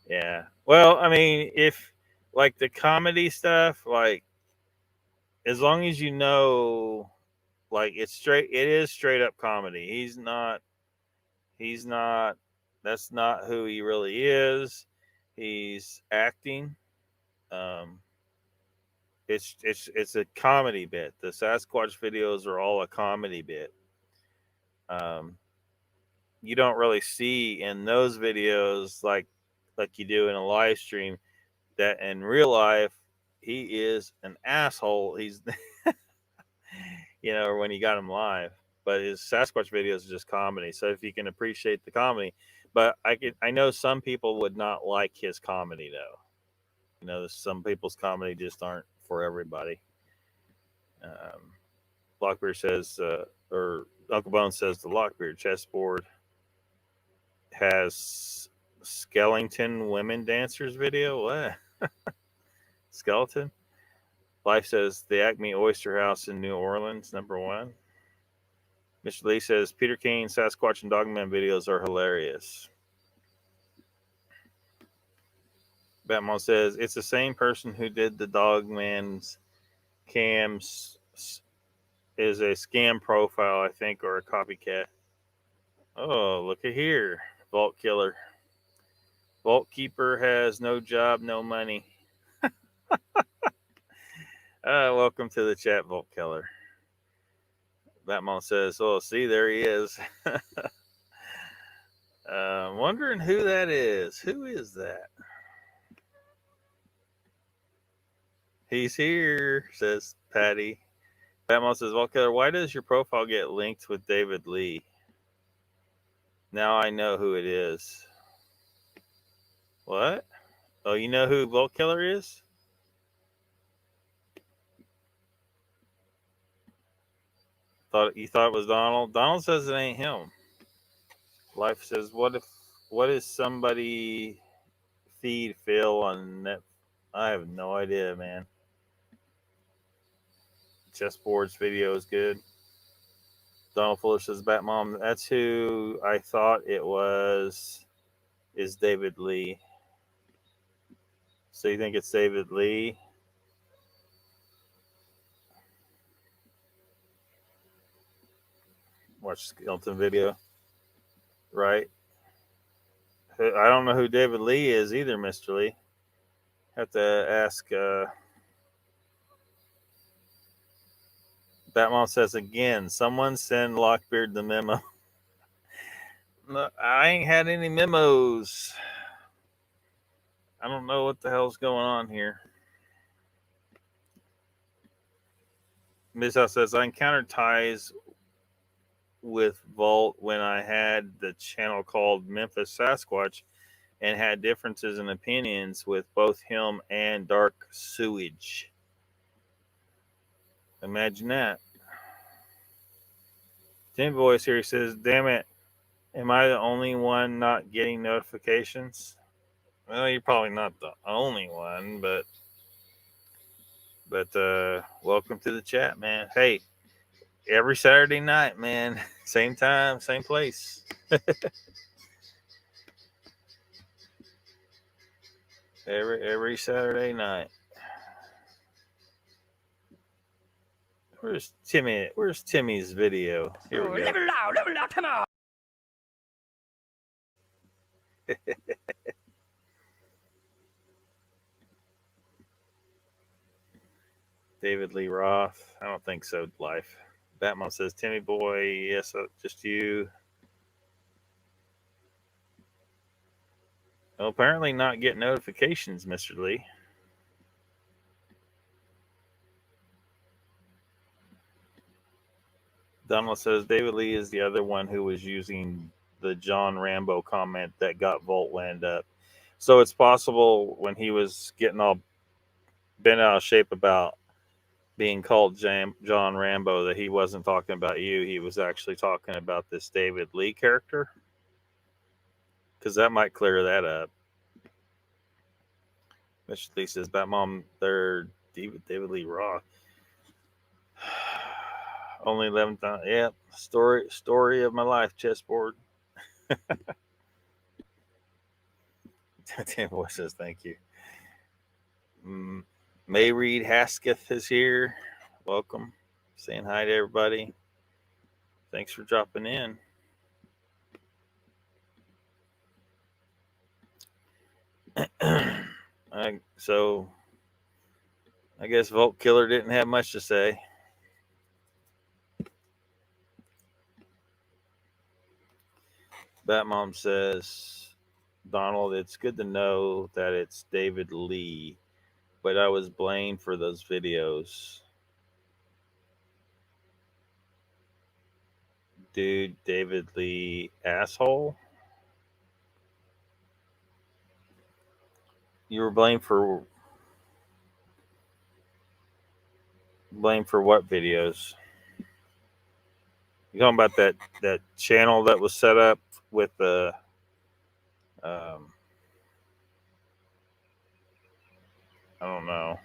Yeah. Well, I mean, if like the comedy stuff, like as long as you know, like it is straight up comedy. He's not, that's not who he really is. He's acting. It's a comedy bit. The Sasquatch videos are all a comedy bit. You don't really see in those videos like you do in a live stream that in real life he is an asshole. He's or when you got him live. But his Sasquatch videos are just comedy. So if you can appreciate the comedy, but I know some people would not like his comedy though. Some people's comedy just aren't for everybody. Lockbeard says, or Uncle Bone says, the Lockbeard chessboard has skeleton women dancers video. What? Skeleton? Life says the Acme Oyster House in New Orleans, #1. Mr. Lee says Peter Kane, Sasquatch, and Dogman videos are hilarious. Batman says it's the same person who did the Dogman's cams is a scam profile, I think, or a copycat. Oh, look at here. Vault Killer. Vault Keeper has no job, no money. Welcome to the chat, Vault Killer. Batman says, oh, see, there he is. Wondering who that is. Who is that? He's here, says Patty. Batman says, Vault Killer, why does your profile get linked with David Lee? Now I know who it is. What? Oh, you know who Vault Killer is? You thought it was Donald? Donald says it ain't him. Life says, what is somebody feed Phil on net? I have no idea, man. Chessboard's video is good. Donald Fuller says, Batmom, that's who I thought it was, is David Lee. So you think it's David Lee? Watch Skeleton video. Right? I don't know who David Lee is either, Mr. Lee. Have to ask. Batmom says again, someone send Lockbeard the memo. No, I ain't had any memos. I don't know what the hell's going on here. Ms. House says, I encountered ties with Vault when I had the channel called Memphis Sasquatch and had differences in opinions with both him and Dark Sewage. Imagine that. Tim Voice here says, damn it, am I the only one not getting notifications? Well, you're probably not the only one, but welcome to the chat, man. Hey, every Saturday night, man, same time, same place. every Saturday night. Where's Timmy? Where's Timmy's video? Here we go. Level out, come on. David Lee Roth. I don't think so. Life. Batman says, Timmy boy, yes, just you. Well, apparently not get notifications, Mr. Lee. Donald says, David Lee is the other one who was using the John Rambo comment that got Volt Land up. So it's possible when he was getting all bent out of shape about being called John Rambo that he wasn't talking about you. He was actually talking about this David Lee character. Because that might clear that up. Mr. Lee says, Batmom, they're David Lee Roth. Only 11,000. Yeah, story of my life, chessboard. Tim Boy says, thank you. May Reed Hasketh is here. Welcome. Saying hi to everybody. Thanks for dropping in. So, I guess Volt Killer didn't have much to say. Batmom says, Donald, it's good to know that it's David Lee, but I was blamed for those videos. Dude, David Lee, asshole? You were blamed for what videos? You talking about that channel that was set up with the I don't know.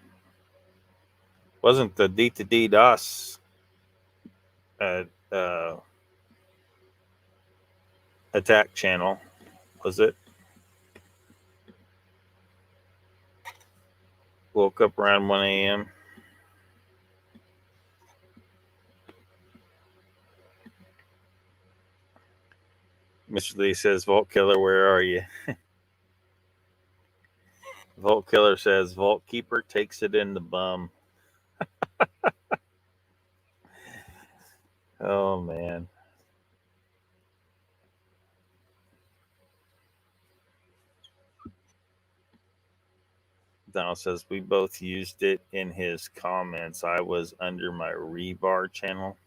Wasn't the D2D DOS attack channel, was it? Woke up around 1 a.m. Mr. Lee says, Vault Killer, where are you? Vault Killer says, Vault Keeper takes it in the bum. Oh, man. Donald says, we both used it in his comments. I was under my rebar channel.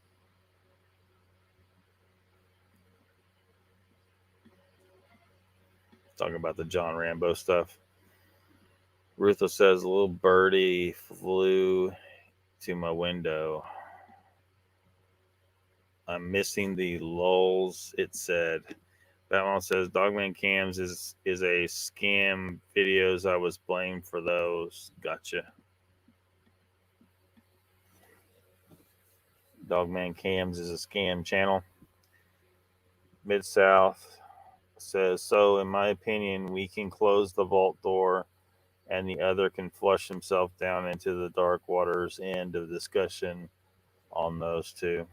Talking about the John Rambo stuff. Ruthless says, a little birdie flew to my window. I'm missing the lulls, it said. Batman says, Dogman Cams is a scam videos. I was blamed for those. Gotcha. Dogman Cams is a scam channel. Mid-South says, so in my opinion, we can close the vault door and the other can flush himself down into the dark waters. End of discussion on those two.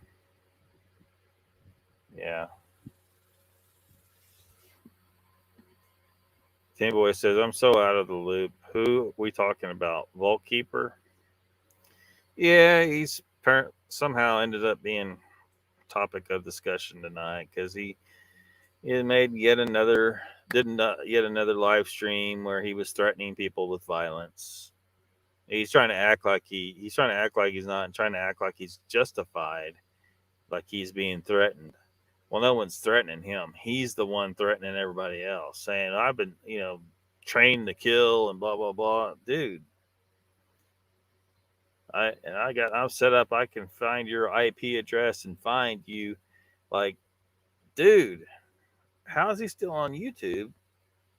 Yeah. Tim Boy says, I'm so out of the loop. Who we talking about? Vault Keeper? Yeah, he's somehow ended up being topic of discussion tonight because he made yet another live stream where he was threatening people with violence. He's trying to act like he's trying to act like he's not, and trying to act like he's justified, like he's being threatened. Well, no one's threatening him. He's the one threatening everybody else, saying, I've been, trained to kill and blah, blah, blah. Dude, I'm set up. I can find your IP address and find you. Like, dude, how is he still on YouTube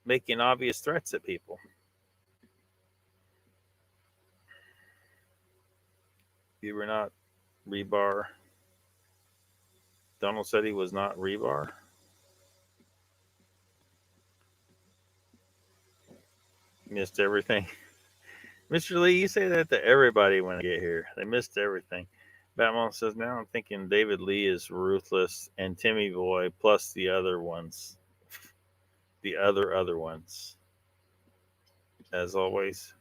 making obvious threats at people? You were not rebar. Donald said he was not rebar. Missed everything. Mr. Lee, you say that to everybody when I get here. They missed everything. Batman says, now I'm thinking David Lee is ruthless and Timmy Boy plus the other ones. The other ones. As always.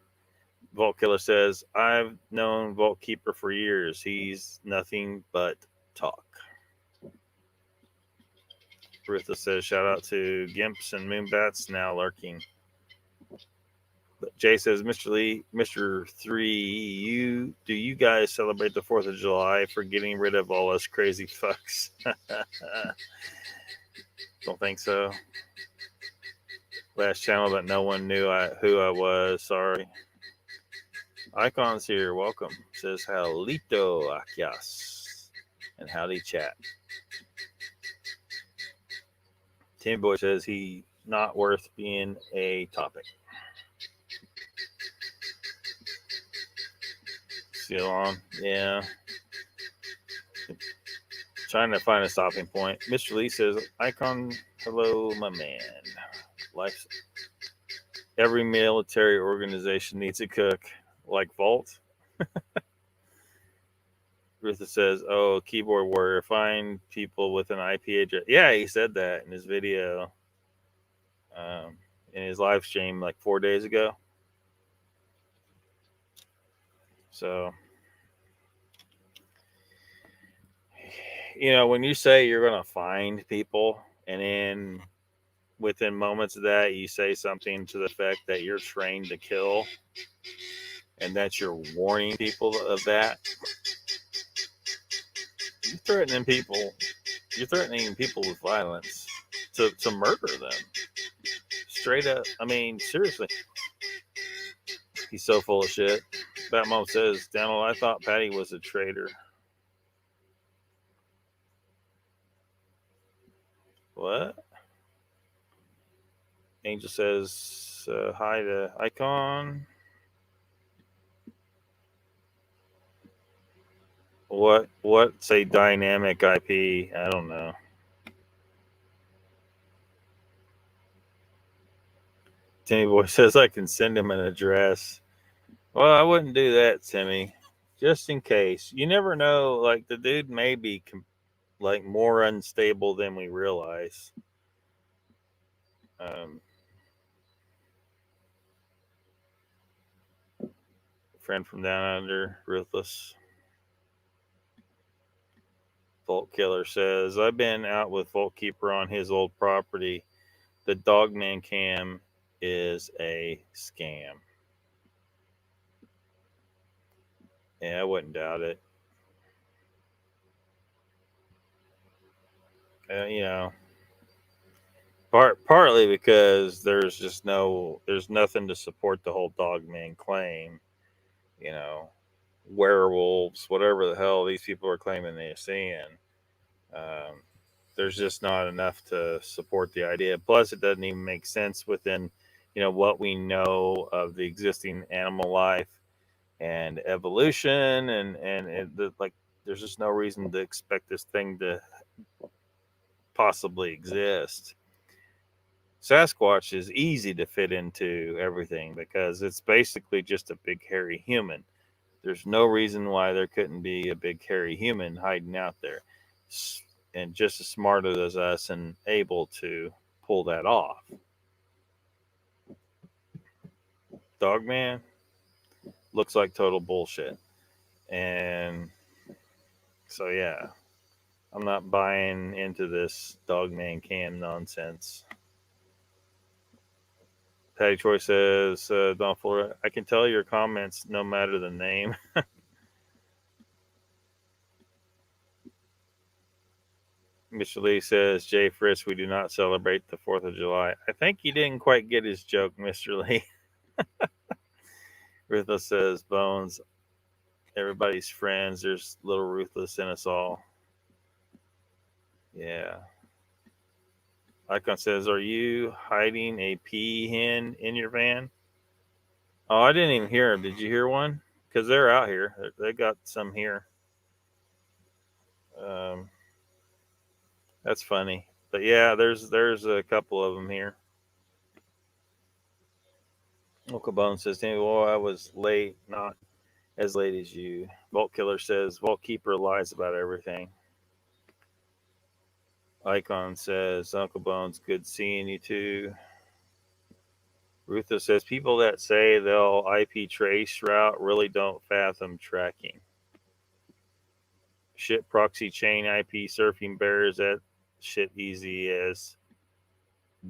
Vault Killer says, I've known Vault Keeper for years. He's nothing but talk. Ruthless says, shout out to Gimps and Moonbats now lurking. But Jay says, Mr. Lee, Mr. 3, do you guys celebrate the 4th of July for getting rid of all us crazy fucks? Don't think so. Last channel that no one knew who I was. Sorry. Icon's here. Welcome. Says, Halito Achaeos. And howdy chat. Tim Boy says he not worth being a topic. Still on, yeah. Trying to find a stopping point. Mr. Lee says, Icon, hello, my man. Life's every military organization needs a cook, like Vault. Rutha says, oh, keyboard warrior, find people with an IP address. Yeah, he said that in his video, in his live stream like 4 days ago. So, when you say you're going to find people and then within moments of that, you say something to the effect that you're trained to kill and that you're warning people of that, you're threatening people with violence to murder them. Straight up. I mean, seriously. He's so full of shit. Batmom says, Donald, I thought Patty was a traitor. What? Angel says, hi to Icon. What's a dynamic IP? I don't know. Timmy Boy says I can send him an address. Well, I wouldn't do that, Timmy. Just in case. You never know. Like, the dude may be more unstable than we realize. Friend from down under, Ruthless. Vault Killer says, I've been out with Vault Keeper on his old property. The Dogman cam is a scam. Yeah, I wouldn't doubt it. Partly because there's nothing to support the whole Dogman claim. Werewolves, whatever the hell these people are claiming they're seeing. There's just not enough to support the idea. Plus, it doesn't even make sense within, what we know of the existing animal life and evolution, and there's just no reason to expect this thing to possibly exist. Sasquatch is easy to fit into everything because it's basically just a big hairy human. There's no reason why there couldn't be a big hairy human hiding out there, and just as smart as us and able to pull that off. Dogman looks like total bullshit. And so, yeah, I'm not buying into this Dogman cam nonsense. Patty Troy says, Don Fuller, I can tell your comments no matter the name. Mr. Lee says, Jay Fritz, we do not celebrate the 4th of July. I think he didn't quite get his joke, Mr. Lee. Ruthless says, Bones, everybody's friends. There's little Ruthless in us all. Yeah. Icon says, are you hiding a peahen in your van? Oh, I didn't even hear him. Did you hear one? Because they're out here. They got some here. That's funny. But yeah, there's a couple of them here. Okabone says, well, I was late, not as late as you. Vault Killer says, Vault Keeper lies about everything. Icon says, Uncle Bones, good seeing you too. Rutha says, people that say they'll IP trace route really don't fathom tracking. Shit proxy chain IP surfing bears that shit easy as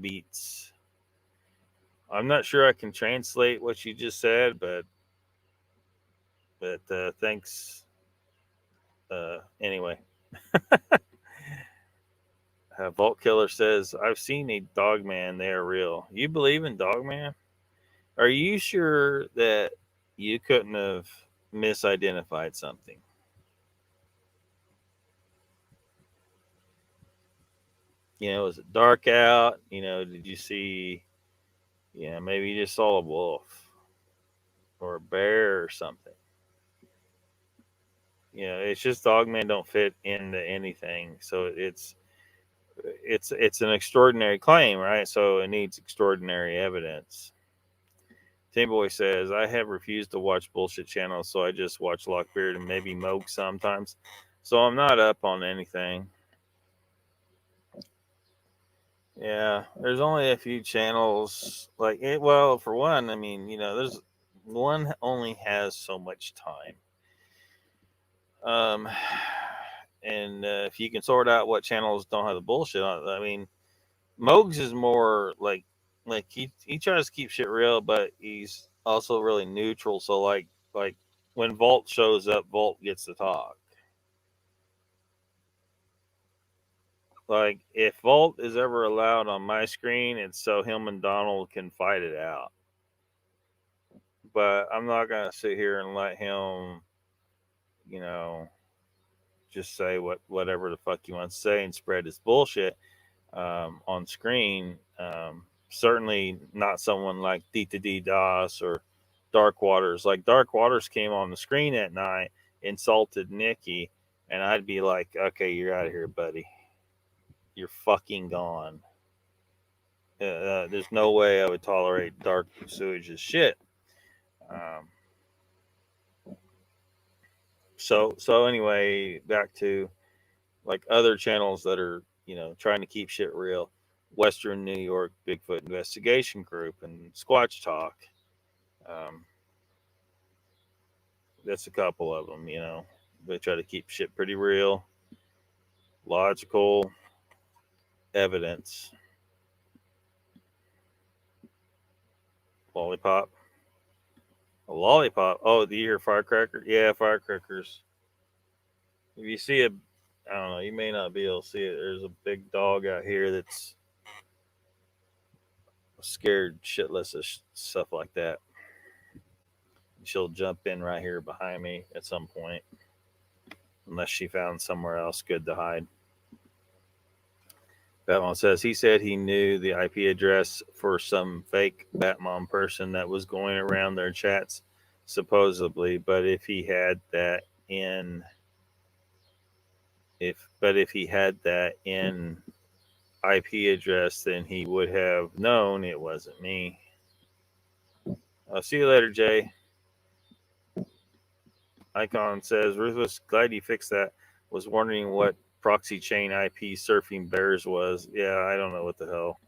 beats. I'm not sure I can translate what you just said, but thanks. Anyway. Vault Killer says, I've seen a Dogman. They are real. You believe in Dogman? Are you sure that you couldn't have misidentified something? You know, was it dark out? You know, did you see, maybe you just saw a wolf or a bear or something. It's just Dogman don't fit into anything. So it's an extraordinary claim, right? So it needs extraordinary evidence. Tim Boy says, I have refused to watch bullshit channels, so I just watch Lockbeard and maybe Moog sometimes. So I'm not up on anything. Yeah, there's only a few channels. Well, for one, I mean, there's one only has so much time. And if you can sort out what channels don't have the bullshit on it, I mean, Mogs is more like he tries to keep shit real, but he's also really neutral. So like when Vault shows up, Vault gets to talk. Like if Vault is ever allowed on my screen, it's so him and Donald can fight it out. But I'm not gonna sit here and let him, just say whatever the fuck he wants to say and spread his bullshit on screen. Certainly not someone like D2D DOS or Dark Waters. Like Dark Waters came on the screen at night, insulted Nikki, and I'd be like, okay, you're out of here, buddy. You're fucking gone. There's no way I would tolerate Dark Sewage's shit. So anyway, back to like other channels that are, trying to keep shit real. Western New York Bigfoot Investigation Group and Squatch Talk. That's a couple of them, They try to keep shit pretty real. Logical evidence. Lollipop. A lollipop. Oh, do you hear firecracker? Yeah, firecrackers. If you see I don't know, you may not be able to see it. There's a big dog out here that's scared shitless of stuff like that. She'll jump in right here behind me at some point, unless she found somewhere else good to hide. Batmom says he said he knew the IP address for some fake Batmom person that was going around their chats, supposedly. But if he had that in If he had that in IP address, then he would have known it wasn't me. I'll see you later, Jay. Icon says, Ruthless, glad you fixed that. Was wondering what proxy chain IP surfing bears was. Yeah, I don't know what the hell.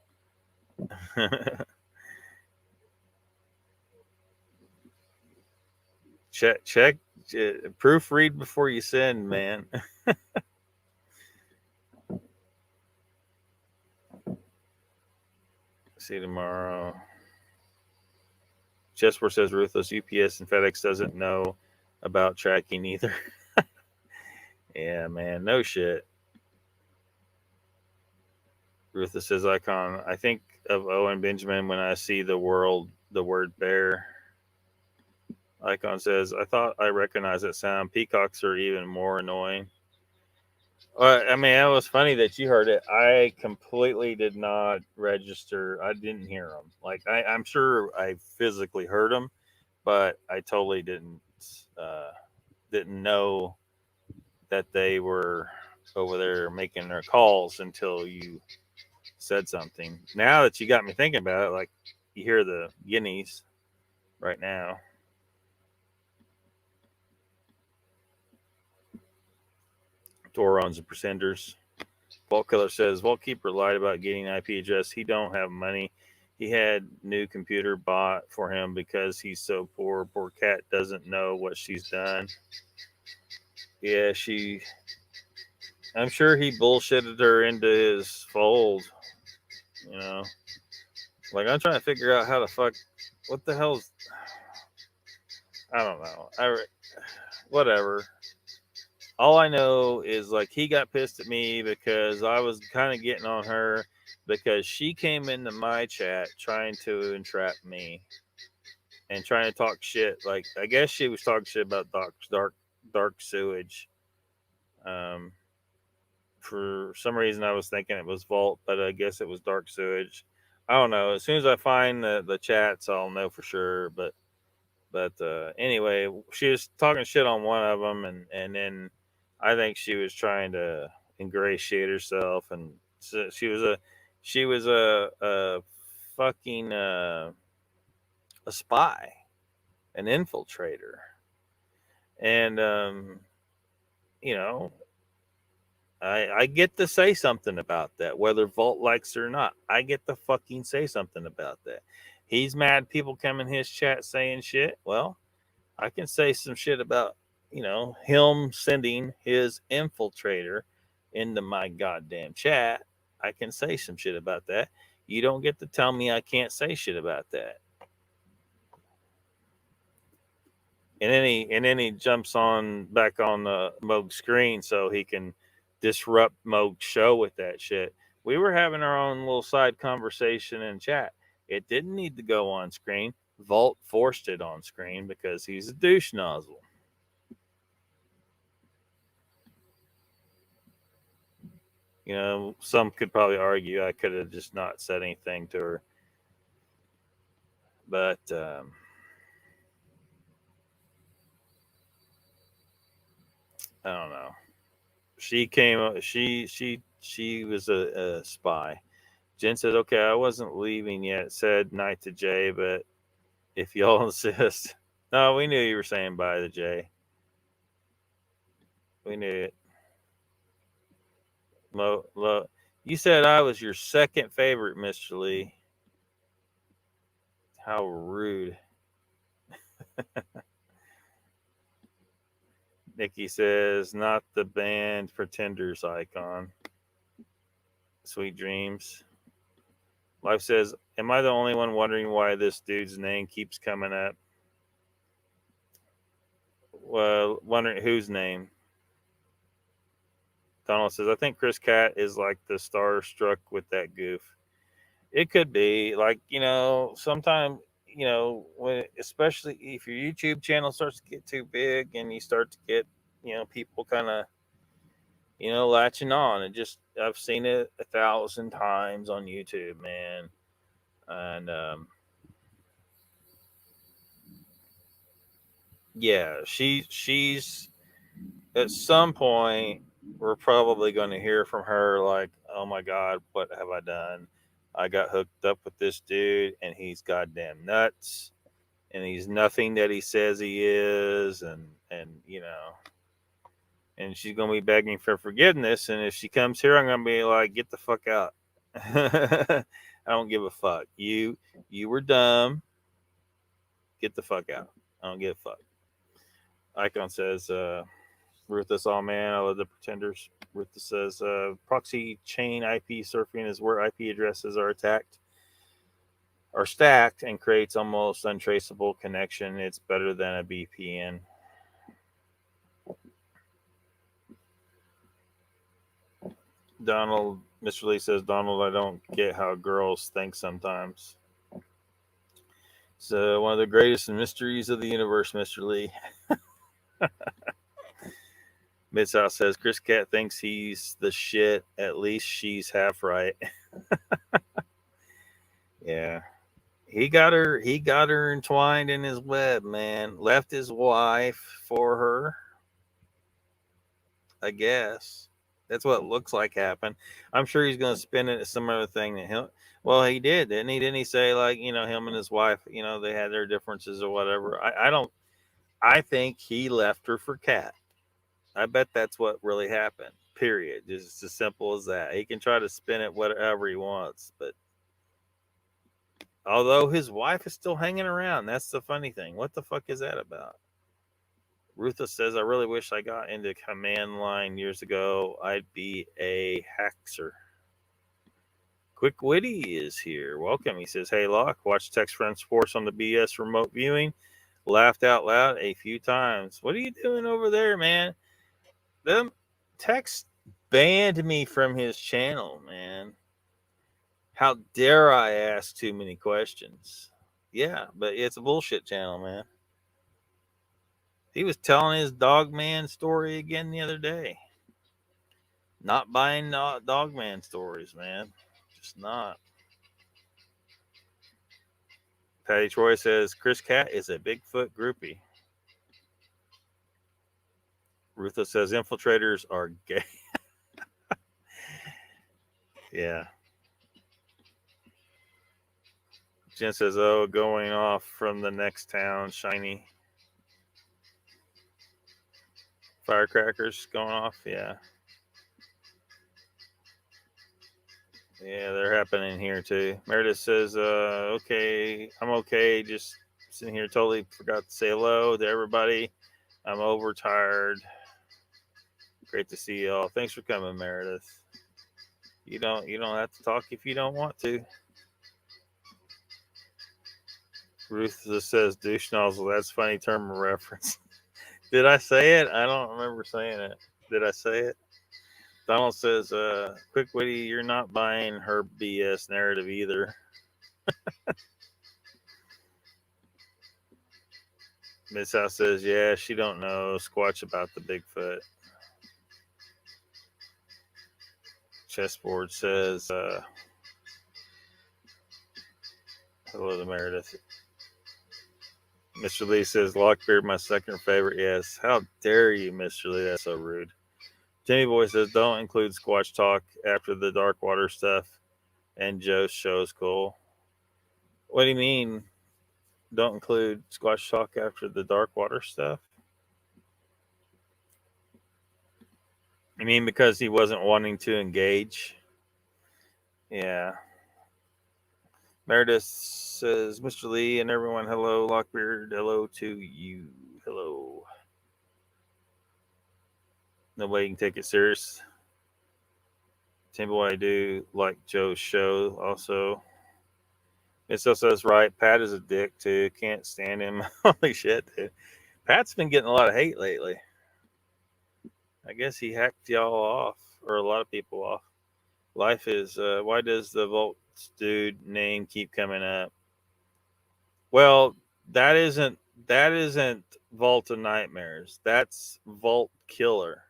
check, proofread before you send, man. See you tomorrow. Chessboard says Ruthless, UPS and FedEx doesn't know about tracking either. Yeah, man, no shit. Ruthless says Icon, I think of Owen Benjamin when I see the word bear. Icon says, I thought I recognized that sound. Peacocks are even more annoying. I mean, it was funny that you heard it. I completely did not register. I didn't hear them. Like, I'm sure I physically heard them, but I totally didn't know that they were over there making their calls until you said something. Now that you got me thinking about it, like, you hear the guineas right now. Torons and Presenters. Vault Killer says Vault Keeper lied about getting IP address. He don't have money. He had new computer bought for him because he's so poor. Poor cat doesn't know what she's done. Yeah, I'm sure he bullshitted her into his fold. You know, like, I'm trying to figure out how the fuck, what the hell's, I don't know. Whatever. All I know is, like, he got pissed at me because I was kind of getting on her because she came into my chat trying to entrap me and trying to talk shit. Like, I guess she was talking shit about dark sewage. For some reason, I was thinking it was Vault, but I guess it was dark sewage. I don't know. As soon as I find the chats, I'll know for sure. But anyway, she was talking shit on one of them, and then I think she was trying to ingratiate herself, and so she was a fucking a spy, an infiltrator, and you know, I get to say something about that, whether Vault likes it or not. I get to fucking say something about that. He's mad people come in his chat saying shit. Well, I can say some shit about, him sending his infiltrator into my goddamn chat. I can say some shit about that. You don't get to tell me I can't say shit about that. And then he jumps back on the Moog's screen so he can disrupt Moog's show with that shit. We were having our own little side conversation in chat. It didn't need to go on screen. Vault forced it on screen because he's a douche nozzle. Some could probably argue I could have just not said anything to her. But I don't know. She was a spy. Jen said, okay, I wasn't leaving yet. Said night to Jay, but if y'all insist. No, we knew you were saying bye to Jay. We knew it. You said I was your second favorite, Mr. Lee. How rude. Nikki says, not the band Pretenders icon. Sweet dreams. Life says, am I the only one wondering why this dude's name keeps coming up? Well, wondering whose name? Donald says, I think Chris Cat is like the starstruck with that goof. It could be. Like, sometimes, when, especially if your YouTube channel starts to get too big and you start to get, people kind of, latching on. And just, I've seen it 1,000 times on YouTube, man. And, yeah, she's at some point, we're probably going to hear from her like, oh my God, what have I done? I got hooked up with this dude and he's goddamn nuts and he's nothing that he says he is. And, you know, and she's going to be begging for forgiveness. And if she comes here, I'm going to be like, get the fuck out. I don't give a fuck. You were dumb. Get the fuck out. I don't give a fuck. Icon says, Ruthless All Man, I love the Pretenders. Ruthless says, proxy chain IP surfing is where IP addresses are stacked and creates almost untraceable connection. It's better than a VPN. Donald, Mr. Lee says, Donald, I don't get how girls think sometimes. It's one of the greatest mysteries of the universe, Mr. Lee. Mid-South says, Chris Cat thinks he's the shit. At least she's half right. Yeah. He got her entwined in his web, man. Left his wife for her. I guess. That's what it looks like happened. I'm sure he's going to spin it as some other thing that he did, didn't he? Didn't he say, like, you know, him and his wife, you know, they had their differences or whatever? I think he left her for Cat. I bet that's what really happened. Period. Just as simple as that. He can try to spin it whatever he wants, but although his wife is still hanging around, that's the funny thing. What the fuck is that about? Ruthless says, I really wish I got into command line years ago. I'd be a haxer. Quick Witty is here. Welcome. He says, hey, Lock, watch Text Friends Force on the BS remote viewing. Laughed out loud a few times. What are you doing over there, man? Them Text banned me from his channel, man. How dare I ask too many questions? Yeah, but it's a bullshit channel, man. He was telling his Dogman story again the other day. Not buying Dogman stories, man. Just not. Patty Troy says, Chris Cat is a Bigfoot groupie. Ruthless says, infiltrators are gay. Yeah. Jen says, oh, going off from the next town, shiny. Firecrackers going off, yeah. Yeah, they're happening here too. Meredith says, okay, I'm okay. Just sitting here, totally forgot to say hello to everybody. I'm overtired. Great to see y'all. Thanks for coming, Meredith. You don't have to talk if you don't want to. Ruth says douche nozzle. That's funny term of reference. Did I say it? I don't remember saying it. Did I say it? Donald says, Quick Witty, you're not buying her BS narrative either. Miss House says, yeah, she don't know squatch about the Bigfoot. Chessboard says, hello to Meredith. Mr. Lee says, Lockbeard, my second favorite. Yes. How dare you, Mr. Lee? That's so rude. Jimmy Boy says, don't include Squatch talk after the dark water stuff. And Joe's show's cool. What do you mean, don't include Squatch talk after the dark water stuff? You mean because he wasn't wanting to engage? Yeah. Meredith says, Mr. Lee and everyone, hello. Lockbeard, hello to you. Hello. Nobody can take it serious. Timbo, I do like Joe's show also. It still says, right, Pat is a dick too. Can't stand him. Holy shit, dude. Pat's been getting a lot of hate lately. I guess he hacked y'all off, or a lot of people off. Life is, why does the Vault dude name keep coming up? Well, that isn't Vault of Nightmares. That's Vault Killer,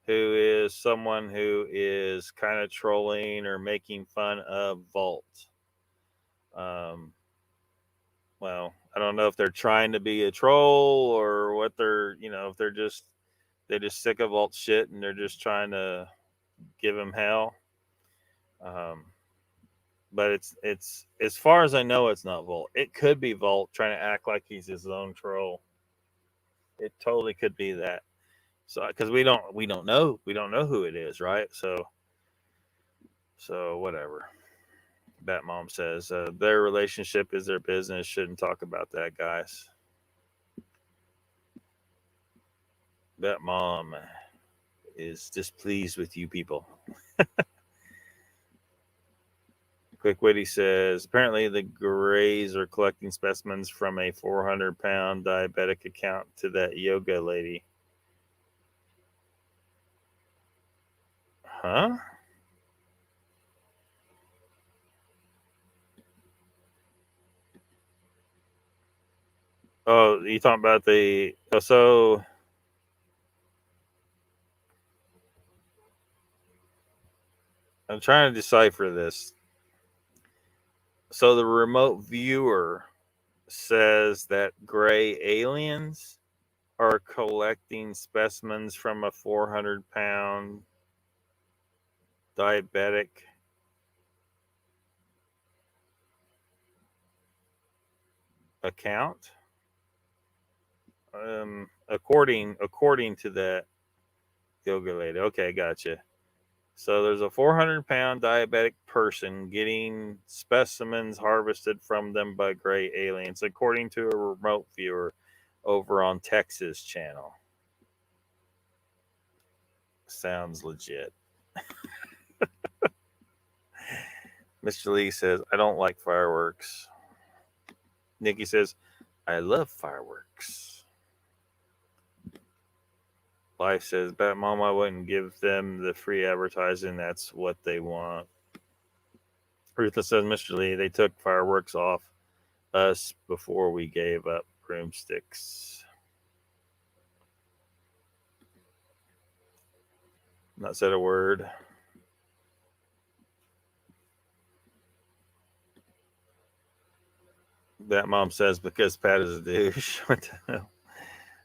who is someone who is kind of trolling or making fun of Vault. Well, I don't know if they're trying to be a troll or what they're, if they're just They're just sick of Vault shit, and they're just trying to give him hell. But it's as far as I know, it's not Vault. It could be Vault trying to act like he's his own troll. It totally could be that. So because we don't know who it is, right? So whatever. Bat Mom says their relationship is their business. Shouldn't talk about that, guys. Bat Mom is displeased with you people. Quick Witty says apparently the Greys are collecting specimens from a 400-pound diabetic account to that yoga lady. Huh? Oh, you talking about the so I'm trying to decipher this. So the remote viewer says that gray aliens are collecting specimens from a 400-pound diabetic account. According to that yoga lady. Okay, gotcha. So there's a 400-pound diabetic person getting specimens harvested from them by gray aliens, according to a remote viewer over on Texas channel. Sounds legit. Mr. Lee says, I don't like fireworks. Nikki says, I love fireworks. Life says, Bat Mom, I wouldn't give them the free advertising. That's what they want. Ruthless says, Mr. Lee, they took fireworks off us before we gave up broomsticks. Not said a word. Bat Mom says, because Pat is a douche. What the hell?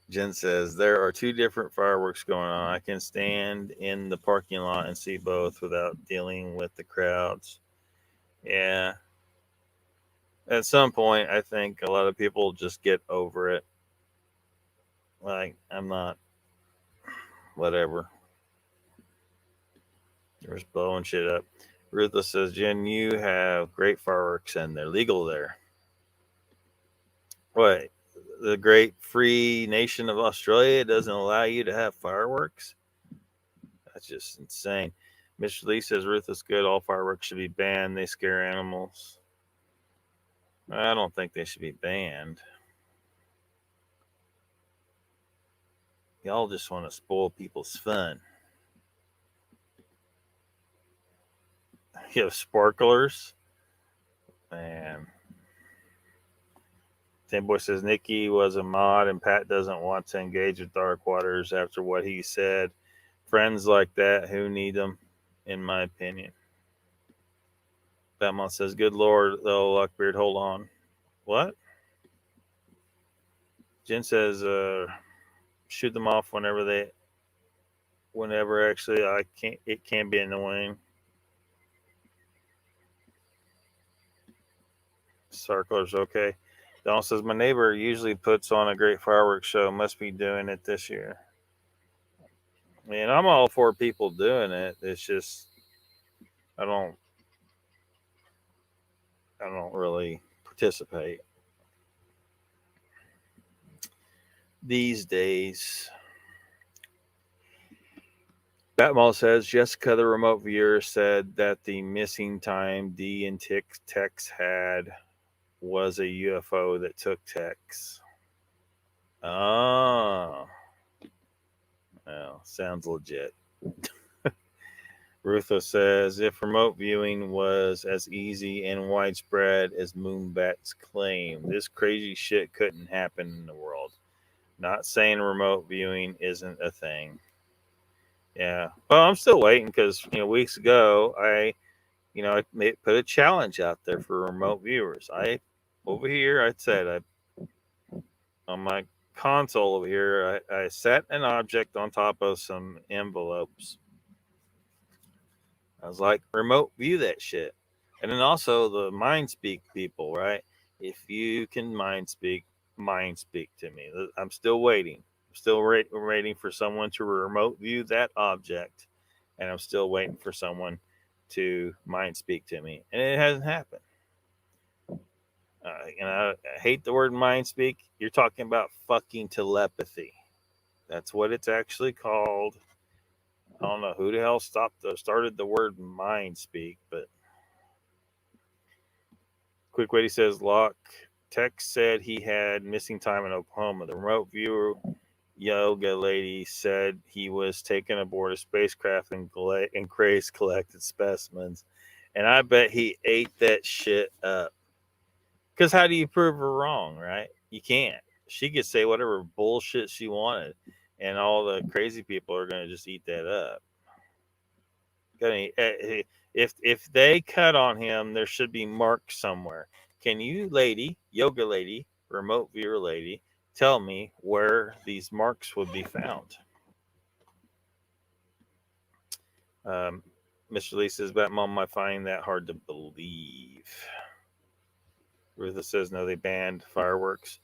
Jen says, there are two different fireworks going on. I can stand in the parking lot and see both without dealing with the crowds. Yeah. At some point, I think a lot of people just get over it. Like, I'm not, whatever. They're just blowing shit up. Ruthless says, Jen, you have great fireworks and they're legal there. What? The great free nation of Australia doesn't allow you to have fireworks? That's just insane. Mr. Lee says, Ruthless good. All fireworks should be banned. They scare animals. I don't think they should be banned. Y'all just want to spoil people's fun. You have sparklers. Man. Tim Boy says Nikki was a mod and Pat doesn't want to engage with Dark Waters after what he said. Friends like that, who need them, in my opinion. Batman says, good Lord, though, Lockbeard, hold on. What? Jen says, shoot them off whenever actually it can be annoying. Circler's okay. Donald says, my neighbor usually puts on a great fireworks show. Must be doing it this year. I mean, I'm all for people doing it. It's just, I don't really participate these days. Batmall says, Jessica, the remote viewer, said that the missing time D and Tex had was a UFO that took Tex. Oh. Well, sounds legit. Ruthless says, if remote viewing was as easy and widespread as Moonbat's claim, this crazy shit couldn't happen in the world. Not saying remote viewing isn't a thing. Yeah. Well, I'm still waiting because, weeks ago, I put a challenge out there for remote viewers. Over here, I said on my console over here, I set an object on top of some envelopes. I was like, remote view that shit. And then also the mind speak people, right? If you can mind speak to me. I'm still waiting. I'm still waiting for someone to remote view that object. And I'm still waiting for someone to mind speak to me. And it hasn't happened. I hate the word mind speak. You're talking about fucking telepathy. That's what it's actually called. I don't know who the hell started the word mind speak, but Quick Witty says Locke Tex said he had missing time in Oklahoma. The remote viewer yoga lady said he was taken aboard a spacecraft and Craze collected specimens. And I bet he ate that shit up. Because how do you prove her wrong, right? You can't. She could say whatever bullshit she wanted, and all the crazy people are going to just eat that up. If they cut on him, there should be marks somewhere. Can you, lady, yoga lady, remote viewer lady, tell me where these marks would be found? Mr. Lee says, Batmom might find that hard to believe. Rutha says, no, they banned fireworks.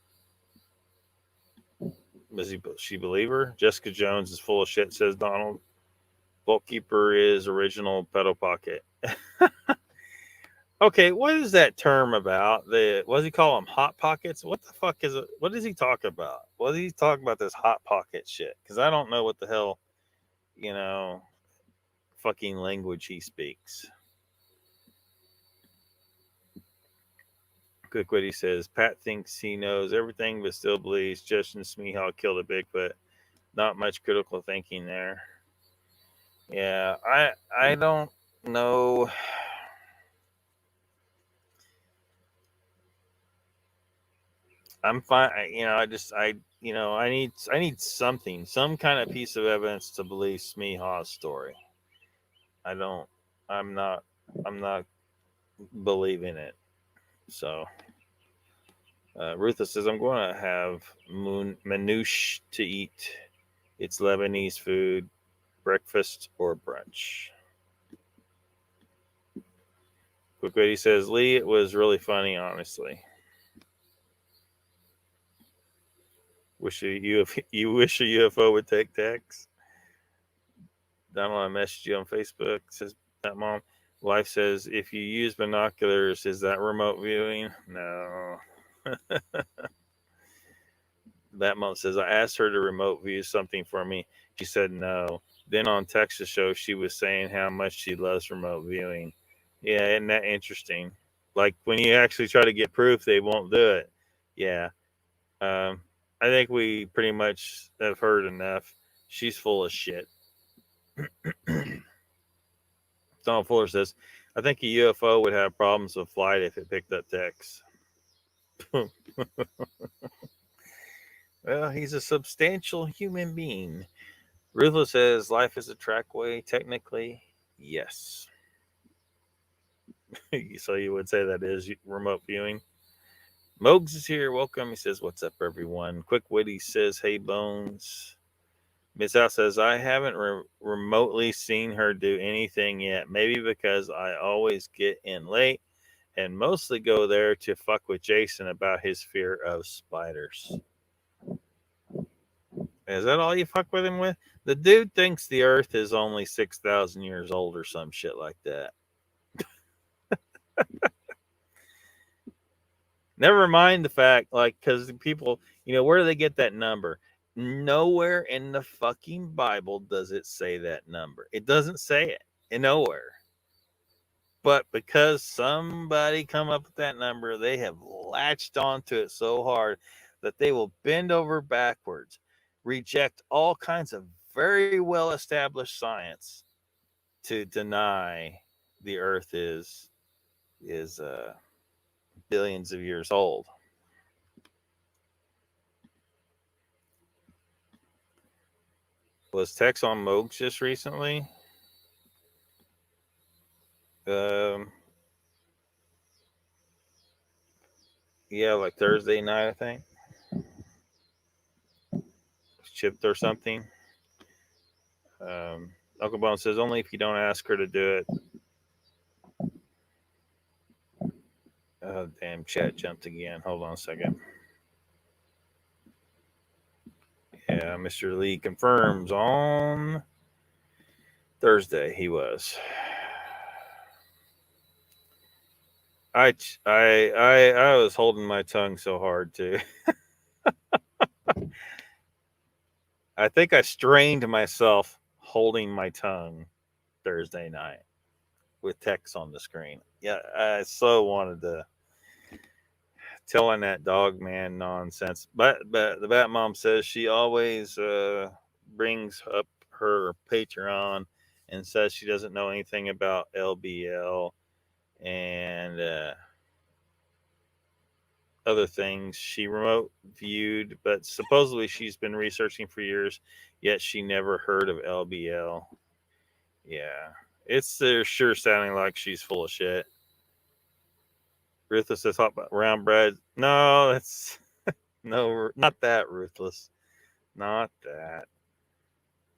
Does she believe her? Jessica Jones is full of shit, says Donald. Vaultkeeper is original pedal pocket. Okay, what is that term about? What does he call them? Hot pockets? What the fuck is it? What does he talk about? What does he talk about this hot pocket shit? Because I don't know what the hell, fucking language he speaks. Quick Witty says, Pat thinks he knows everything, but still believes Justin Smeehaw killed a Bigfoot. Not much critical thinking there. Yeah, I don't know. I'm fine. I need something, some kind of piece of evidence to believe Smeehaw's story. I'm not believing it. So, Ruthless says, I'm going to have manouche to eat. It's Lebanese food, breakfast or brunch. Quick Witty says, Lee, it was really funny, honestly. You wish a UFO would take text. Donald, I messaged you on Facebook. Says that mom. Wife says, if you use binoculars, is that remote viewing? No. That mom says, I asked her to remote view something for me. She said no. Then on Texas show, she was saying how much she loves remote viewing. Yeah, isn't that interesting? Like when you actually try to get proof, they won't do it. Yeah. I think we pretty much have heard enough. She's full of shit. Donald Fuller says, I think a UFO would have problems with flight if it picked up text. Well, he's a substantial human being. Ruthless says, life is a trackway. Technically, yes. So you would say that is remote viewing. Mogs is here. Welcome. He says, what's up, everyone? Quick Witty says, hey, Bones. Miss Al says, I haven't remotely seen her do anything yet. Maybe because I always get in late and mostly go there to fuck with Jason about his fear of spiders. Is that all you fuck with him with? The dude thinks the earth is only 6,000 years old or some shit like that. Never mind the fact, because people, where do they get that number? Nowhere in the fucking Bible does it say that number. It doesn't say it in nowhere. But because somebody come up with that number, they have latched onto it so hard that they will bend over backwards, reject all kinds of very well established science to deny the earth is billions of years old. Was Tex on Mogs just recently? Yeah, like Thursday night, I think. chipped or something. Uncle Bone says only if you don't ask her to do it. Oh, damn, chat jumped again. Hold on a second. Yeah, Mr. Lee confirms on Thursday he was. I was holding my tongue so hard too. I think I strained myself holding my tongue Thursday night with text on the screen. Yeah, I so wanted to telling that dog man nonsense. But the Bat Mom says she always brings up her Patreon and says she doesn't know anything about LBL and other things. She remote viewed, but supposedly she's been researching for years, yet she never heard of LBL. Yeah, it's sure sounding like she's full of shit. Ruthless says hot round bread. No, that's no, not that Ruthless. Not that.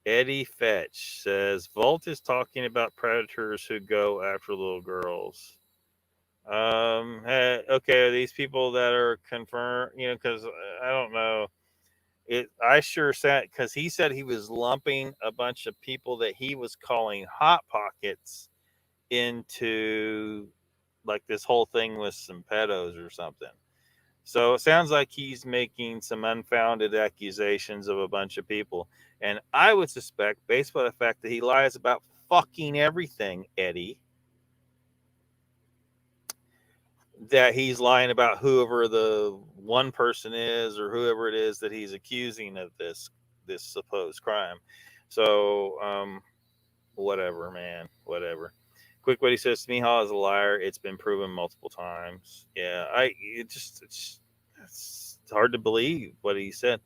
Eddie Fetch says Volt is talking about predators who go after little girls. Okay, are these people that are confirmed? You know, because I don't know. I sure said because he said he was lumping a bunch of people that he was calling hot pockets into like this whole thing with some pedos or something. So it sounds like he's making some unfounded accusations of a bunch of people. And I would suspect, based on the fact that he lies about fucking everything, Eddie, that he's lying about whoever the one person is or whoever it is that he's accusing of this supposed crime. So, whatever, man, whatever. Quick, what he says to me, Hall is a liar. It's been proven multiple times. Yeah, it's hard to believe what he said.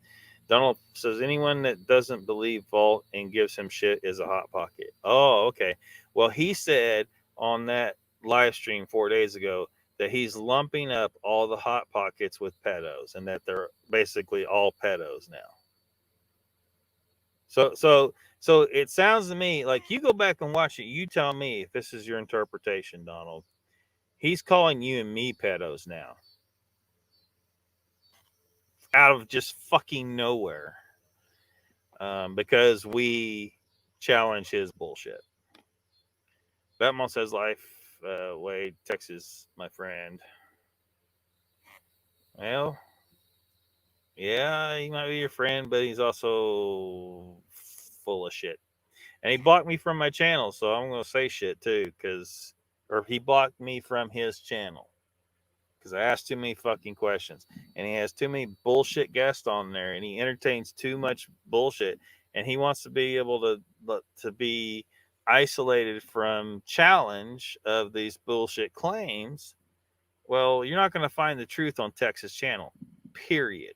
Donald says anyone that doesn't believe Vault and gives him shit is a hot pocket. Oh, okay. Well, he said on that live stream 4 days ago that he's lumping up all the hot pockets with pedos and that they're basically all pedos now. So it sounds to me like you go back and watch it. You tell me if this is your interpretation, Donald. He's calling you and me pedos now. Out of just fucking nowhere. Because we challenge his bullshit. Batman says life, Wade, Texas, my friend. Well, yeah, he might be your friend, but he's also full of shit. And he blocked me from my channel, so I'm going to say shit too, or he blocked me from his channel because I asked too many fucking questions, and he has too many bullshit guests on there, and he entertains too much bullshit, and he wants to be able to be isolated from challenge of these bullshit claims. Well, you're not going to find the truth on Texas channel, period,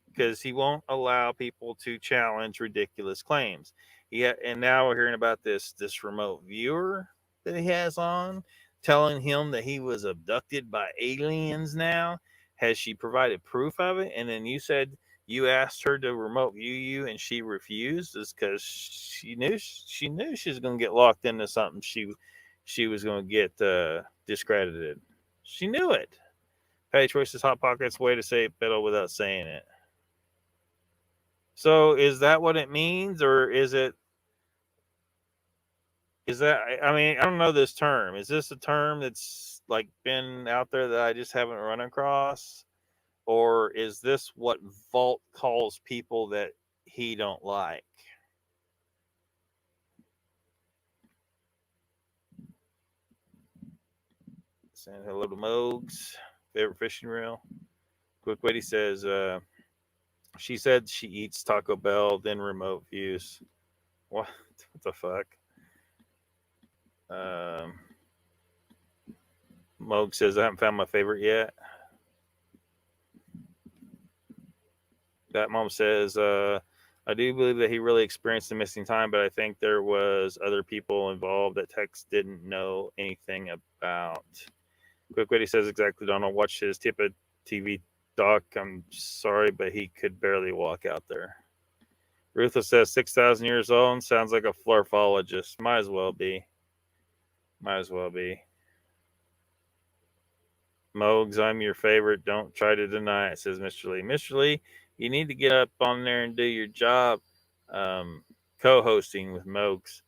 because he won't allow people to challenge ridiculous claims. And now we're hearing about this remote viewer that he has on, telling him that he was abducted by aliens now. Has she provided proof of it? And then you said you asked her to remote view you and she refused, is because she knew she was going to get locked into something. She was going to get discredited. She knew it. Patty Choice's Hot Pockets, way to say it better without saying it. So is that what it means, or is that, I mean, I don't know this term. Is this a term that's like been out there that I just haven't run across? Or is this what Vault calls people that he don't like? Saying hello to Mogs, favorite fishing reel. Quick Witty says, she said she eats Taco Bell, then remote views. What the fuck? Moog says, I haven't found my favorite yet. That mom says, I do believe that he really experienced the missing time, but I think there was other people involved that Tex didn't know anything about. Quick Witty says, exactly, Donald. Watch his tip of TV doc. I'm sorry, but he could barely walk out there. Ruthless says 6,000 years old. Sounds like a florphologist. Might as well be. Might as well be. Mogs, I'm your favorite. Don't try to deny it, says Mr. Lee. Mr. Lee, you need to get up on there and do your job co-hosting with Mogs.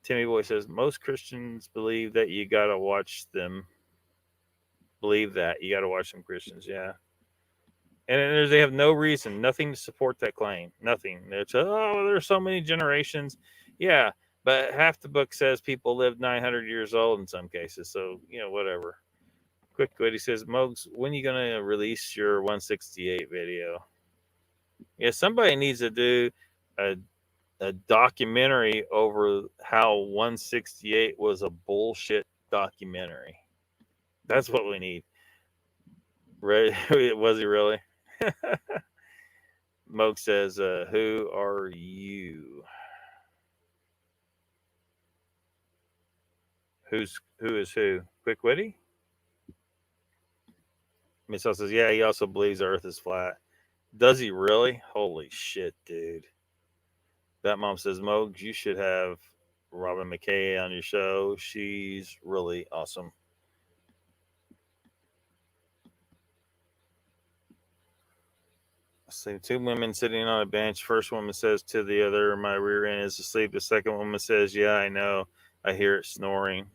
Timmy Boy says, most Christians believe that you got to watch them. Believe that. You got to watch them Christians, yeah. And they have no reason, nothing to support that claim. Nothing. It's, there's so many generations. Yeah, but half the book says people lived 900 years old in some cases. So, whatever. Quick Witty says, Mogs, when are you going to release your 168 video? Yeah, somebody needs to do a documentary over how 168 was a bullshit documentary. That's what we need. Right? Was he really? Moog says, who are you? Who is who? Quick Witty? Michelle says, yeah, he also believes the earth is flat. Does he really? Holy shit, dude. That mom says, Moog, you should have Robin McKay on your show. She's really awesome. See, two women sitting on a bench. First woman says to the other, my rear end is asleep. The second woman says, yeah, I know. I hear it snoring.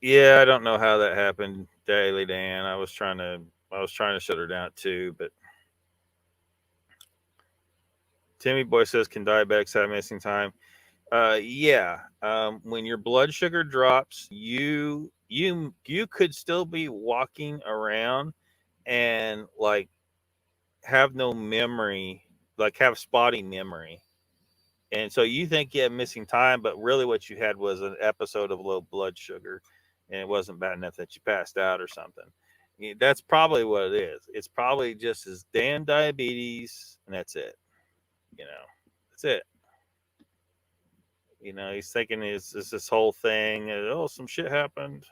Yeah, I don't know how that happened, Daily Dan. I was trying to shut her down too, but Timmy Boy says, can diabetics have missing time? Yeah. When your blood sugar drops, you could still be walking around and like have no memory, like have spotty memory. And so you think you have missing time, but really what you had was an episode of low blood sugar, and it wasn't bad enough that you passed out or something. That's probably what it is. It's probably just his damn diabetes, and that's it. That's it. He's thinking it's this whole thing. Oh, some shit happened.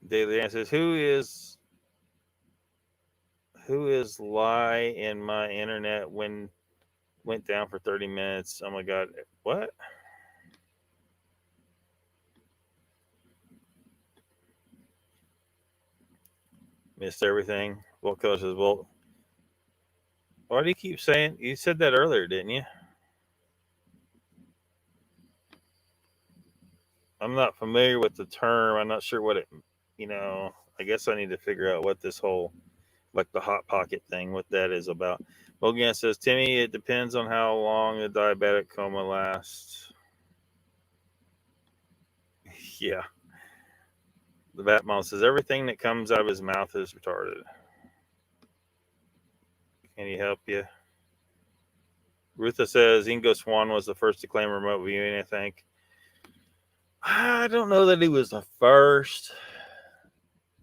Daily answers, who is lie in my internet went down for 30 minutes? Oh my god. What? Missed everything. What color says, well, why do you keep saying? You said that earlier, didn't you? I'm not familiar with the term. I'm not sure what it, I guess I need to figure out what this whole, like the Hot Pocket thing, what that is about. Logan says, Timmy, it depends on how long a diabetic coma lasts. Yeah. The Bat Mom says, everything that comes out of his mouth is retarded. Can he help you? Rutha says, Ingo Swan was the first to claim remote viewing, I think. I don't know that he was the first.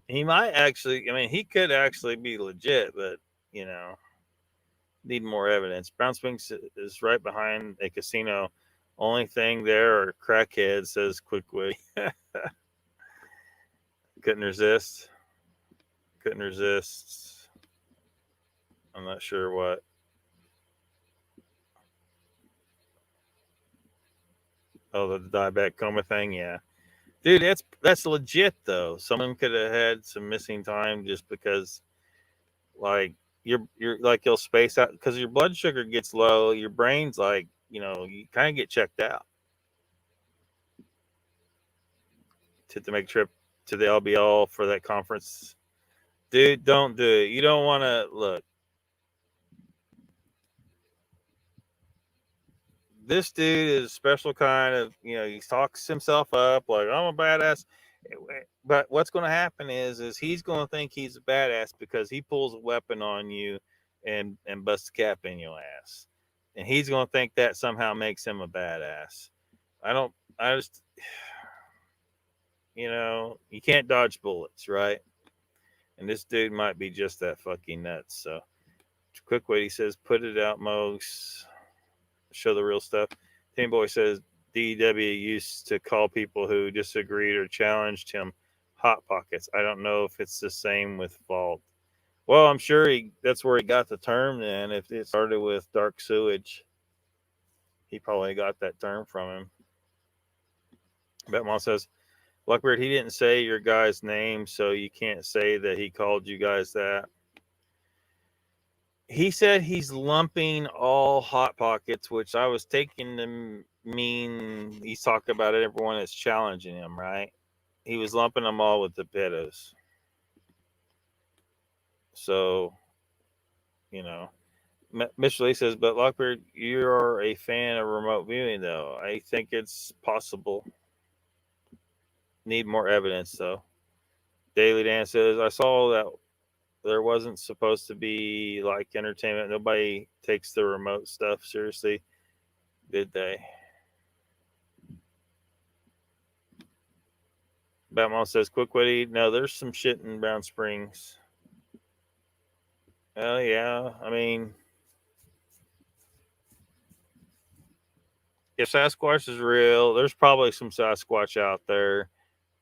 He might actually, he could actually be legit, but, need more evidence. Brown Springs is right behind a casino. Only thing there are crackheads, says Quickly. Couldn't resist. I'm not sure what. Oh, the diabetic coma thing, yeah. Dude, that's legit though. Someone could have had some missing time just because, like, you're like you'll space out because your blood sugar gets low. Your brain's like, you kind of get checked out. To make a trip to the LBL for that conference, dude, don't do it. You don't want to look. This dude is a special kind of, he talks himself up like, I'm a badass. But what's going to happen is he's going to think he's a badass because he pulls a weapon on you and busts a cap in your ass. And he's going to think that somehow makes him a badass. You can't dodge bullets, right? And this dude might be just that fucking nuts. So, quick wait, he says, put it out, Mogs. Show the real stuff. Team Boy says DW used to call people who disagreed or challenged him hot pockets. I don't know if it's the same with vault. Well, I'm sure that's where he got the term then. If it started with dark sewage, he probably got that term from him. Betmon says, Lockbeard, he didn't say your guy's name, so you can't say that he called you guys that. He said he's lumping all hot pockets, which I was taking to mean he's talking about everyone that's challenging him, right? He was lumping them all with the pedos. So, you know, Mr. Lee says, but Lockbeard, you're a fan of remote viewing, though. I think it's possible. Need more evidence, though. Daily Dan says, I saw that there wasn't supposed to be like entertainment. Nobody takes the remote stuff seriously, did they? Batman says, quick witty. No, there's some shit in Brown Springs. Oh, yeah. I mean, if Sasquatch is real, there's probably some Sasquatch out there.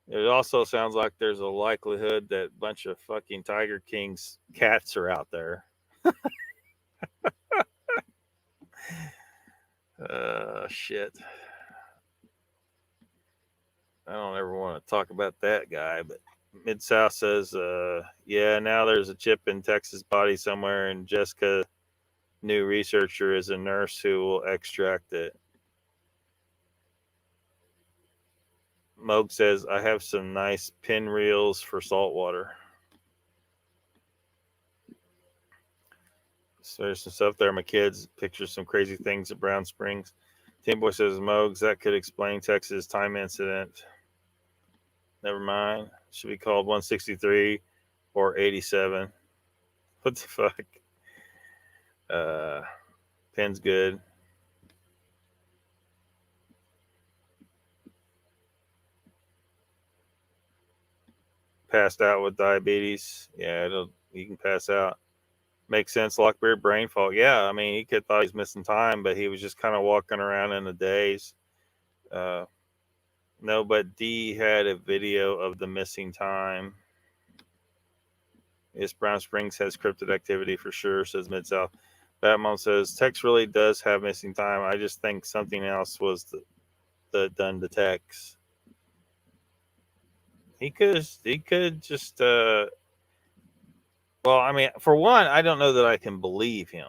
It also sounds like there's a likelihood that a bunch of fucking Tiger King's cats are out there. Shit. I don't ever want to talk about that guy, but Mid-South says, yeah, now there's a chip in Texas body somewhere, and Jessica, new researcher, is a nurse who will extract it. Moog says, I have some nice pin reels for saltwater. So there's some stuff there. My kids picture some crazy things at Brown Springs. Tim Boy says, Mogs, that could explain Texas time incident. Never mind. Should be called 163 or 87. What the fuck? Pin's good. Passed out with diabetes. Yeah, you can pass out. Makes sense. Lockbeard brain fog. Yeah, I mean, he could thought he was missing time, but he was just kind of walking around in the daze. No, but D had a video of the missing time. Yes, Brown Springs has cryptid activity for sure, says Mid-South. Batmon says, Tex really does have missing time. I just think something else was done to Tex. He could just, well, I mean, for one, I don't know that I can believe him.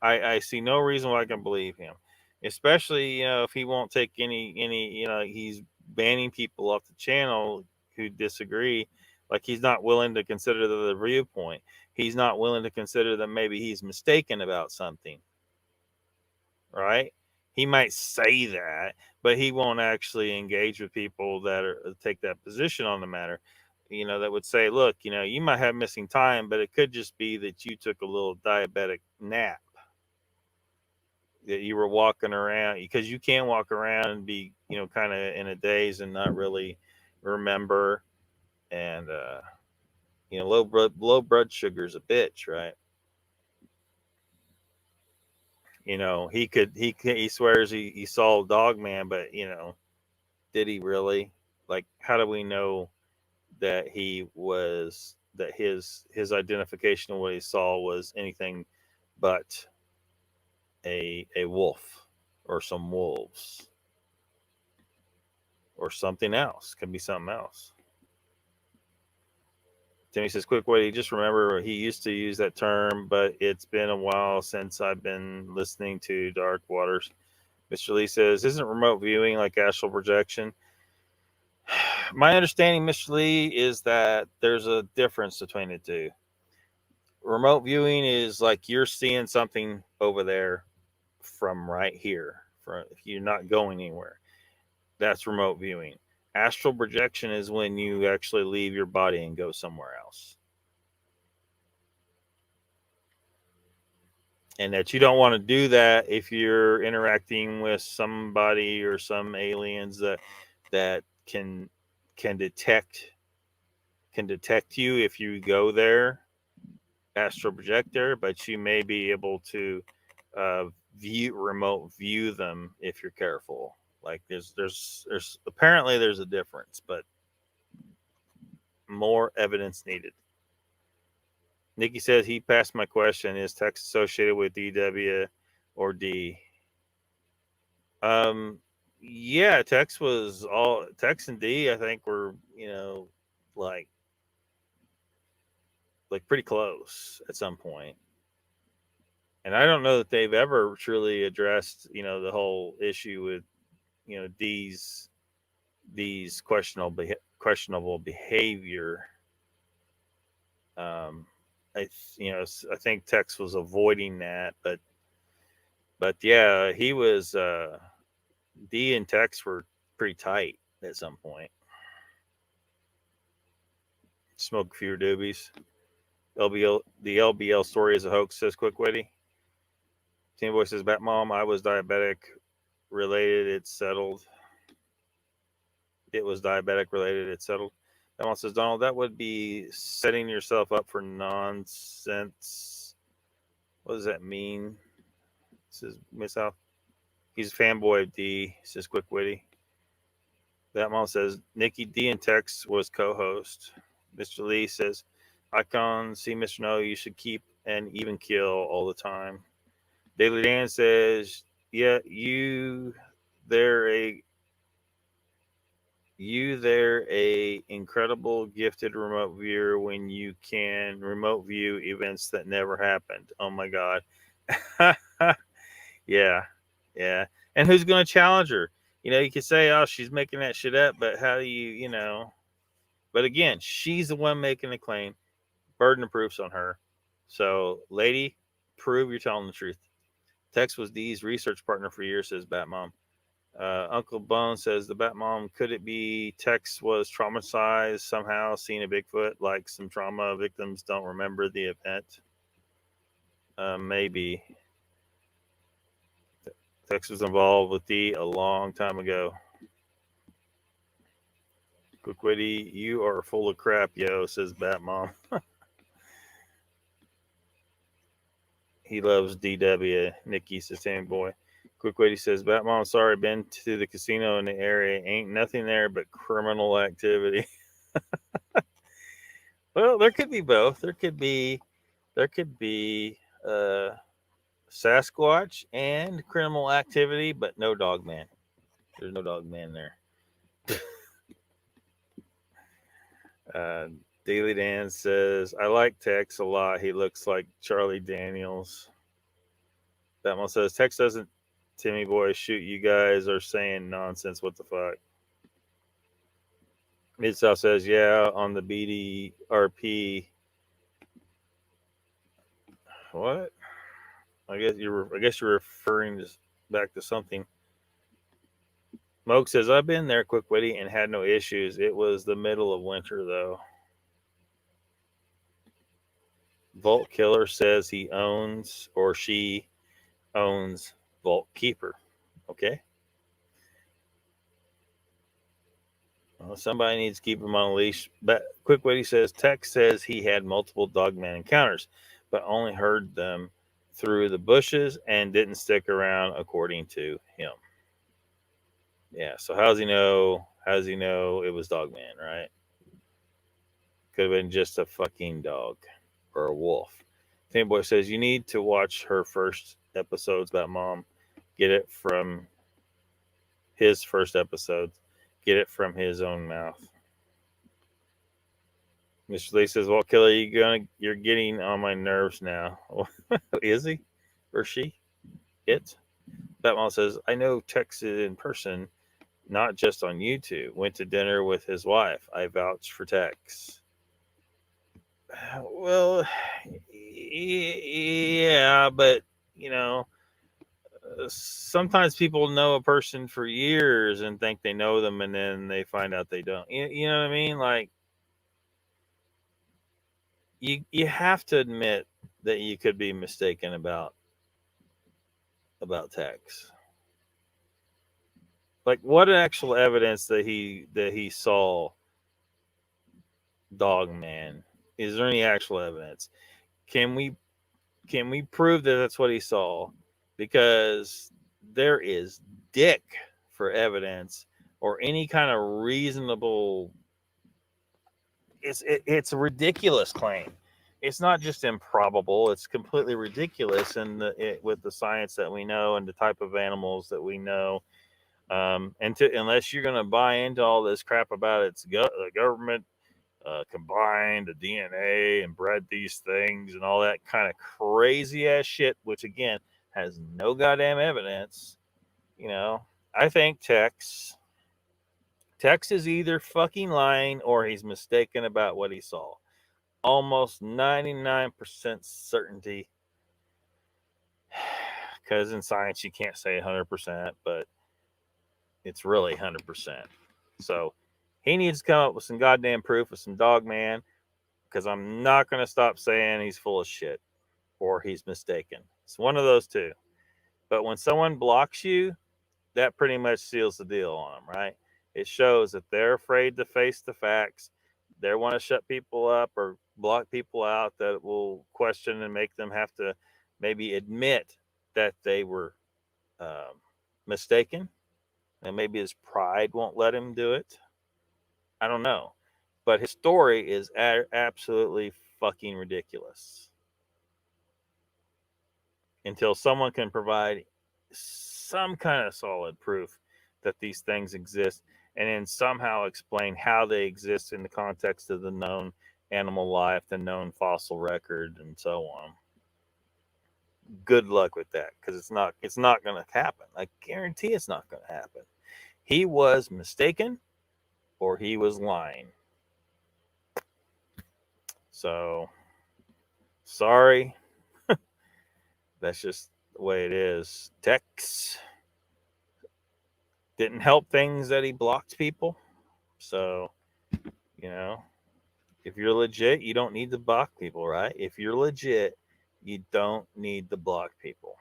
I see no reason why I can believe him. Especially, if he won't take any, he's banning people off the channel who disagree. Like, he's not willing to consider the viewpoint. He's not willing to consider that maybe he's mistaken about something. Right? He might say that, but he won't actually engage with people that take that position on the matter. That would say, look, you might have missing time, but it could just be that you took a little diabetic nap. That you were walking around, because you can walk around and be, kind of in a daze and not really remember. And, low blood sugar is a bitch, right? He swears he saw Dogman, but, did he really? Like, how do we know that his identification of what he saw was anything but a wolf or some wolves or something else? Could be something else. Timmy says, quick wait, just remember he used to use that term, but it's been a while since I've been listening to Dark Waters. Mr. Lee says, isn't remote viewing like astral projection? My understanding, Mr. Lee, is that there's a difference between the two. Remote viewing is like you're seeing something over there from right here. If you're not going anywhere, that's remote viewing. Astral projection is when you actually leave your body and go somewhere else. And that you don't want to do that if you're interacting with somebody or some aliens that can detect you if you go there, astral projector, but you may be able to remote view them if you're careful. Like there's apparently there's a difference, but more evidence needed. Nikki says he passed my question. Is Tex associated with DW or D? Yeah, Tex and D, I think, were, like pretty close at some point. And I don't know that they've ever truly addressed, the whole issue with, D's questionable behavior. I think Tex was avoiding that, but yeah, he was. D and Tex were pretty tight at some point. Smoke fewer doobies. The LBL story is a hoax, says Quick Witty. Teen Boy says, Bat Mom, I was diabetic related, it's settled. It was diabetic related, it's settled. That one says, Donald, that would be setting yourself up for nonsense. What does that mean? Says Miss Al. He's a fanboy of D, says Quick Witty. That mom says, Nikki, D and Tex was co-host. Mr. Lee says, Icon, see Mr. No, you should keep an even kill all the time. Daily Dan says, yeah, you there a incredible gifted remote viewer when you can remote view events that never happened. Oh my God. Yeah. And who's going to challenge her? You could say, oh, she's making that shit up, but how do you, but again, she's the one making the claim. Burden of proof's on her. So, lady, prove you're telling the truth. Tex was D's research partner for years, says Batmom. Uncle Bone says, the Batmom, could it be Tex was traumatized somehow, seeing a Bigfoot, like some trauma victims don't remember the event? Maybe. Tex was involved with D a long time ago. Quick Witty, you are full of crap, yo, says Batmom. He loves DW. Nikki says, same boy. Quick Witty says, Batmom, sorry, been to the casino in the area. Ain't nothing there but criminal activity. Well, there could be both. There could be Sasquatch and criminal activity, but no dog man. There's no dog man there. Daily Dan says, I like Tex a lot. He looks like Charlie Daniels. That one says, Tex doesn't, Timmy boy, shoot. You guys are saying nonsense. What the fuck? Mid-South says, yeah, on the BDRP. What? I guess you're referring back to something. Moke says, I've been there, Quick Witty, and had no issues. It was the middle of winter, though. Vault Killer says he owns, or she owns, Vault Keeper. Okay. Well, somebody needs to keep him on a leash. But Quick Witty says, Tex says he had multiple dogman encounters, but only heard them through the bushes and didn't stick around, according to him. Yeah, so how does he know it was Dogman, right? Could have been just a fucking dog or a wolf. Tim Boy says, you need to watch her first episodes about Mom. Get it from his first episodes. Get it from his own mouth. Mr. Lee says, well, Killer, you're getting on my nerves now. Is he? Or she? It? Batman says, I know Tex in person, not just on YouTube. Went to dinner with his wife. I vouch for Tex. Well, yeah, but, sometimes people know a person for years and think they know them, and then they find out they don't. You know what I mean? Like, you have to admit that you could be mistaken about Tex. Like, what actual evidence that he saw Dogman? Is there any actual evidence? Can we prove that that's what he saw? Because there is dick for evidence or any kind of reasonable it's a ridiculous claim. It's not just improbable; it's completely ridiculous. And with the science that we know and the type of animals that we know, unless you're going to buy into all this crap about the government combined the DNA and bred these things and all that kind of crazy ass shit, which again has no goddamn evidence. I think Tex is either fucking lying or he's mistaken about what he saw. Almost 99% certainty, because in science you can't say 100%, but it's really 100%. So he needs to come up with some goddamn proof of some dog man, because I'm not going to stop saying he's full of shit or he's mistaken. It's one of those two. But when someone blocks you, that pretty much seals the deal on them, right? It shows that they're afraid to face the facts. They want to shut people up or block people out that will question and make them have to maybe admit that they were mistaken. And maybe his pride won't let him do it. I don't know. But his story is absolutely fucking ridiculous. Until someone can provide some kind of solid proof that these things exist and then somehow explain how they exist in the context of the known animal life, the known fossil record, and so on. Good luck with that, because it's not going to happen. I guarantee it's not going to happen. He was mistaken or he was lying. So, sorry. That's just the way it is. Tex didn't help things that he blocked people. So, if you're legit, you don't need to block people, right? If you're legit, you don't need to block people.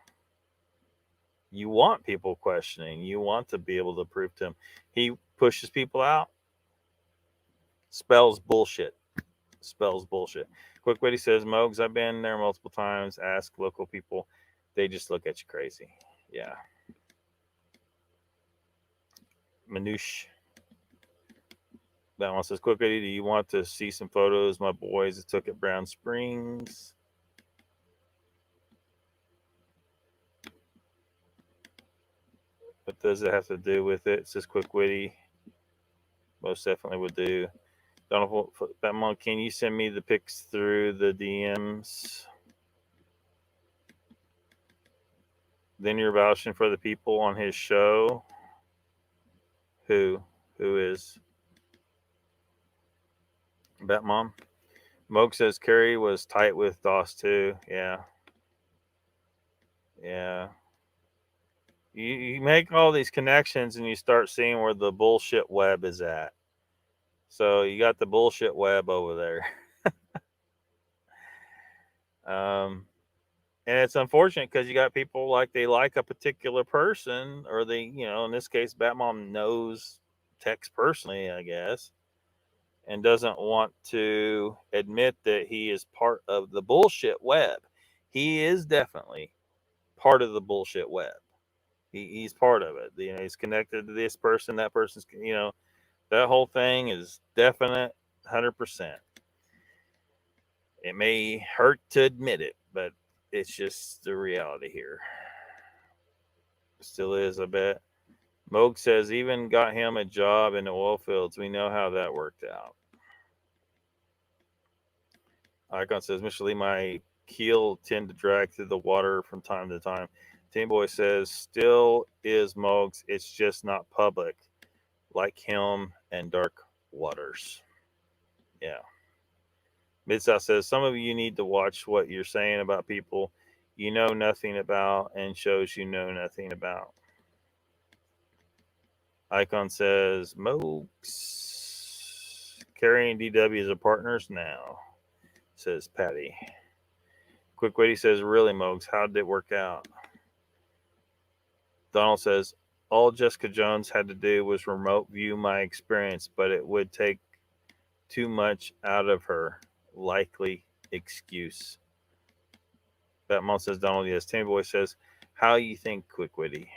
You want people questioning. You want to be able to prove to him. He pushes people out. Spells bullshit. Quick Witty says, Mogs, I've been there multiple times. Ask local people. They just look at you crazy. Yeah. Manouche. That one says, Quick Witty, do you want to see some photos my boys took at Brown Springs? What does it have to do with it? It says Quick Witty. Most definitely would do. Donald Batman, can you send me the pics through the DMs? Then you're vouching for the people on his show. Who is? Batmom. Moke says Carrie was tight with Doss too. Yeah. You make all these connections and you start seeing where the bullshit web is at. So you got the bullshit web over there. And it's unfortunate because you got people they like a particular person, or they, in this case, Batmom knows Tex personally, I guess, and doesn't want to admit that he is part of the bullshit web. He is definitely part of the bullshit web. He's part of it. He's connected to this person, that person's, that whole thing is definite, 100%. It may hurt to admit it, but it's just the reality here. Still is, I bet. Moog says even got him a job in the oil fields. We know how that worked out. Icon says, Mr. Lee, my keel tend to drag through the water from time to time. Team Boy says, still is Mogs. It's just not public, like him and Dark Waters. Yeah. Mid-South says, some of you need to watch what you're saying about people you know nothing about and shows you know nothing about. Icon says, Mogs. Carrie and DW are partners now, says Patty. Quick Witty says, really, Mogs, how did it work out? Donald says, all Jessica Jones had to do was remote view my experience, but it would take too much out of her. Likely excuse. Batman says, Donald, yes. Tammy Boy says, how you think, Quick Witty?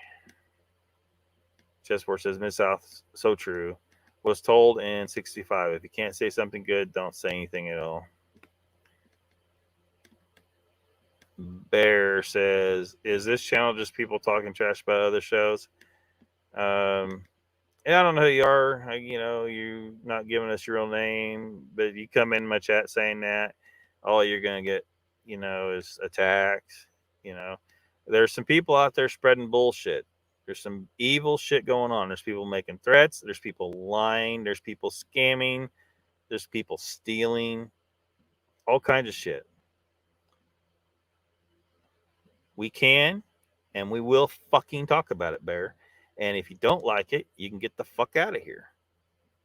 Chessboard says, Miss South, so true. was told in 65. If you can't say something good, don't say anything at all. Bear says, is this channel just people talking trash about other shows? Yeah, I don't know who you are. You're not giving us your real name, but you come in my chat saying that, all you're going to get, is attacked. There's some people out there spreading bullshit. There's some evil shit going on. There's people making threats. There's people lying. There's people scamming. There's people stealing. All kinds of shit. We can and we will fucking talk about it, Bear. And if you don't like it, you can get the fuck out of here.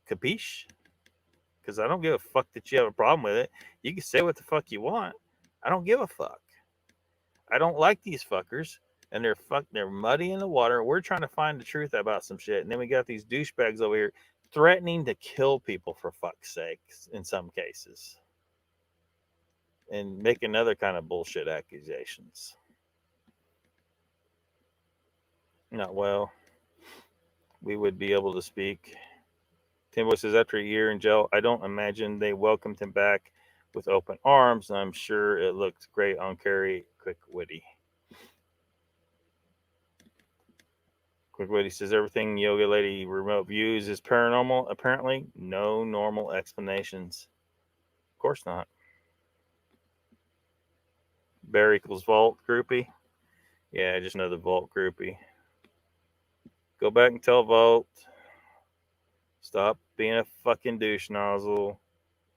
Capiche? Because I don't give a fuck that you have a problem with it. You can say what the fuck you want. I don't give a fuck. I don't like these fuckers. And they're muddy in the water. We're trying to find the truth about some shit. And then we got these douchebags over here threatening to kill people, for fuck's sake, in some cases. And making other kind of bullshit accusations. Not well. We would be able to speak. Timbo says, after a year in jail, I don't imagine they welcomed him back with open arms. I'm sure it looked great on Carrie. Quick Witty. Quick Witty says, everything Yoga Lady remote views is paranormal. Apparently, no normal explanations. Of course not. Bear equals Vault groupie. Yeah, just another Vault groupie. Go back and tell Vault. Stop being a fucking douche nozzle.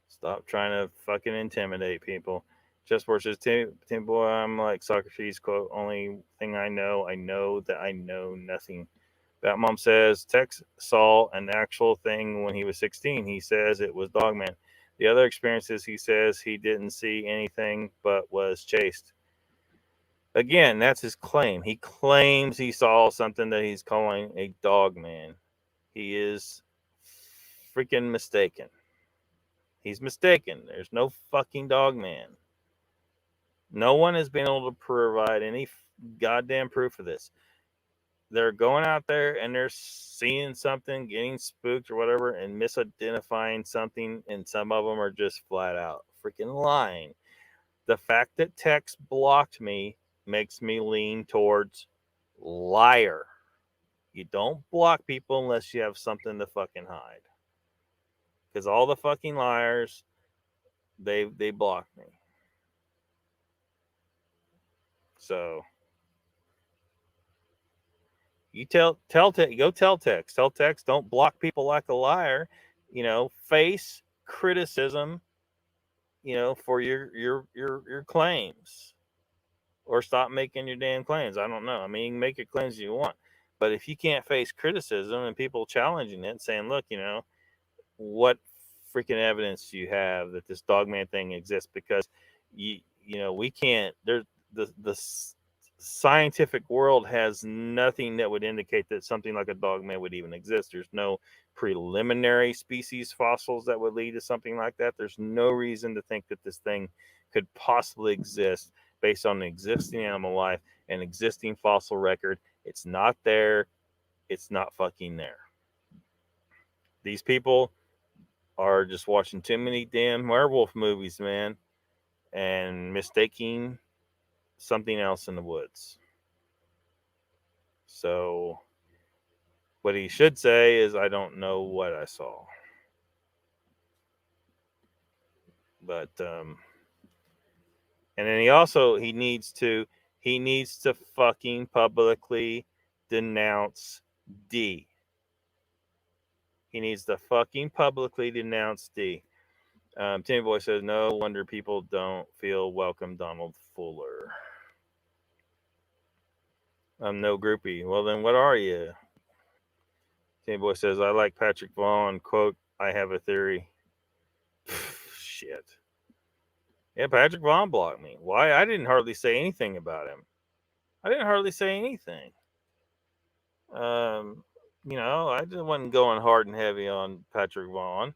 Stop trying to fucking intimidate people. Chessboard says, Tim Boy, I'm like Socrates, quote, only thing I know that I know nothing. Batmom says, Tex saw an actual thing when he was 16. He says it was Dogman. The other experiences, he says he didn't see anything but was chased. Again, that's his claim. He claims he saw something that he's calling a Dogman. He is freaking mistaken. He's mistaken. There's no fucking Dogman. No one has been able to provide any goddamn proof of this. They're going out there and they're seeing something, getting spooked or whatever, and misidentifying something, and some of them are just flat out freaking lying. The fact that Tex blocked me makes me lean towards liar. You don't block people unless you have something to fucking hide. Because all the fucking liars, they block me. So you go tell Tex. Tell Tex, don't block people like a liar. Face criticism, for your claims. Or stop making your damn claims. I don't know. I mean, you can make your claims you want. But if you can't face criticism and people challenging it, saying, look, what freaking evidence do you have that this Dogman thing exists? Because we can't. There's the scientific world has nothing that would indicate that something like a Dogman would even exist. There's no preliminary species fossils that would lead to something like that. There's no reason to think that this thing could possibly exist based on the existing animal life and existing fossil record. It's not there. It's not fucking there. These people are just watching too many damn werewolf movies, man, and mistaking something else in the woods. So what he should say is, I don't know what I saw. But and then he needs to fucking publicly denounce D. He needs to fucking publicly denounce D. Timmy Boy says, no wonder people don't feel welcome, Donald Fuller. I'm no groupie. Well, then what are you? Timmy Boy says, I like Patrick Vaughn. Quote, I have a theory. Shit. Yeah, Patrick Vaughn blocked me. Why? I didn't hardly say anything about him. I didn't hardly say anything. I just wasn't going hard and heavy on Patrick Vaughn,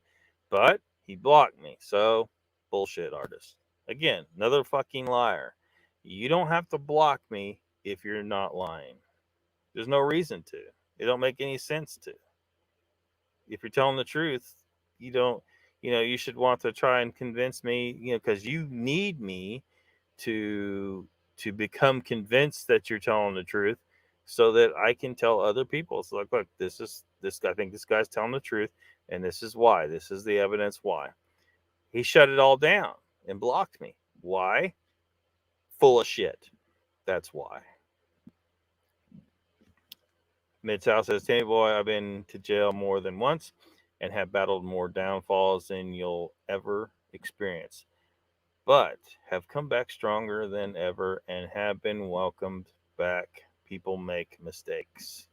but he blocked me. So, bullshit artist. Again, another fucking liar. You don't have to block me if you're not lying. There's no reason to. It don't make any sense to. if you're telling the truth, you don't, you should want to try and convince me, because you need me to become convinced that you're telling the truth, so that I can tell other people. It's like, look, I think this guy's telling the truth, and this is why. This is the evidence why. He shut it all down and blocked me. Why? Full of shit. That's why. Mid-South says, Tammy Boy, I've been to jail more than once and have battled more downfalls than you'll ever experience, but have come back stronger than ever and have been welcomed back. People make mistakes.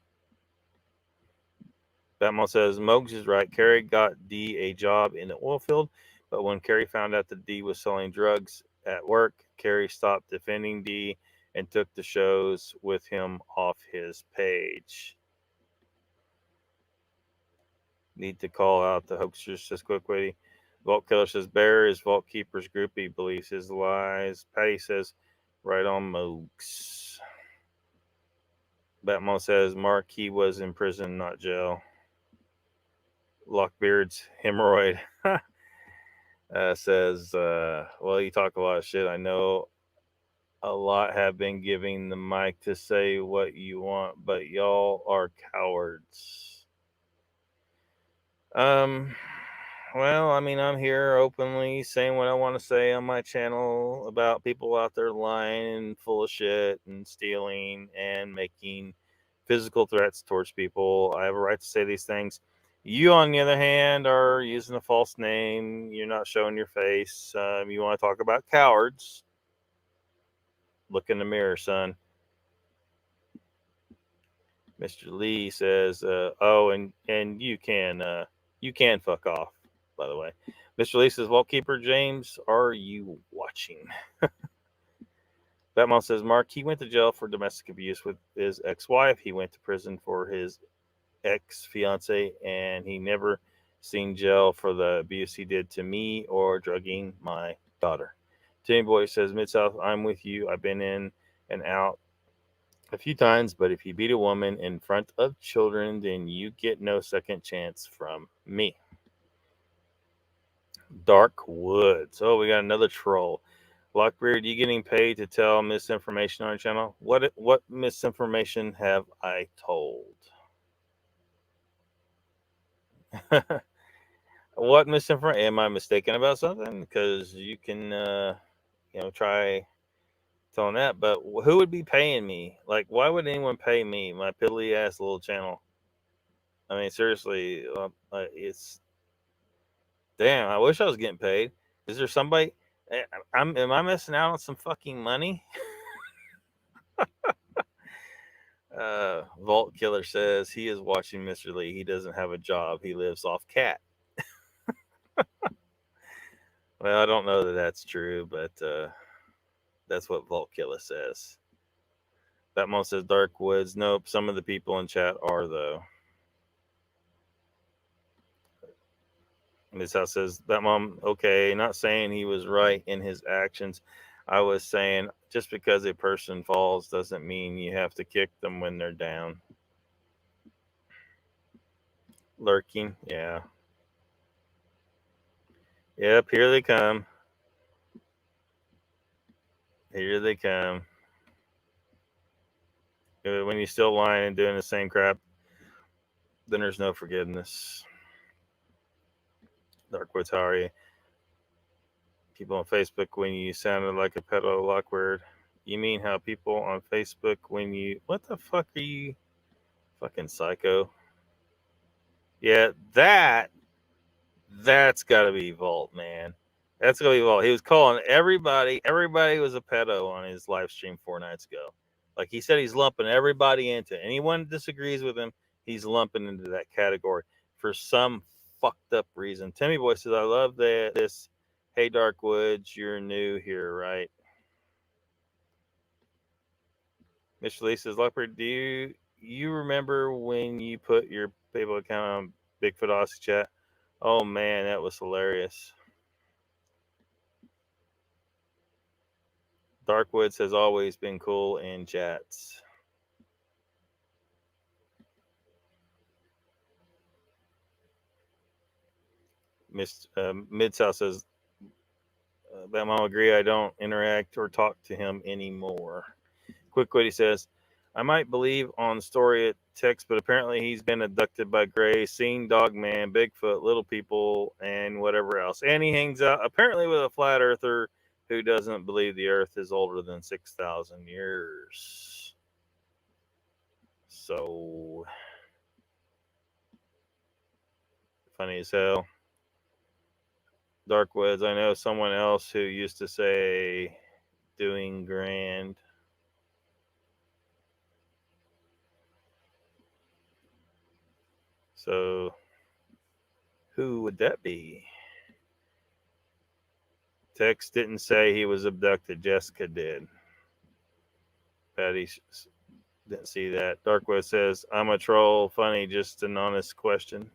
Batman says, Mogs is right. Carrie got D a job in the oil field, but when Carrie found out that D was selling drugs at work, Carrie stopped defending D and took the shows with him off his page. Need to call out the hoaxers, says Quickwitty. Vault Killer says, Bear is Vault Keeper's groupie, believes his lies. Patty says, right on Mogs. Batman says, Mark, he was in prison, not jail. Lockbeard's hemorrhoid says, well, you talk a lot of shit. I know a lot have been giving the mic to say what you want, but y'all are cowards. Well, I mean, I'm here openly saying what I want to say on my channel about people out there lying and full of shit and stealing and making physical threats towards people. I have a right to say these things. You, on the other hand, are using a false name. You're not showing your face. You want to talk about cowards? Look in the mirror, son. Mr. Lee says, oh, and you can fuck off, by the way. Mr. Lee says, Vault Keeper James, are you watching? Batman says, Mark, he went to jail for domestic abuse with his ex-wife. He went to prison for his ex-fiance, and he never seen jail for the abuse he did to me or drugging my daughter. Timmy Boy says, Mid-South, I'm with you. I've been in and out a few times, but if you beat a woman in front of children, then you get no second chance from me. Dark Woods. Oh, we got another troll. Lockbeard, you getting paid to tell misinformation on your channel? What misinformation have I told? What misinformation? Am I mistaken about something? Because you can, try telling that. But who would be paying me? Like, why would anyone pay me? My piddly ass little channel. I mean, seriously, it's damn. I wish I was getting paid. Is there somebody? Am I missing out on some fucking money? Vault Killer says he is watching Mr. Lee. He doesn't have a job. He lives off cat. Well, I don't know that that's true, but that's what Vault Killer says. Batmon says Dark Woods. Nope, some of the people in chat are, though. Miss House says, Batmon, okay, not saying he was right in his actions. I was saying just because a person falls doesn't mean you have to kick them when they're down. Lurking, yeah. Yep, here they come. Here they come. When you're still lying and doing the same crap, then there's no forgiveness. Darkwoods, how are you? People on Facebook, when you sounded like a pedo, Lockbeard. You mean how people on Facebook, when you... What the fuck are you? Fucking psycho. Yeah, that's got to be Vault, man. That's got to be Vault. He was calling everybody was a pedo on his live stream 4 nights ago. Like he said, he's lumping everybody into it. Anyone disagrees with him, he's lumping into that category for some fucked up reason. Timmy Boy says, I love this. Hey, Dark Woods, you're new here, right? Mr. Lee says, Lockbeard, do you remember when you put your PayPal account on Bigfoot Aussie chat? Oh, man, that was hilarious. Dark Woods has always been cool in chats. Mid-South says, Batmom agree, I don't interact or talk to him anymore. Quick Witty says, I might believe on the story at text, but apparently he's been abducted by Gray, seen Dogman, Bigfoot, Little People, and whatever else. And he hangs out apparently with a flat earther who doesn't believe the earth is older than 6,000 years. So funny as hell. Darkwoods, I know someone else who used to say doing grand. So who would that be? Tex didn't say he was abducted. Jessica did. Patty didn't see that. Darkwood says, I'm a troll. Funny, just an honest question.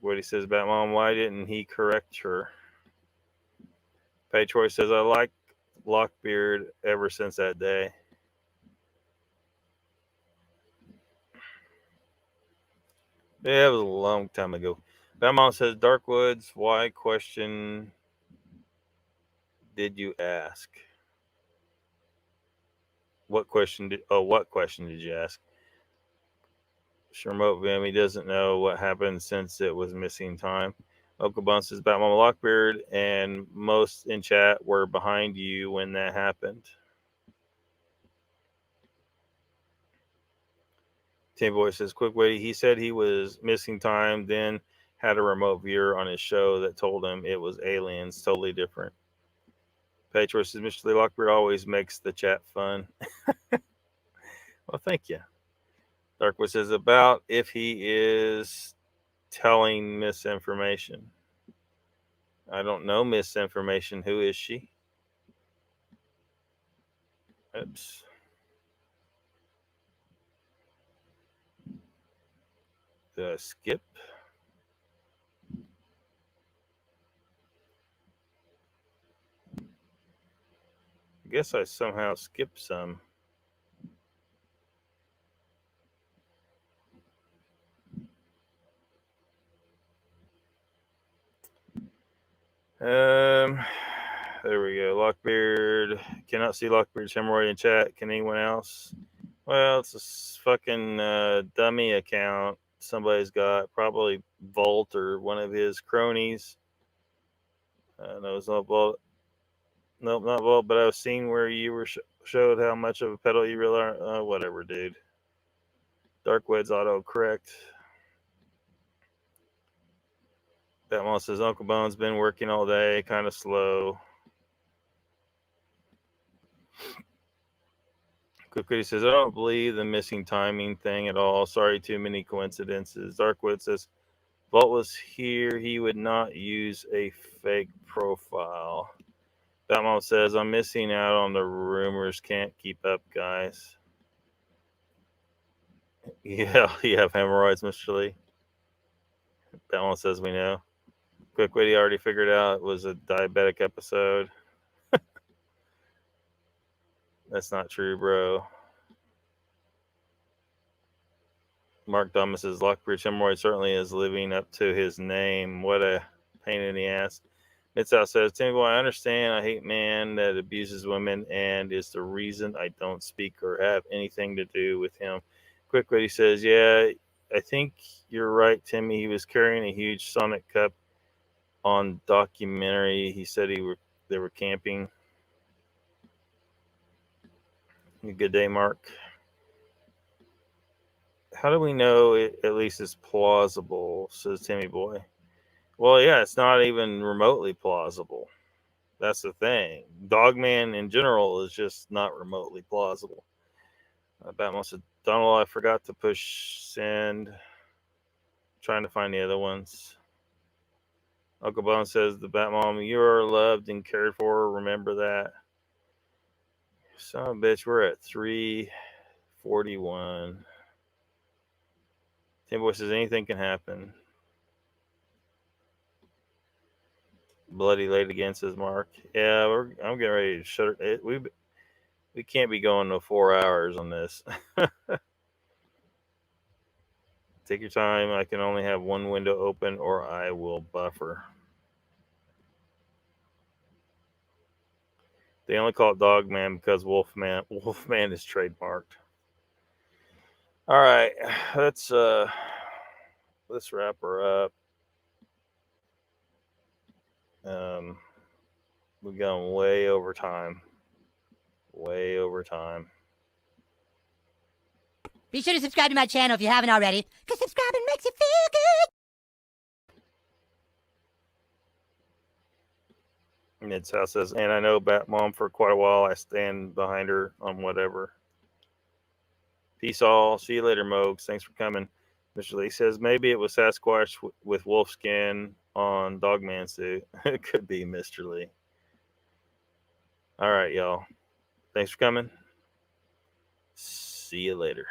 What he says about Mom, why didn't he correct her? Patty Troy says, I like Lockbeard ever since that day. Yeah, it was a long time ago. Batmom says, Darkwoods, why question did you ask? What question did you ask? Shermote Vim, he doesn't know what happened since it was missing time. Okabun says, Batmom Lockbeard and most in chat were behind you when that happened. Tim Boy says, quick witty, he said he was missing time, then had a remote viewer on his show that told him it was aliens, totally different. Patro says, Mr. Lee Lockbeard always makes the chat fun. Well, thank you. Darkwood says, about if he is telling misinformation. I don't know misinformation. Who is she? Oops. Skip. I guess I somehow skipped some. There we go. Lockbeard. Cannot see Lockbeard's hemorrhoid in chat. Can anyone else? Well, it's a fucking dummy account somebody's got. Probably Volt or one of his cronies. No, it's not Volt. Nope, not Volt, but I was seeing where you were showed how much of a pedal you really are. Whatever, dude. Darkwed's autocorrect. Batmon says Uncle Bone's been working all day, kind of slow. Cookie says, I don't believe the missing timing thing at all. Sorry, too many coincidences. Darkwood says, Vault was here. He would not use a fake profile. Batmon says, I'm missing out on the rumors. Can't keep up, guys. Yeah, you have hemorrhoids, Mr. Lee. Batmon says, we know. Quick Witty already figured out it was a diabetic episode. That's not true, bro. Mark Thomas says, Lockbeard's hemorrhoid certainly is living up to his name. What a pain in the ass. Mid-South says, Timmy Boy, I understand. I hate man that abuses women and is the reason I don't speak or have anything to do with him. Quick Witty says, yeah, I think you're right, Timmy. He was carrying a huge Sonic cup on documentary. He said they were camping. Good day, Mark. How do we know it at least is plausible, says Timmy Boy. Well, yeah, it's not even remotely plausible. That's the thing. Dogman in general is just not remotely plausible. Batman said, Donald, I forgot to push send. Trying to find the other ones. Uncle Bone says, the Batmom, you are loved and cared for. Remember that. Son of a bitch, we're at 3:41. Tim Boy says, anything can happen. Bloody late again, says Mark. Yeah, I'm getting ready to shut it. We can't be going to 4 hours on this. Take your time. I can only have one window open or I will buffer. They only call it Dogman because Wolfman is trademarked. All right, let's wrap her up. We're going way over time. Way over time. Be sure to subscribe to my channel if you haven't already, because subscribing makes you feel good. Ned's house says, and I know Batmom for quite a while. I stand behind her on whatever. Peace all. See you later, Mogs. Thanks for coming. Mr. Lee says, maybe it was Sasquatch with wolf skin on Dogman suit. It could be, Mr. Lee. All right, y'all. Thanks for coming. See you later.